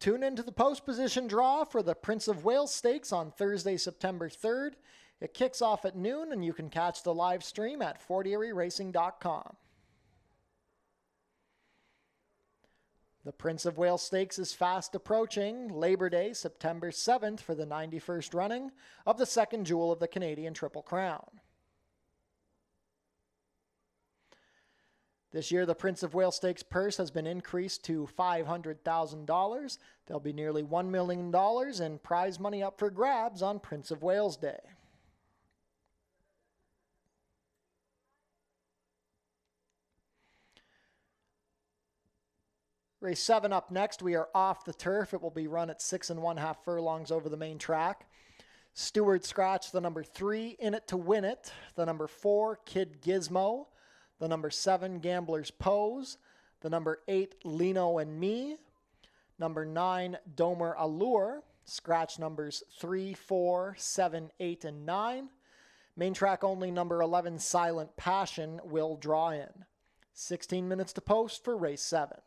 Tune into the post position draw for the Prince of Wales Stakes on Thursday, September 3rd. It kicks off at noon, and you can catch the live stream at fortierieracing.com. The Prince of Wales Stakes is fast approaching. Labor Day, September 7th, for the 91st running of the second jewel of the Canadian Triple Crown. This year, the Prince of Wales Stakes purse has been increased to $500,000. There'll be nearly $1 million in prize money up for grabs on Prince of Wales Day. Race 7 up next. We are off the turf. It will be run at 6 1/2 furlongs over the main track. Stewart Scratch, the number 3, In It to Win It. The number 4, Kid Gizmo. The number 7, Gambler's Pose. The number 8, Lino and Me. Number 9, Domer Allure. Scratch numbers 3, 4, 7, 8, and 9. Main track only number 11, Silent Passion, will draw in. 16 minutes to post for race 7.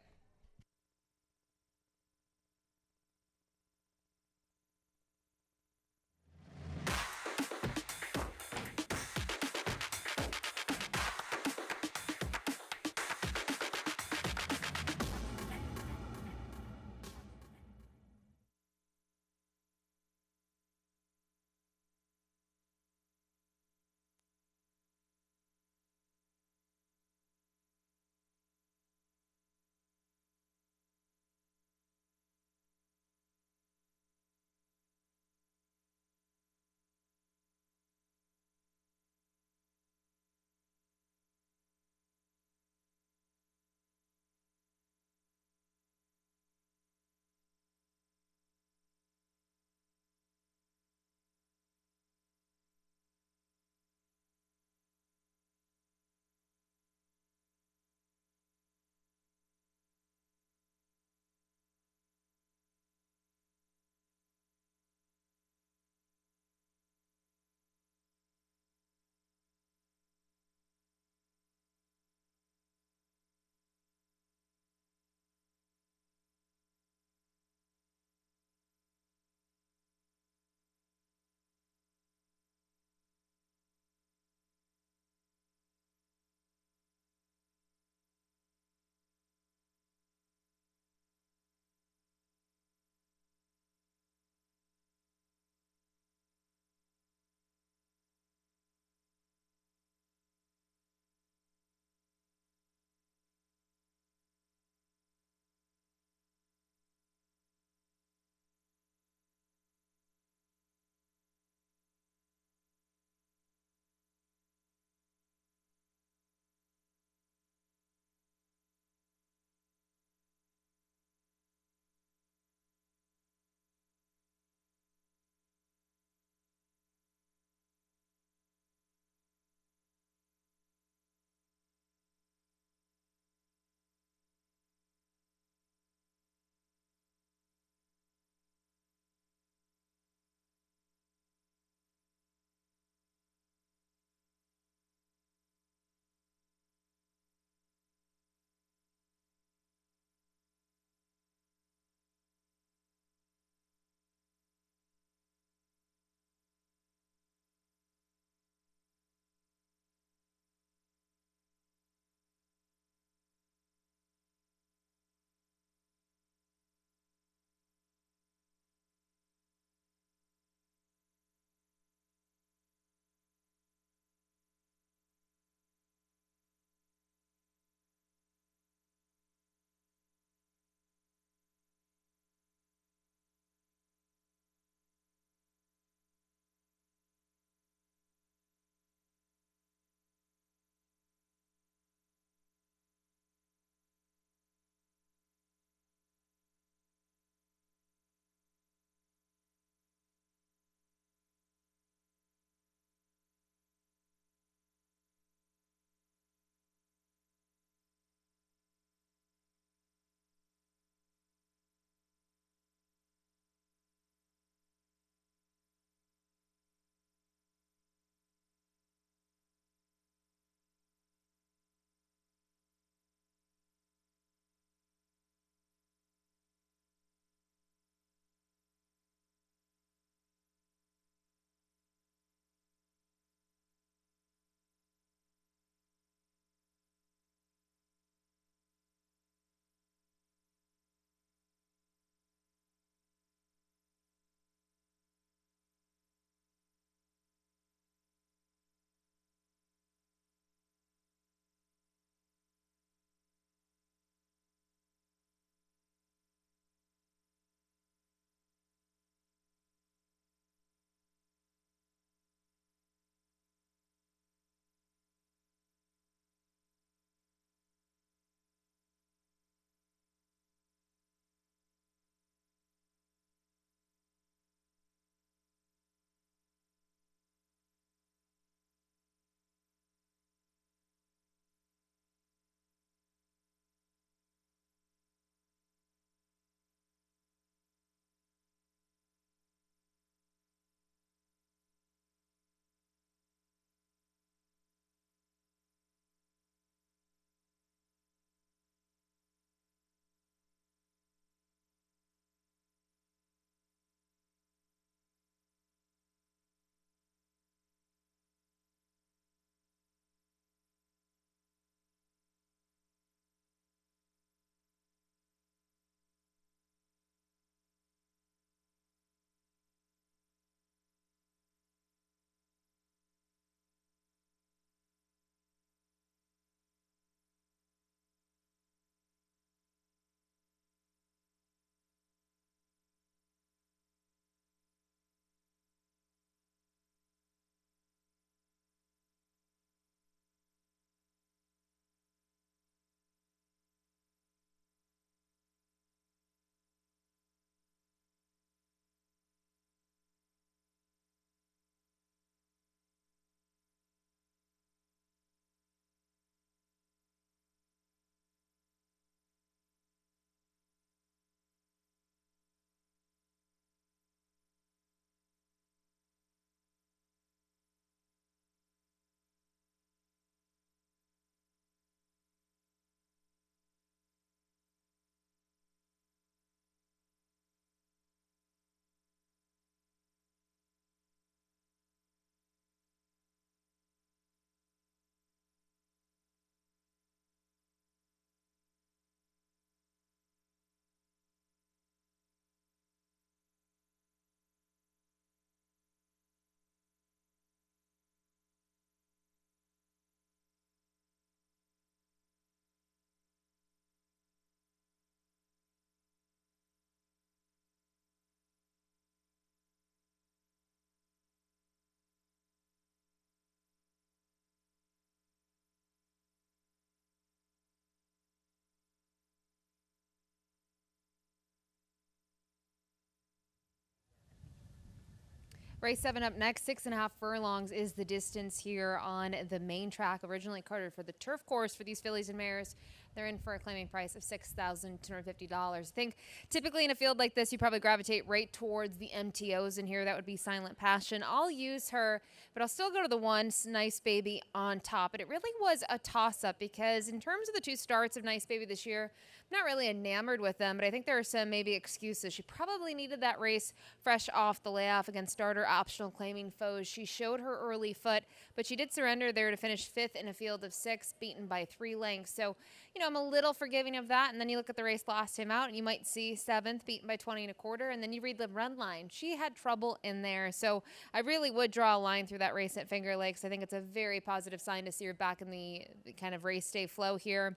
Race 7 up next, 6.5 furlongs is the distance here on the main track. Originally carted for the turf course for these fillies and mares. They're in for a claiming price of $6,250. I think typically in a field like this, you probably gravitate right towards the MTOs in here. That would be Silent Passion. I'll use her, but I'll still go to the one, Nice Baby, on top. But it really was a toss-up because in terms of the two starts of Nice Baby this year, I'm not really enamored with them, but I think there are some maybe excuses. She probably needed that race fresh off the layoff against starter optional claiming foes. She showed her early foot, but she did surrender there to finish 5th in a field of 6, beaten by 3 lengths. So, I'm a little forgiving of that. And then you look at the race last time out, and you might see 7th, beaten by 20 1/4. And then you read the run line. She had trouble in there. So I really would draw a line through that race at Finger Lakes. I think it's a very positive sign to see her back in the kind of race day flow here.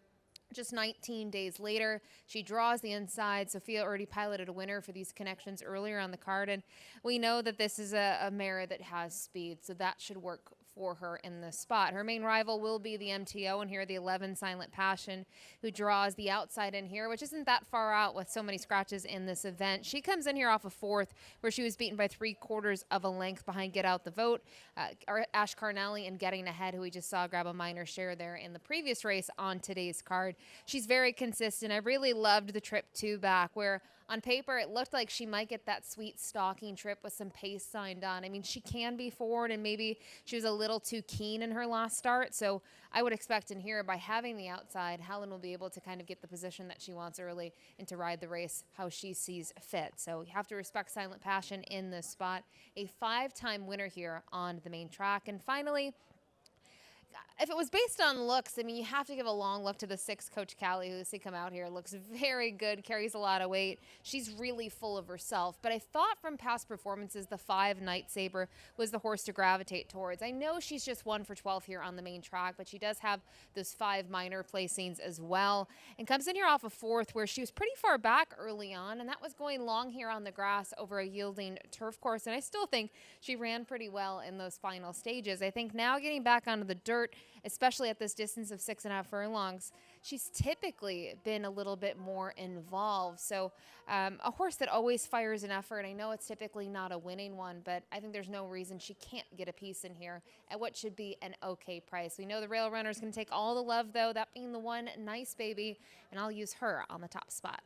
Just 19 days later, she draws the inside. Sophia already piloted a winner for these connections earlier on the card, and we know that this is a mare that has speed, so that should work for her in this spot. Her main rival will be the MTO, and here the 11 Silent Passion, who draws the outside in here, which isn't that far out with so many scratches in this event. She comes in here off of 4th, where she was beaten by 3/4 of a length behind Get Out the Vote. Ash Carnelli and Getting Ahead, who we just saw grab a minor share there in the previous race on today's card. She's very consistent. I really loved the trip 2 back, where on paper it looked like she might get that sweet stalking trip with some pace signed on. I mean, she can be forward, and maybe she was a little too keen in her last start. So I would expect in here, by having the outside, Helen will be able to kind of get the position that she wants early and to ride the race how she sees fit. So you have to respect Silent Passion in this spot. A 5-time winner here on the main track. And finally, if it was based on looks, I mean, you have to give a long look to the 6 Coach Callie, who you see come out here. Looks very good, carries a lot of weight. She's really full of herself. But I thought from past performances, the 5 Night Saber was the horse to gravitate towards. I know she's just 1 for 12 here on the main track, but she does have those 5 minor placings as well. And comes in here off of 4th, where she was pretty far back early on, and that was going long here on the grass over a yielding turf course. And I still think she ran pretty well in those final stages. I think now getting back onto the dirt, especially at this distance of 6.5 furlongs, she's typically been a little bit more involved. So a horse that always fires an effort. I know it's typically not a winning one, but I think there's no reason she can't get a piece in here at what should be an okay price. We know the rail runner's going to take all the love, though, that being the one Nice Baby, and I'll use her on the top spot.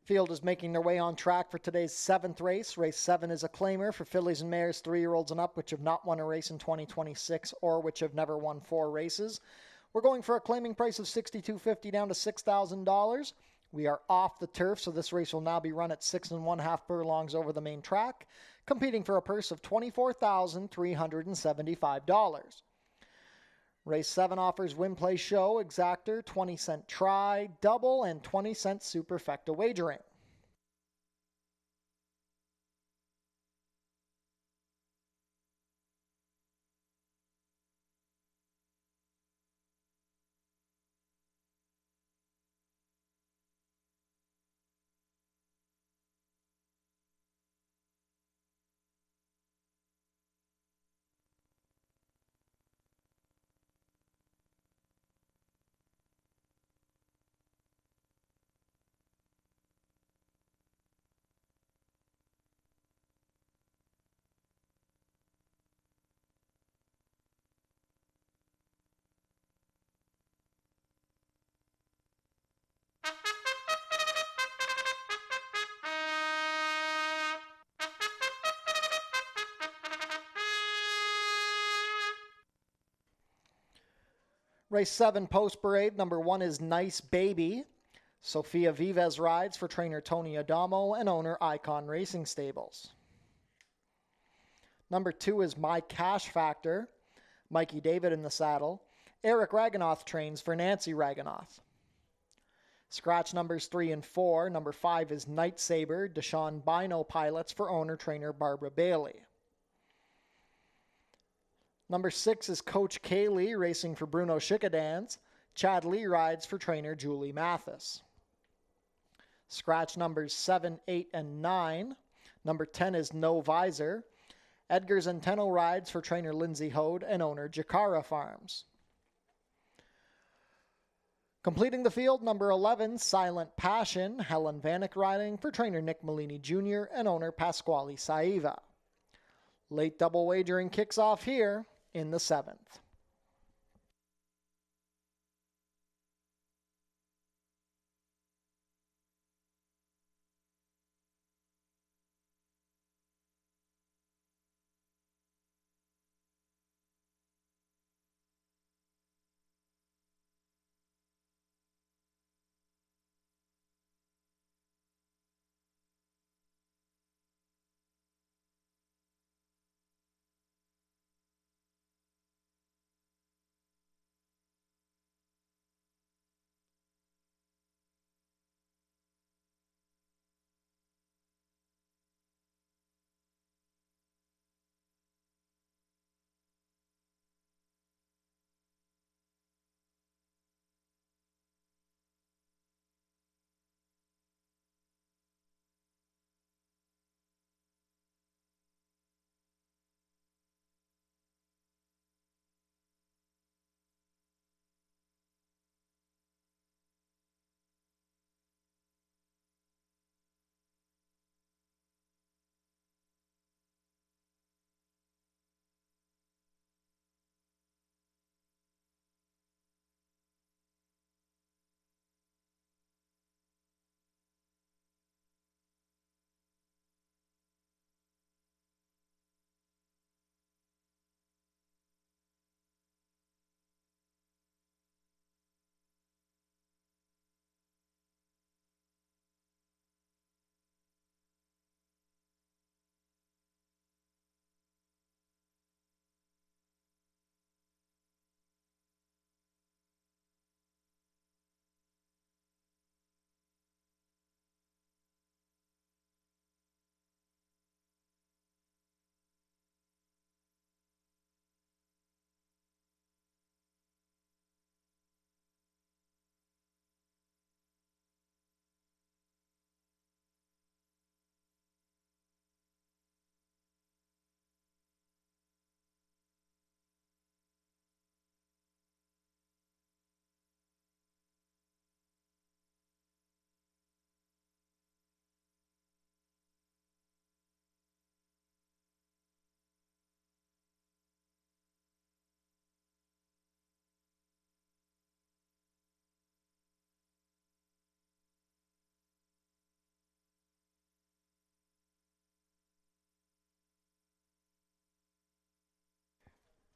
Field is making their way on track for today's 7th race. Race 7 is a claimer for fillies and mares 3-year-olds and up, which have not won a race in 2026 or which have never won 4 races. We're going for a claiming price of $62.50 down to $6,000. We are off the turf, so this race will now be run at 6 1/2 furlongs over the main track, competing for a purse of $24,375. Race 7 offers win, play, show, exactor, 20-cent try, double, and 20-cent superfecta wagering. Race 7 post parade, number 1 is Nice Baby. Sofia Vives rides for trainer Tony Adamo and owner Icon Racing Stables. Number 2 is My Cash Factor. Mikey David in the saddle. Eric Raganoff trains for Nancy Raganoff. Scratch numbers 3 and 4. Number 5 is Night Saber. Deshaun Bino pilots for owner trainer Barbara Bailey. Number 6 is Coach Kaylee racing for Bruno Schickedans. Chad Lee rides for trainer Julie Mathis. Scratch numbers 7, 8, and 9. Number 10 is No Visor. Edgar Zenteno rides for trainer Lindsay Hode and owner Jakara Farms. Completing the field, number 11, Silent Passion. Helen Vanek riding for trainer Nick Molini Jr. and owner Pasquale Saiva. Late double wagering kicks off here in the 7th.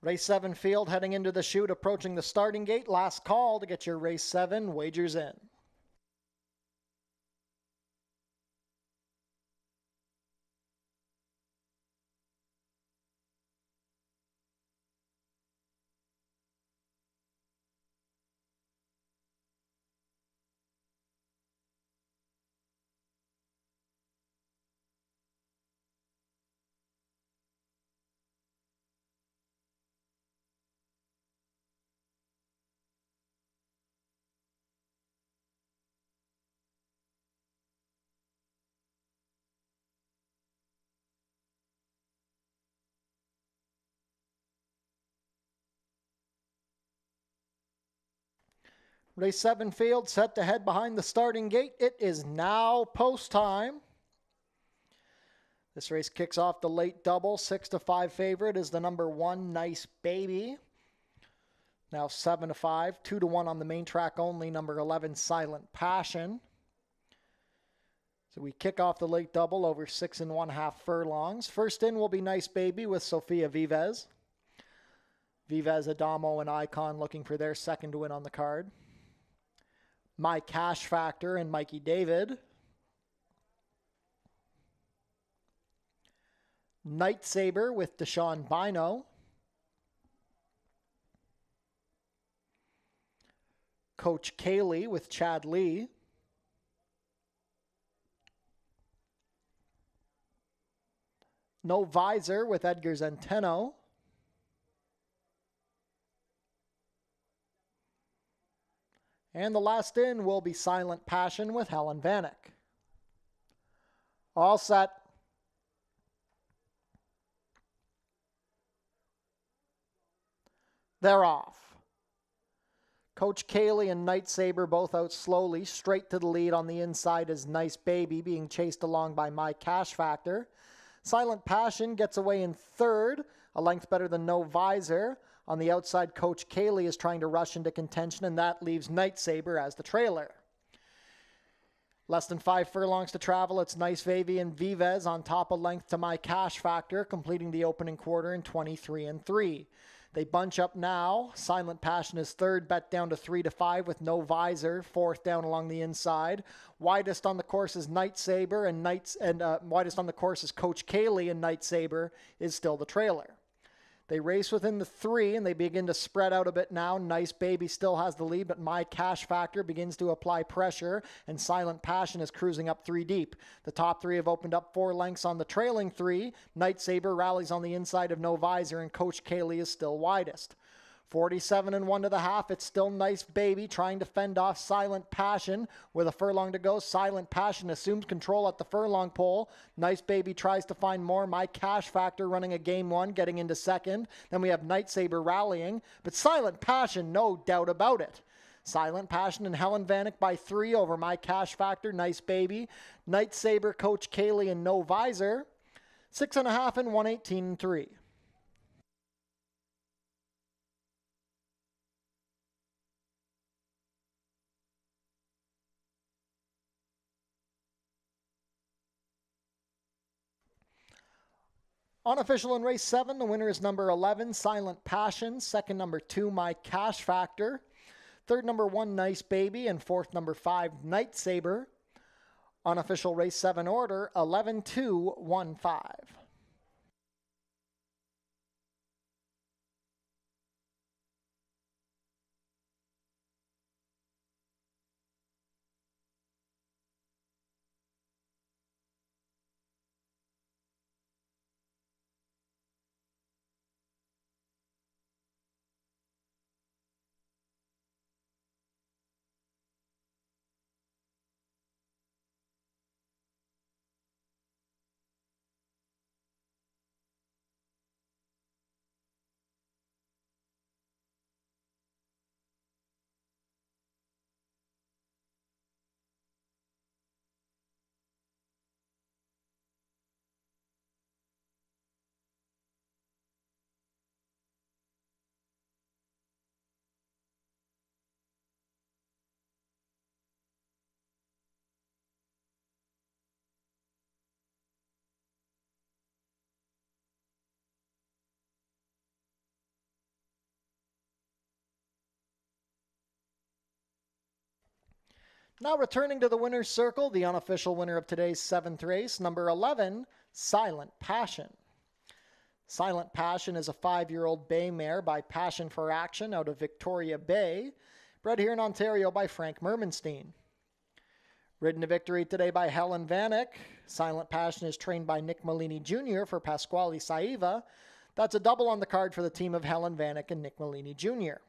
Race 7 field heading into the chute, approaching the starting gate. Last call to get your Race 7 wagers in. Race 7 field set to head behind the starting gate. It is now post time. This race kicks off the late double. 6-5 favorite is the number 1, Nice Baby. Now 7-5. 2-1 on the main track only. Number 11, Silent Passion. So we kick off the late double over 6.5 furlongs. First in will be Nice Baby with Sofia Vives. Vives, Adamo, and Icon looking for their second win on the card. My Cash Factor and Mikey David. Night Saber with Deshaun Bino. Coach Kaylee with Chad Lee. No Visor with Edgar Zenteno. And the last in will be Silent Passion with Helen Vanek. All set. They're off. Coach Kaylee and Night Saber both out slowly. Straight to the lead on the inside is Nice Baby, being chased along by My Cash Factor. Silent Passion gets away in third, a length better than No Visor. On the outside, Coach Kaylee is trying to rush into contention, and that leaves Night Saber as the trailer. Less than 5 furlongs to travel. It's Nice Baby and Vives on top, a length to My Cash Factor, completing the opening quarter in 23-3. They bunch up now. Silent Passion is third, bet down to 3-5 with No Visor, fourth down along the inside. Widest on the course is Night Saber, and widest on the course is Coach Kaylee, and Night Saber is still the trailer. They race within the 3, and they begin to spread out a bit now. Nice Baby still has the lead, but My Cash Factor begins to apply pressure, and Silent Passion is cruising up 3 deep. The top 3 have opened up 4 lengths on the trailing 3. Night Saber rallies on the inside of No Visor, and Coach Kaylee is still widest. 47-1 to the half. It's still Nice Baby trying to fend off Silent Passion. With a furlong to go, Silent Passion assumes control at the furlong pole. Nice Baby tries to find more. My Cash Factor running a game 1, getting into second. Then we have Night Saber rallying, but Silent Passion, no doubt about it. Silent Passion and Helen Vanek by 3 over My Cash Factor, Nice Baby. Night Saber, Coach Kaylee, and No Visor. 6.5 and 118-3. Unofficial in race 7, the winner is number 11, Silent Passion. Second, number 2, My Cash Factor. Third, number 1, Nice Baby. And fourth, number 5, Night Saber. Unofficial race 7 order, 11-2-1-5. Now returning to the winner's circle, the unofficial winner of today's 7th race, number 11, Silent Passion. Silent Passion is a 5-year-old bay mare by Passion for Action out of Victoria Bay, bred here in Ontario by Frank Mermenstein. Ridden to victory today by Helen Vanek. Silent Passion is trained by Nick Malini Jr. for Pasquale Saiva. That's a double on the card for the team of Helen Vanek and Nick Malini Jr.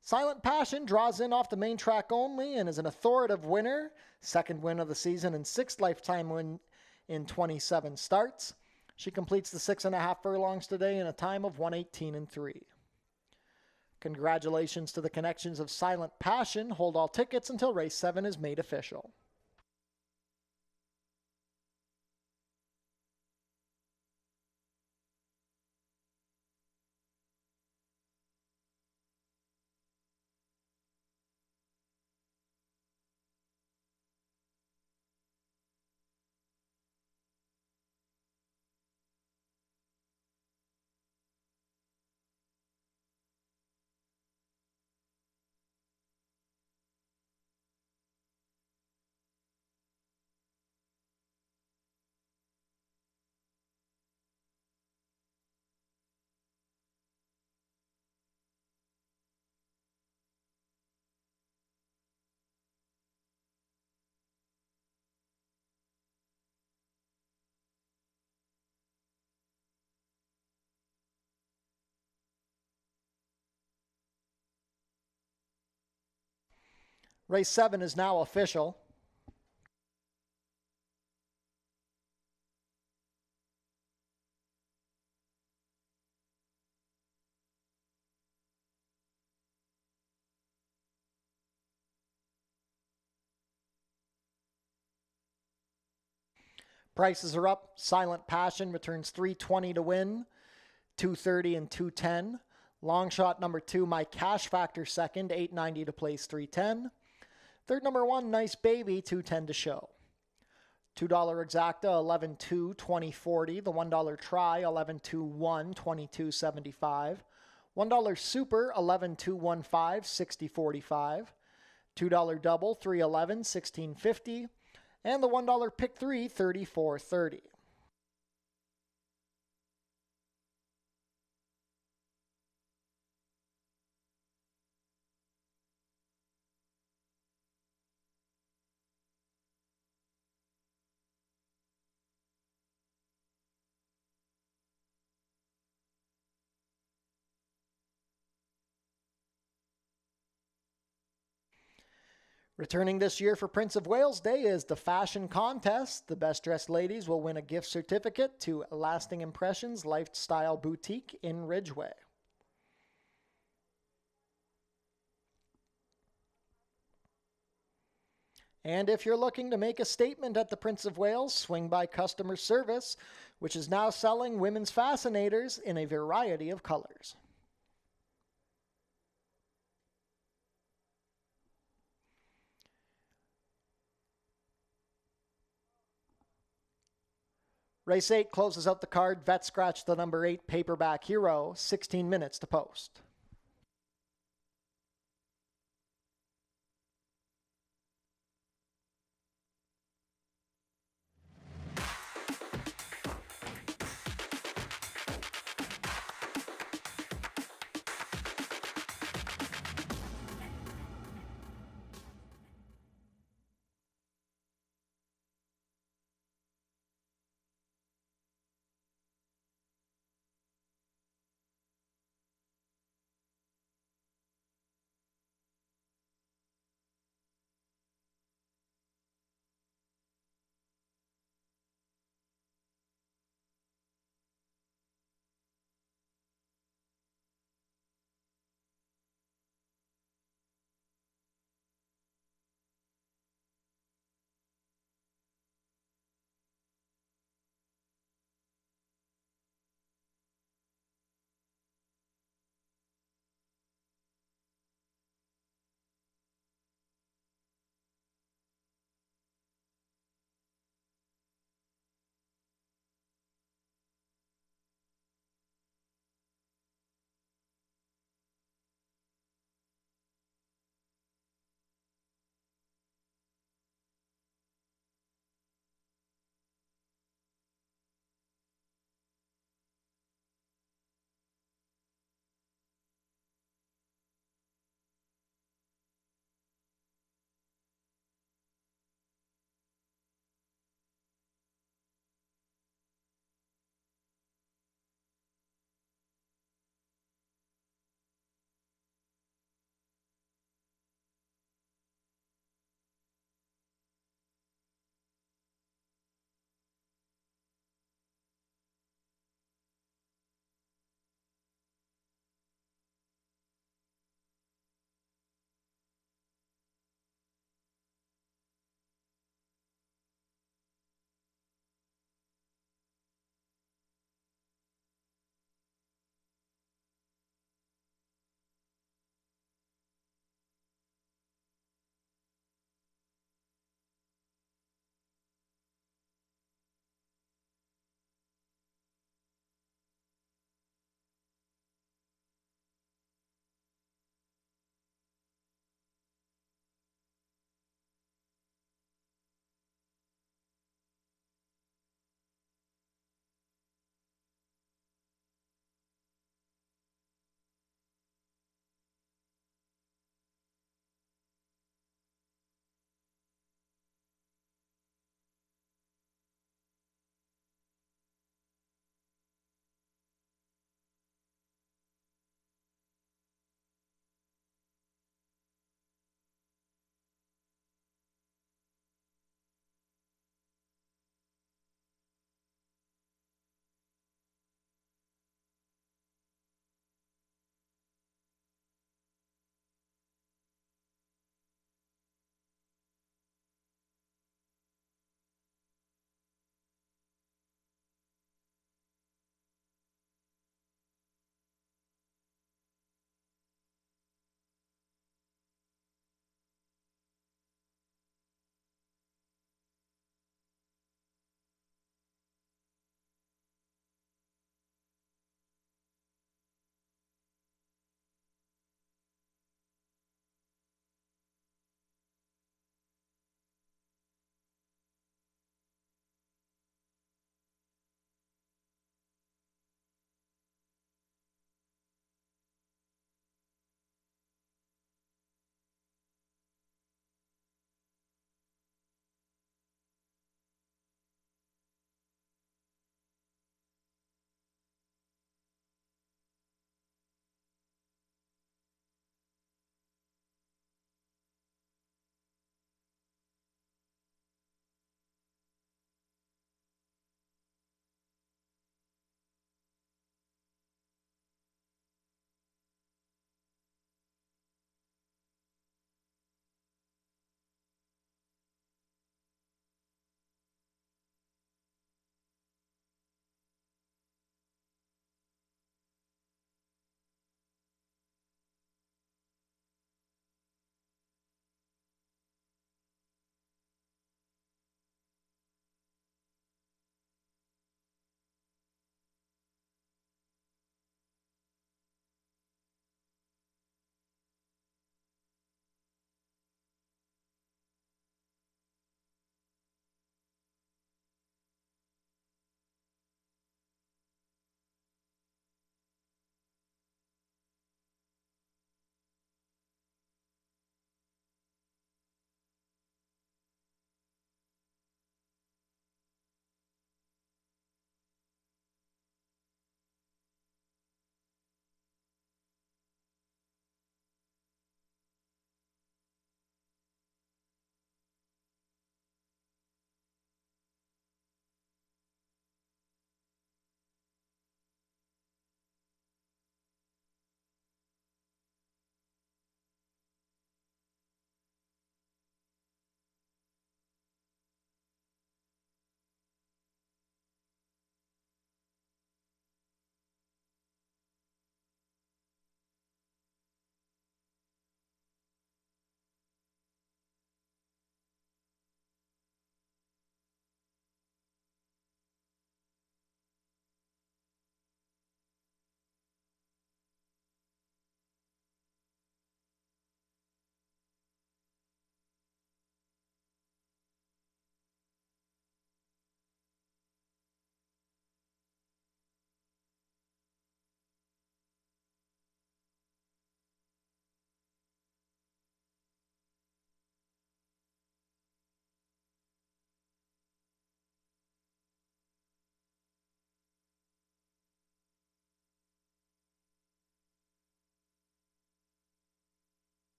Silent Passion draws in off the main track only and is an authoritative winner. 2nd win of the season and 6th lifetime win in 27 starts. She completes the 6.5 furlongs today in a time of 1:18.3. Congratulations to the connections of Silent Passion. Hold all tickets until race 7 is made official. Race 7 is now official. Prices are up. Silent Passion returns $320 to win, $230 and $210. Long shot number 2, My Cash Factor second, $890 to place, $310. Third number 1, Nice Baby, $210 to show. $2 exacta, 11.2, 20.40. The $1 try, 11.2, 22.75. $1 super, 11.215, 60.45. $2 double, 3.11, 16.50. And the $1 pick 3, 34.30. Returning this year for Prince of Wales Day is the fashion contest. The best dressed ladies will win a gift certificate to Lasting Impressions Lifestyle Boutique in Ridgeway. And if you're looking to make a statement at the Prince of Wales, swing by customer service, which is now selling women's fascinators in a variety of colors. Race 8 closes out the card. Vet scratch the number 8 Paperback Hero, 16 minutes to post.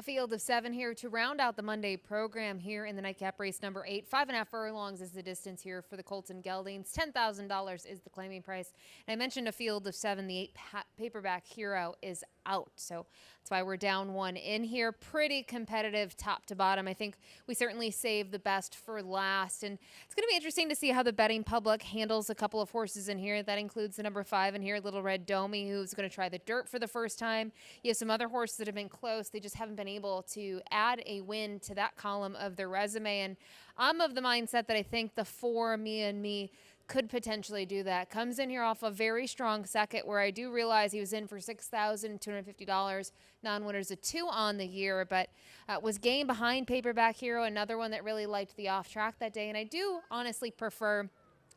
A field of 7 here to round out the Monday program here in the nightcap race number 8. 5.5 furlongs is the distance here for the Colton Geldings. $10,000 is the claiming price. And I mentioned a field of 7. The 8 paperback Hero is out. So that's why we're down 1 in here. Pretty competitive top to bottom. I think we certainly saved the best for last. And it's going to be interesting to see how the betting public handles a couple of horses in here. That includes the number 5 in here, Little Red Domi, who's going to try the dirt for the first time. You have some other horses that have been close. They just haven't been able to add a win to that column of their resume. And I'm of the mindset that I think the 4 Me and Me could potentially do that. Comes in here off a very strong second, where I do realize he was in for $6,250. Non-winners a 2 on the year, but was game behind Paperback Hero, another one that really liked the off track that day. And I do honestly prefer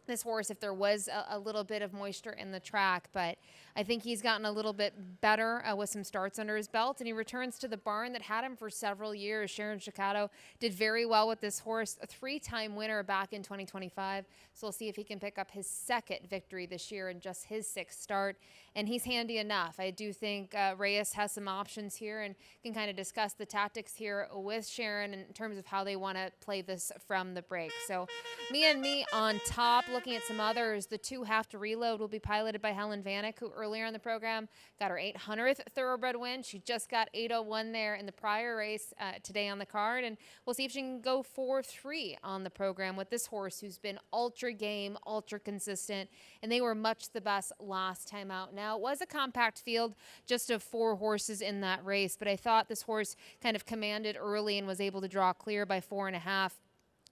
this horse if there was a little bit of moisture in the track, but I think he's gotten a little bit better with some starts under his belt, and he returns to the barn that had him for several years. Sharon Chicato did very well with this horse, a 3-time winner back in 2025, so we'll see if he can pick up his second victory this year in just his 6th start, and he's handy enough. I do think Reyes has some options here and can kind of discuss the tactics here with Sharon in terms of how they want to play this from the break. So Me and Me on top. Looking at some others, the 2 Have to Reload will be piloted by Helen Vanek, who earlier in the program got her 800th thoroughbred win. She just got 801 there in the prior race today on the card, and we'll see if she can go 4-3 on the program with this horse who's been ultra game, ultra consistent, and they were much the best last time out. Now, it was a compact field, just of 4 horses in that race, but I thought this horse kind of commanded early and was able to draw clear by 4.5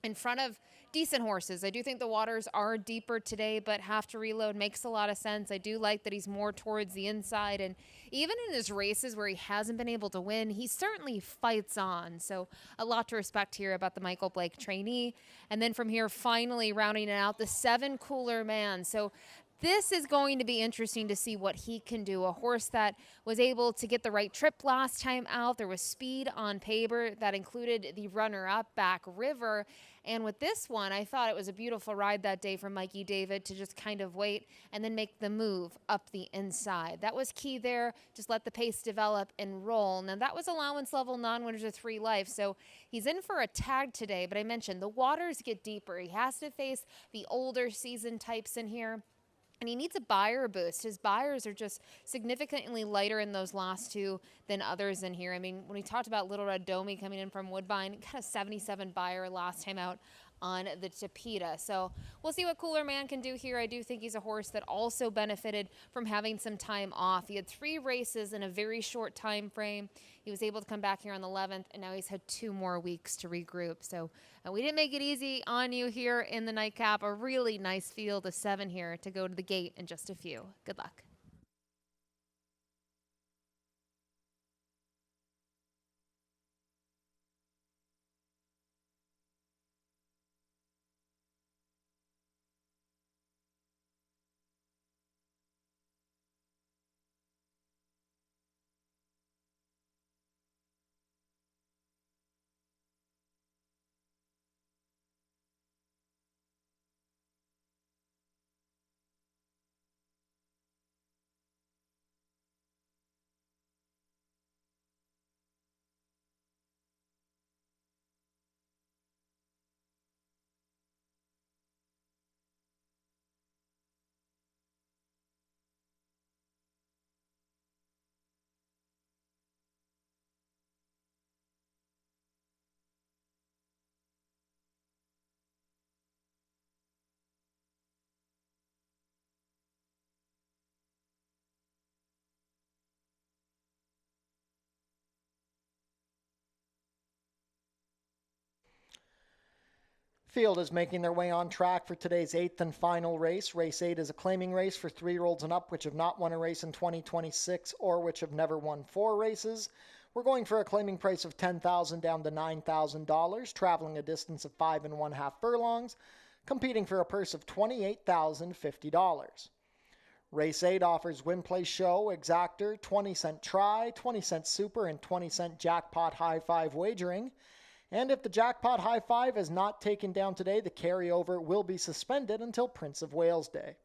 in front of decent horses. I do think the waters are deeper today, but Have to Reload makes a lot of sense. I do like that he's more towards the inside, and even in his races where he hasn't been able to win, he certainly fights on. So a lot to respect here about the Michael Blake trainee. And then from here, finally rounding it out, the 7 Cooler Man. So this is going to be interesting to see what he can do. A horse that was able to get the right trip last time out. There was speed on paper that included the runner-up Back River. And with this one, I thought it was a beautiful ride that day from Mikey David to just kind of wait and then make the move up the inside. That was key there. Just let the pace develop and roll. Now, that was allowance level non-winners of 3 life. So he's in for a tag today. But I mentioned the waters get deeper. He has to face the older season types in here. And he needs a buyer boost. His buyers are just significantly lighter in those last 2 than others in here. I mean, when we talked about Little Red Domi coming in from Woodbine, got a 77 buyer last time out on the Tapeta. So we'll see what Cooler Man can do here. I do think he's a horse that also benefited from having some time off. He had 3 races in a very short time frame. He was able to come back here on the 11th, and now he's had 2 more weeks to regroup. So we didn't make it easy on you here in the nightcap. A really nice field of 7 here to go to the gate in just a few. Good luck. Field is making their way on track for today's 8th and final race. Race 8 is a claiming race for 3-year-olds and up which have not won a race in 2026 or which have never won 4 races. We're going for a claiming price of $10,000 down to $9,000, traveling a distance of 5.5 furlongs, competing for a purse of $28,050. Race 8 offers win, play, show, exactor, 20-cent try, 20-cent super, and 20-cent jackpot high five wagering. And if the jackpot high five is not taken down today, the carryover will be suspended until Prince of Wales Day.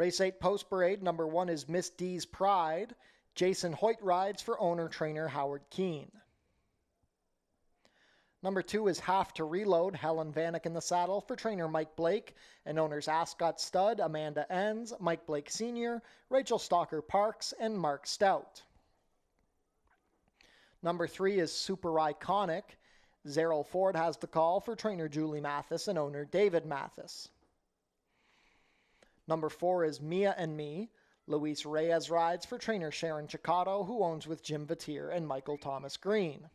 Race 8 Post Parade, number 1 is Miss D's Pride. Jason Hoyt rides for owner-trainer Howard Keene. Number 2 is Have to Reload, Helen Vanek in the saddle for trainer Mike Blake and owners Ascot Stud, Amanda Enns, Mike Blake Sr., Rachel Stalker Parks, and Mark Stout. Number 3 is Super Iconic. Zerrell Ford has the call for trainer Julie Mathis and owner David Mathis. Number 4 is Mia and Me. Luis Reyes rides for trainer Sharon Chicato, who owns with Jim Vatier and Michael Thomas Green.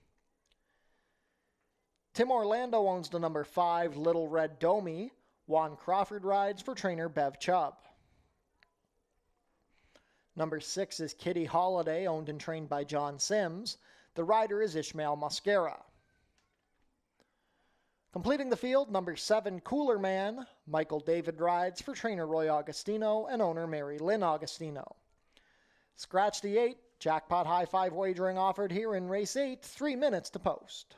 Tim Orlando owns the number 5 Little Red Domi. Juan Crawford rides for trainer Bev Chubb. Number 6 is Kitty Holiday, owned and trained by John Sims. The rider is Ishmael Mosquera. Completing the field, number 7 Cooler Man. Michael David rides for trainer Roy Augustino and owner Mary Lynn Augustino. Scratch the 8. Jackpot High 5 wagering offered here in race 8. 3 minutes to post.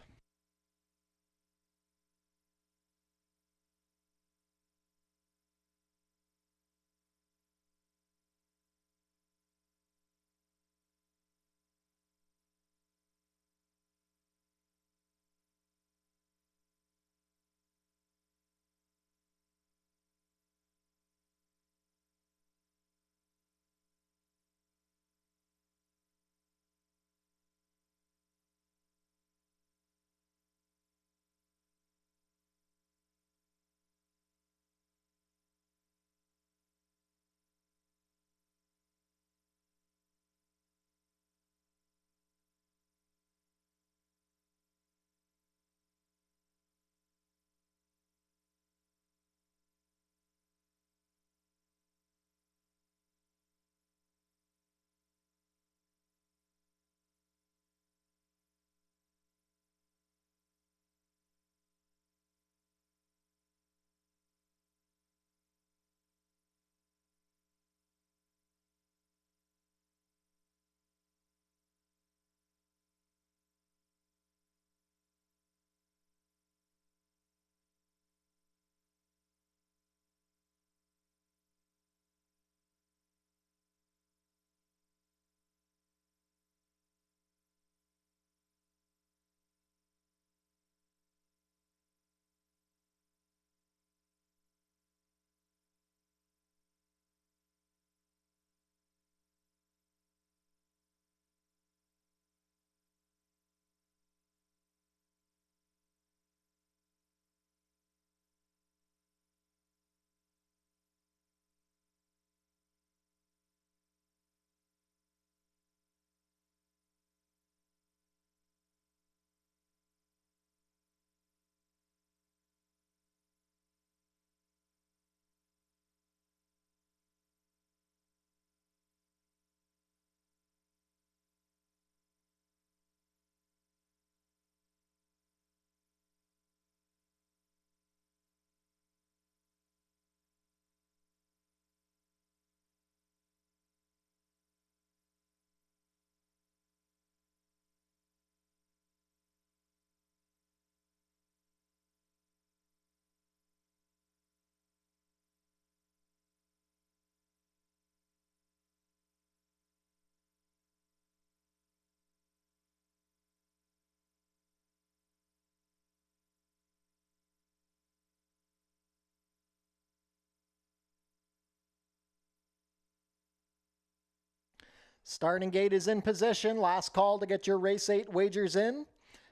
Starting gate is in position. Last call to get your race 8 wagers in.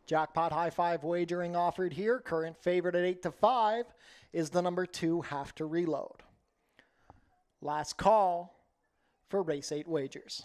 Jackpot High 5 wagering offered here. Current favorite at 8 to 5 is the number 2 Have to Reload. Last call for race 8 wagers.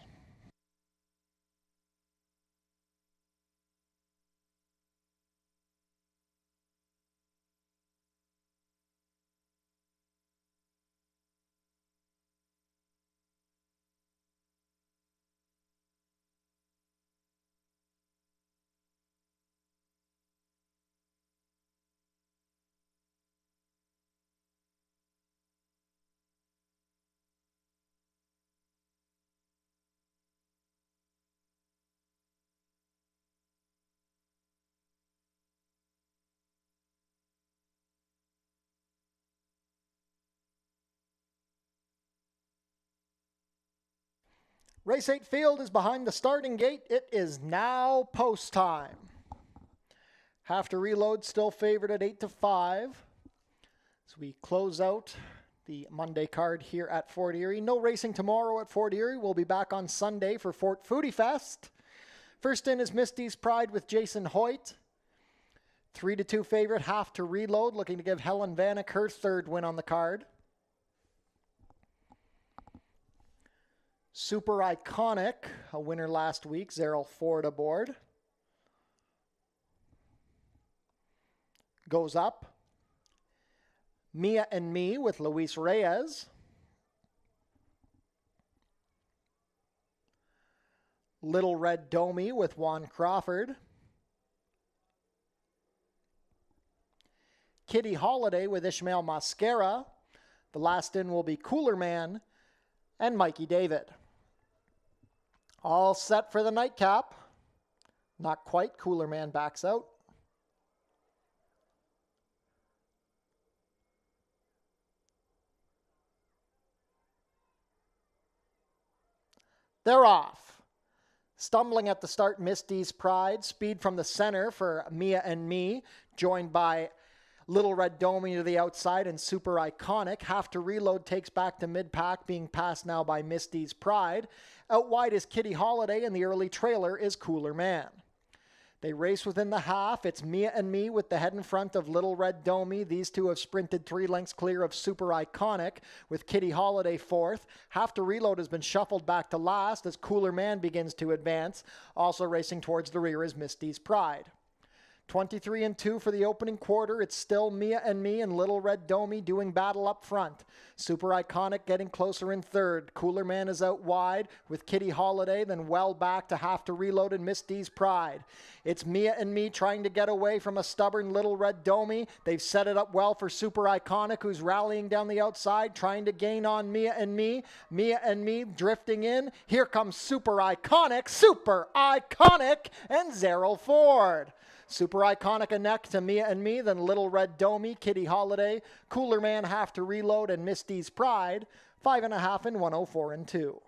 Race 8 field is behind the starting gate. It is now post time. Have to reload, still favored at 8-5. As we close out the Monday card here at Fort Erie. No racing tomorrow at Fort Erie. We'll be back on Sunday for Fort Foodie Fest. First in is Misty's Pride with Jason Hoyt. 3-2 favorite, have to reload, looking to give Helen Vanek her third win on the card. Super Iconic, a winner last week, Zerrell Ford aboard. Goes up. Mia and Me with Luis Reyes. Little Red Domi with Juan Crawford. Kitty Holiday with Ishmael Mascara. The last in will be Cooler Man and Mikey David. All set for the nightcap. Not quite. Cooler Man backs out. They're off. Stumbling at the start, Misty's Pride. Speed from the center for Mia and Me, joined by Little Red Domi to the outside and Super Iconic. Have to reload, takes back to mid-pack, being passed now by Misty's Pride. Out wide is Kitty Holiday, and the early trailer is Cooler Man. They race within the half. It's Mia and Me with the head in front of Little Red Domi. These two have sprinted 3 lengths clear of Super Iconic, with Kitty Holiday fourth. Have to reload has been shuffled back to last as Cooler Man begins to advance. Also racing towards the rear is Misty's Pride. 23-2 for the opening quarter. It's still Mia and Me and Little Red Domi doing battle up front. Super Iconic getting closer in third. Cooler Man is out wide with Kitty Holiday, then well back to have to reload and Misty's Pride. It's Mia and Me trying to get away from a stubborn Little Red Domi. They've set it up well for Super Iconic, who's rallying down the outside, trying to gain on Mia and Me. Mia and Me drifting in. Here comes Super Iconic, and Zerrell Ford. Super Iconic a neck to Mia and Me, then Little Red Domi, Kitty Holiday, Cooler Man have to reload, and Misty's Pride, 5.5 and 104-2.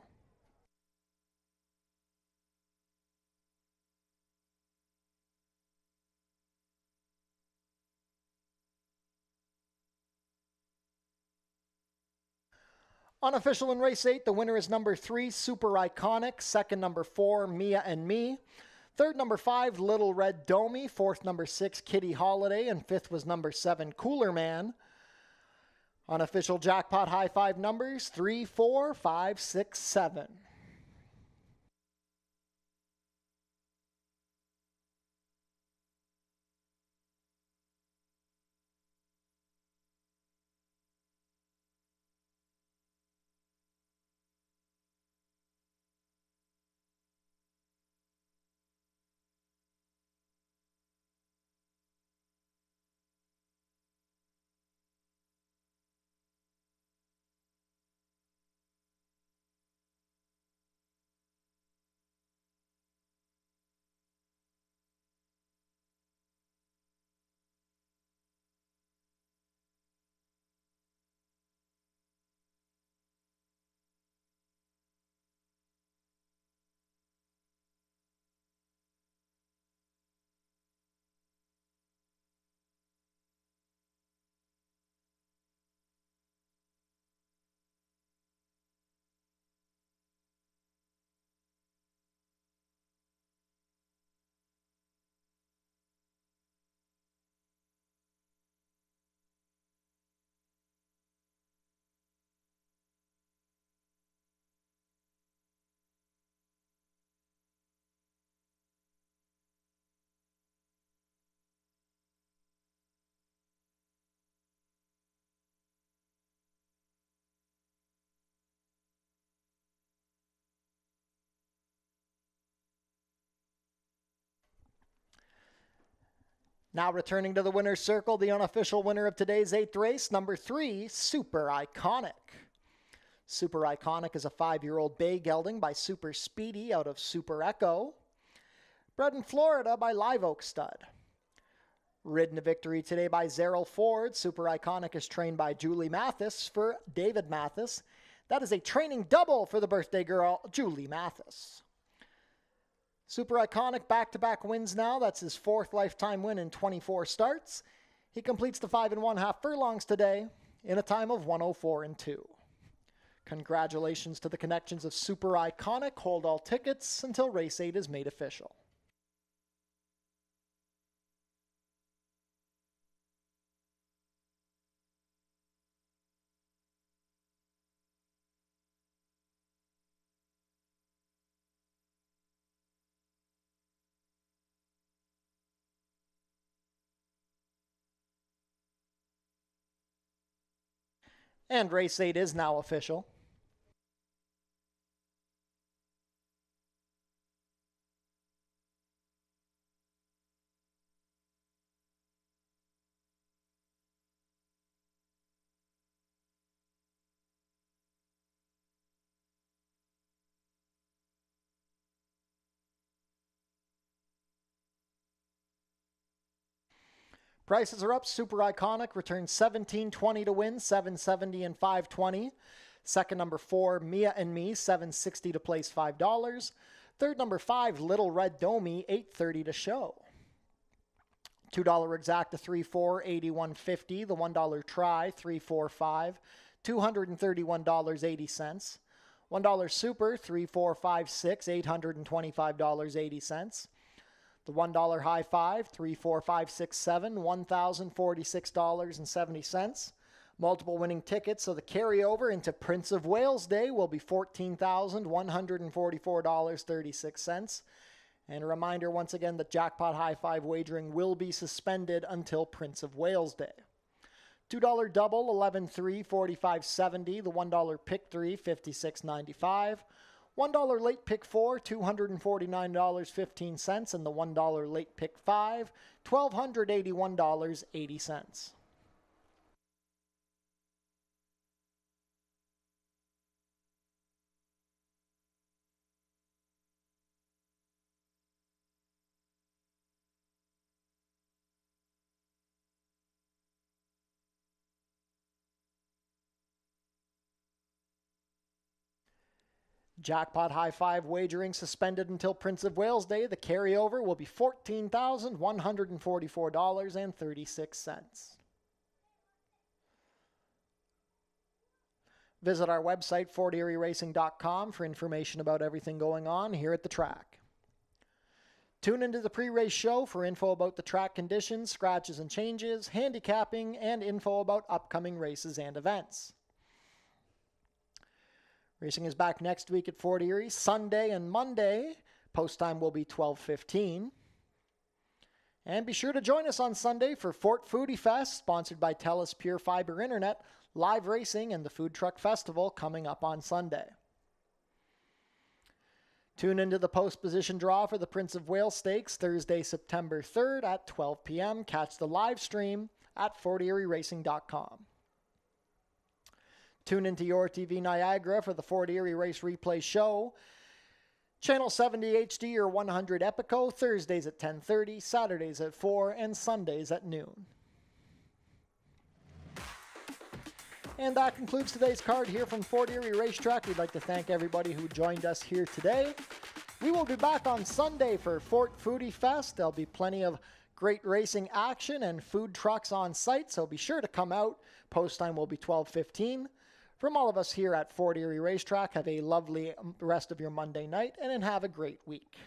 Unofficial in race 8, the winner is number 3, Super Iconic. Second, number 4, Mia and Me. Third, number 5, Little Red Domi. Fourth, number 6, Kitty Holiday. And fifth was number 7, Cooler Man. Unofficial jackpot high five numbers, 3, 4, 5, 6, 7. Now returning to the winner's circle, the unofficial winner of today's 8th race, number 3, Super Iconic. Super Iconic is a 5-year-old bay gelding by Super Speedy out of Super Echo. Bred in Florida by Live Oak Stud. Ridden to victory today by Zerrell Ford. Super Iconic is trained by Julie Mathis for David Mathis. That is a training double for the birthday girl, Julie Mathis. Super Iconic back-to-back wins now. That's his 4th lifetime win in 24 starts. He completes the 5 1/2 furlongs today in a time of 1:04.2. Congratulations to the connections of Super Iconic. Hold all tickets until race 8 is made official. And race 8 is now official. Prices are up. Super Iconic returns $17.20 to win, $7.70 and $5.20. Second, number 4, Mia and Me, $7.60 to place $5. Third, number 5, Little Red Domey, $8.30 to show. $2 Exacta 3-4, $81.50. The $1 Try, 3-4-5, $231.80. $1 Super, 3-4-5-6, $825.80. The $1 High Five, 3, 4, 5, 6, 7, $1,046.70. Multiple winning tickets, so the carryover into Prince of Wales Day will be $14,144.36. And a reminder once again that Jackpot High Five wagering will be suspended until Prince of Wales Day. $2 double, 11.3, 45.70. The $1 pick 3, 56.95. $1 late pick 4, $249.15, and the $1 late pick 5, $1,281.80. Jackpot High Five wagering suspended until Prince of Wales Day. The carryover will be $14,144.36. Visit our website, FortErieRacing.com, for information about everything going on here at the track. Tune into the pre-race show for info about the track conditions, scratches and changes, handicapping, and info about upcoming races and events. Racing is back next week at Fort Erie, Sunday and Monday. Post time will be 12:15. And be sure to join us on Sunday for Fort Foodie Fest, sponsored by TELUS Pure Fiber Internet, live racing, and the Food Truck Festival coming up on Sunday. Tune into the post-position draw for the Prince of Wales Stakes Thursday, September 3rd at 12 p.m. Catch the live stream at FortErieRacing.com. Tune into Your TV Niagara for the Fort Erie Race Replay Show. Channel 70 HD or 100 Epico, Thursdays at 10:30, Saturdays at 4, and Sundays at noon. And that concludes today's card here from Fort Erie Racetrack. We'd like to thank everybody who joined us here today. We will be back on Sunday for Fort Foodie Fest. There'll be plenty of great racing action and food trucks on site, so be sure to come out. Post time will be 12:15. From all of us here at Fort Erie Racetrack, have a lovely rest of your Monday night and have a great week.